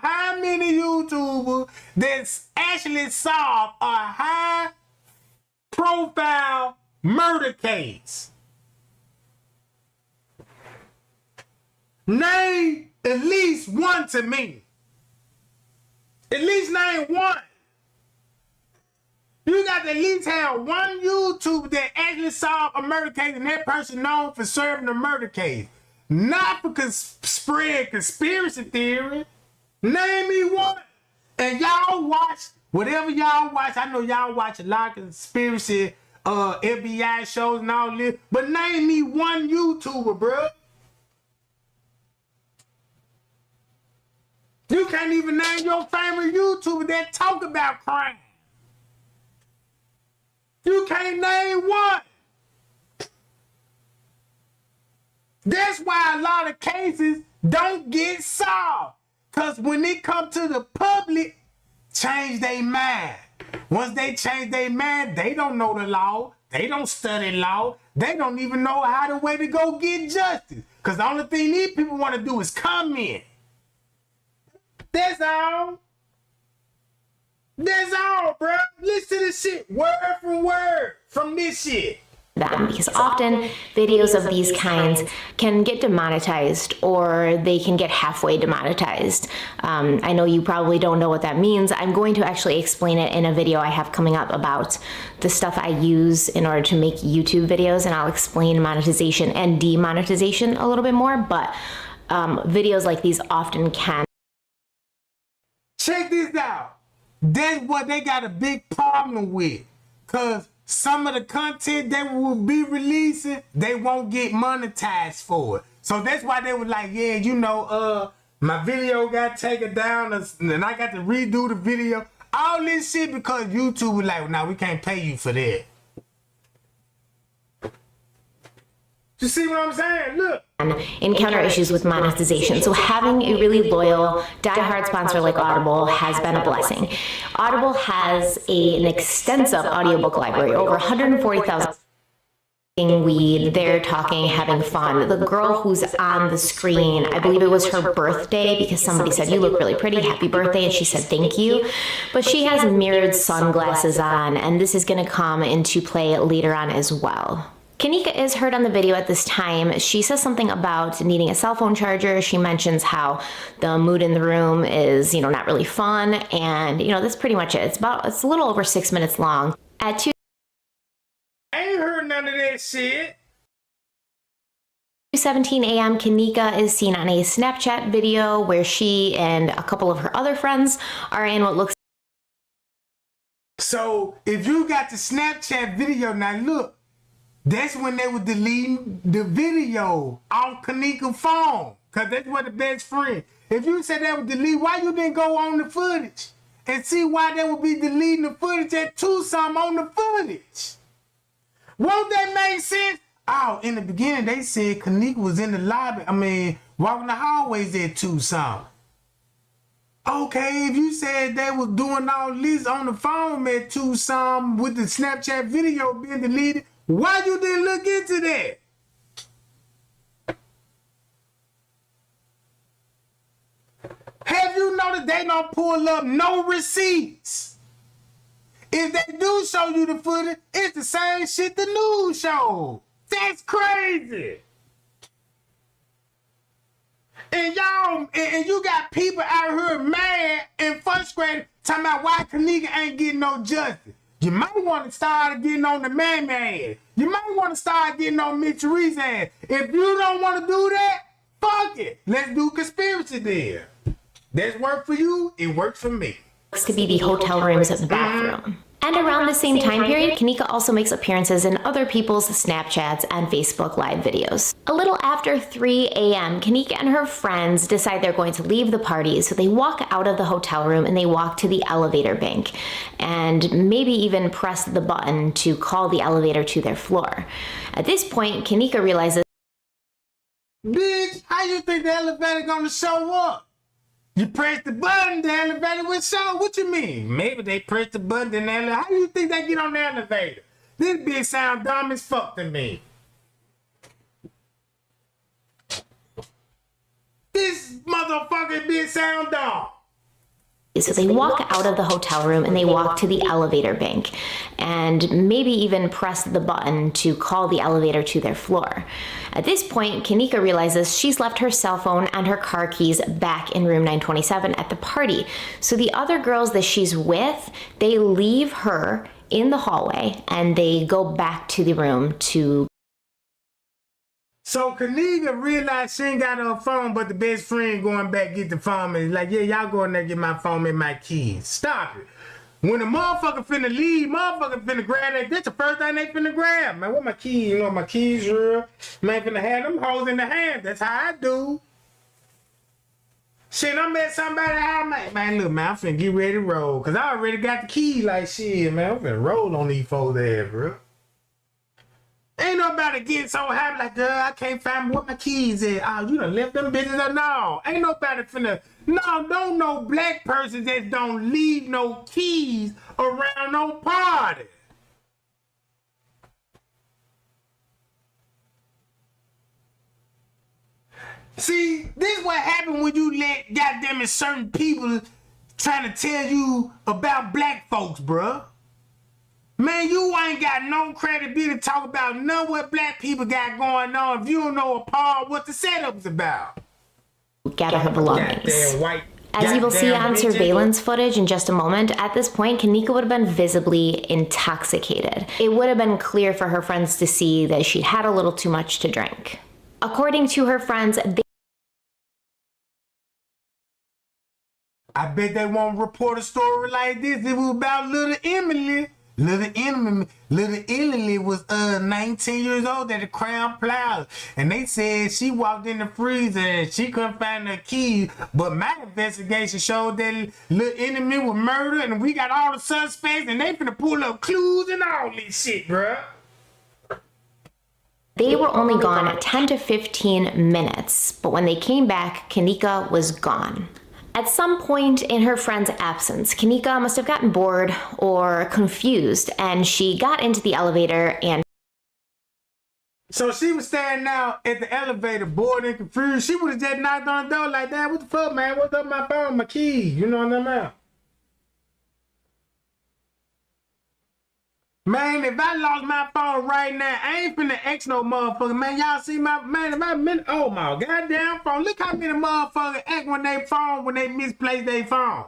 How many YouTubers that's actually solved a high profile murder case? Name at least one to me. At least name one. You got to at least have one YouTuber that actually solved a murder case and that person known for serving a murder case. Not for spread conspiracy theory. Name me one. And y'all watch whatever y'all watch. I know y'all watch a lot of conspiracy FBI shows and all this. But name me one YouTuber, bro. You can't even name your favorite YouTuber that talk about crime. You can't name one. That's why a lot of cases don't get solved. Because when it comes to the public, change their mind. Once they change their mind, they don't know the law. They don't study law. They don't even know how the way to go get justice. Because the only thing these people want to do is comment. That's all. That's all, bro. Listen to this shit word for word from this shit. Because often videos of these kinds can get demonetized or they can get halfway demonetized. I know you probably don't know what that means. I'm going to actually explain it in a video I have coming up about the stuff I use in order to make YouTube videos, and I'll explain monetization and demonetization a little bit more, but videos like these often can. Check this out. That's what they got a big problem with. Because some of the content they will be releasing, they won't get monetized for it. So that's why they were like, yeah, you know, my video got taken down and I got to redo the video. All this shit because YouTube was like, nah, we can't pay you for that. You see what I'm saying? Look. Encounter issues with monetization. So having a really loyal, die-hard sponsor like Audible has been a blessing. Audible has an extensive audiobook library, over 140,000. Weed, they're talking, having fun. The girl who's on the screen, I believe it was her birthday because somebody said, you look really pretty, happy birthday, and she said, thank you. But she has mirrored sunglasses on, and this is going to come into play later on as well. Kenneka is heard on the video at this time. She says something about needing a cell phone charger. She mentions how the mood in the room is, not really fun. And, that's pretty much it. It's a little over 6 minutes long. At 2 I ain't heard none of that shit. 2:17 a.m., Kenneka is seen on a Snapchat video where she and a couple of her other friends are in what looks. So if you got the Snapchat video, now look. That's when they were deleting the video off Kenneka's phone. Because that's what the best friend. If you said they would delete, why you didn't go on the footage? And see why they would be deleting the footage at Tucson on the footage? Won't that make sense? Oh, in the beginning, they said Kenneka was in the lobby. Walking the hallways at Tucson. Okay, if you said they was doing all this on the phone at Tucson with the Snapchat video being deleted, why you didn't look into that? Have you noticed they don't pull up no receipts? If they do show you the footage, it's the same shit the news show. That's crazy. And y'all, and you got people out here mad and frustrated talking about why Kenneka ain't getting no justice. You might want to start getting on the man. You might want to start getting on Mitch Reese's ass. If you don't want to do that, fuck it. Let's do conspiracy there. That's work for you, it works for me. To be the hotel rooms at the bathroom. And around the same time period, Kenneka also makes appearances in other people's Snapchats and Facebook Live videos. A little after 3 a.m., Kenneka and her friends decide they're going to leave the party, so they walk out of the hotel room and they walk to the elevator bank and maybe even press the button to call the elevator to their floor. At this point, Kenneka realizes, bitch, how you think the elevator gonna show up? You press the button, the elevator will show. What you mean? Maybe they press the button, then the elevator. How do you think they get on the elevator? This bitch sound dumb as fuck to me. This motherfucking bitch sound dumb. So they walk out of the hotel room and they walk to the elevator bank and maybe even press the button to call the elevator to their floor. At this point, Kenneka realizes she's left her cell phone and her car keys back in room 927 at the party. So the other girls that she's with, they leave her in the hallway and they go back to the room to... So Kenneka realized she ain't got her phone, but the best friend going back get the phone and like, yeah, y'all go in there get my phone and my keys. Stop it. When a motherfucker finna leave, motherfucker finna grab that. That's the first thing they finna grab. Man, what my keys? You know my keys real. Man, finna have them hoes in the hand. That's how I do. Shit, I met somebody out, man, look, man, I'm finna get ready to roll. Cause I already got the key like shit, man. I'm finna roll on these folks there, bro. Ain't nobody getting so happy like, girl, I can't find what my keys at. Oh, you done left them bitches or no? Ain't nobody finna, no, don't no black person that don't leave no keys around no party. See, this is what happens when you let goddamn certain people trying to tell you about black folks, bruh. Man, you ain't got no credibility to talk about none what black people got going on if you don't know a part what the setup's about. Gather her belongings. As you will see on surveillance footage in just a moment, at this point, Kenneka would have been visibly intoxicated. It would have been clear for her friends to see that she had a little too much to drink. According to her friends, I bet they won't report a story like this. It was about little Emily. Little Emily was 19 years old at the Crown Plaza, and they said she walked in the freezer and she couldn't find her keys. But my investigation showed that little Emily was murdered, and we got all the suspects, and they finna pull up clues and all this shit, bruh. They were only gone 10 to 15 minutes, but when they came back, Kenneka was gone. At some point in her friend's absence, Kenneka must have gotten bored or confused, and she got into the elevator and... So she was standing out at the elevator, bored and confused. She would have just knocked on the door like that. What the fuck, man? What's up my phone, my keys? You know what I'm saying? Man, if I lost my phone right now, I ain't finna X no motherfucker. Man, y'all see my, man, if I miss, oh my goddamn phone. Look how many motherfuckers act when they misplace their phone.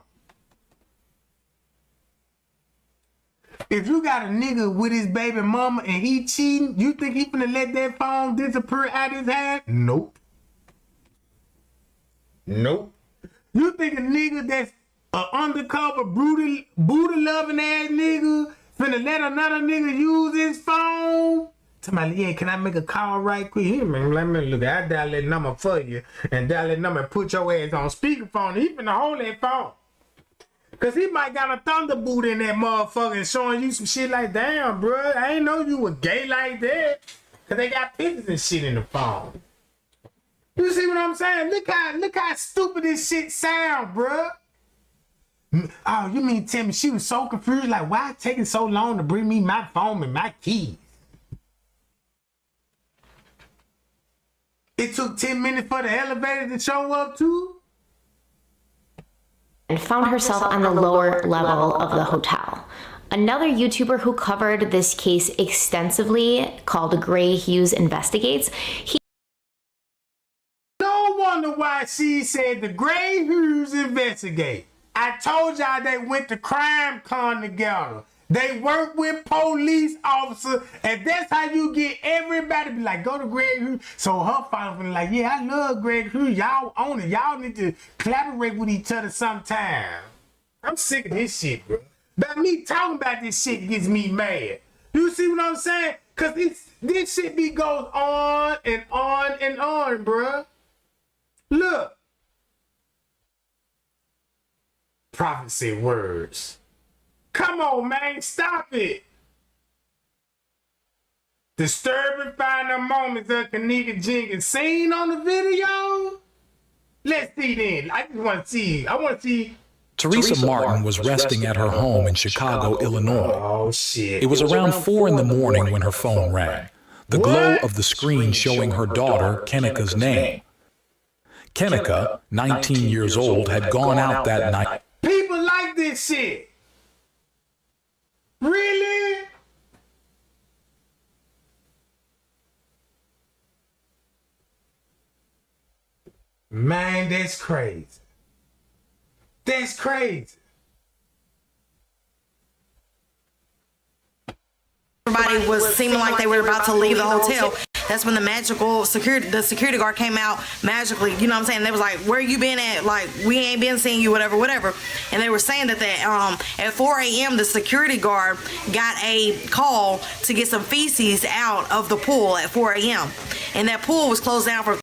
If you got a nigga with his baby mama and he cheating, you think he finna let that phone disappear out his hand? Nope. Nope. You think a nigga that's an undercover, Buddha loving ass nigga finna let another nigga use his phone? Somebody, yeah, can I make a call right quick? Here, man, let me look. I dial that number for you and dial that number and put your ass on speakerphone. He finna hold that phone. Cause he might got a thunderboot in that motherfucker and showing you some shit like, damn, bro, I ain't know you was gay like that. Cause they got pictures and shit in the phone. You see what I'm saying? Look how stupid this shit sound, bro. Oh, you mean tell me she was so confused? Like, why it taking so long to bring me my phone and my keys? It took 10 minutes for the elevator to show up too? And found herself on the lower level of the hotel. Another YouTuber who covered this case extensively, called Gray Hughes Investigates, No wonder why she said the Gray Hughes Investigate. I told y'all they went to crime con together. They work with police officers, and that's how you get everybody to be like, go to Greg Hughes. So her father was like, yeah, I love Greg Hughes. Y'all own it. Y'all need to collaborate with each other sometime. I'm sick of this shit, bro. But me talking about this shit gets me mad. You see what I'm saying? Because this shit goes on and on and on, bro. Look. Prophecy words. Come on, man, stop it. Disturbing final moments of Kenneka Jenkins seen on the video. Let's see then. I just want to see. I want to see. Teresa Martin was resting at her home in Chicago, Illinois. Oh, shit. It was around 4 in the morning when her phone rang. The glow of the screen showing her daughter, Kenneka's name. Kenneka, 19 years old, had gone out that night. People like this shit. Really? Man, that's crazy. That's crazy. Everybody was seeming like they were about to leave the hotel. That's when the security guard came out magically. You know what I'm saying? They was like, "Where you been at? Like, we ain't been seeing you, whatever." And they were saying that at 4 a.m. the security guard got a call to get some feces out of the pool at 4 a.m. and that pool was closed down for.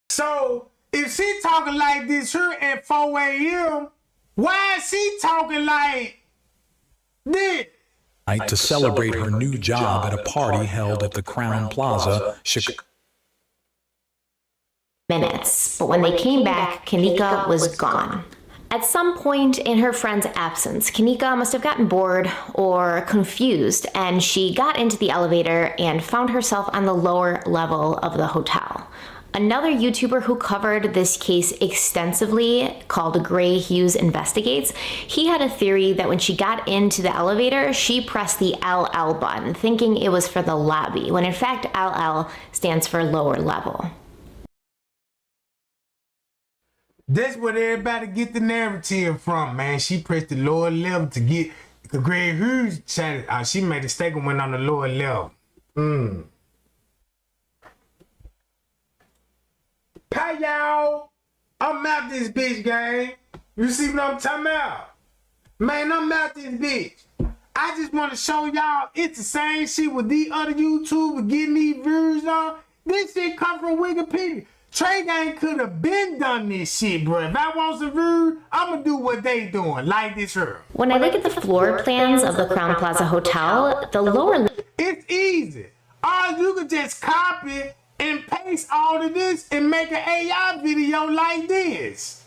So if she talking like this here at 4 a.m., why is she talking like this? To celebrate her new job at a party held at the Crown Plaza, Chicago. Minutes, but when they came back, Kenneka was gone. At some point in her friend's absence, Kenneka must have gotten bored or confused, and she got into the elevator and found herself on the lower level of the hotel. Another YouTuber who covered this case extensively, called Gray Hughes Investigates, he had a theory that when she got into the elevator, she pressed the LL button, thinking it was for the lobby, when in fact LL stands for lower level. That's what everybody get the narrative from, man. She pressed the lower level to get the Gray Hughes chat. She made a mistake and went on the lower level. Hi, y'all. I'm out this bitch, gang. You see what I'm talking about? Man, I'm out this bitch. I just want to show y'all it's the same shit with the other YouTubers getting these views on. This shit come from Wikipedia. Trey Gang could have been done this shit, bro. If I want some views, I'm going to do what they doing, like this here. When I look at the floor plans of the Crown Plaza Hotel, the lower... It's easy. All you can just copy and paste all of this and make an AI video like this.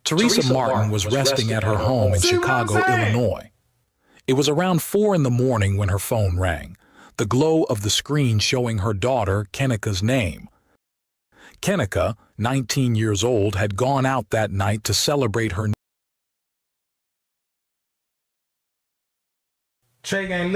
Teresa Martin was resting at her home in Chicago, Illinois. It was around 4 in the morning when her phone rang, the glow of the screen showing her daughter Kenneka's name. Kenneka, 19 years old, had gone out that night to celebrate her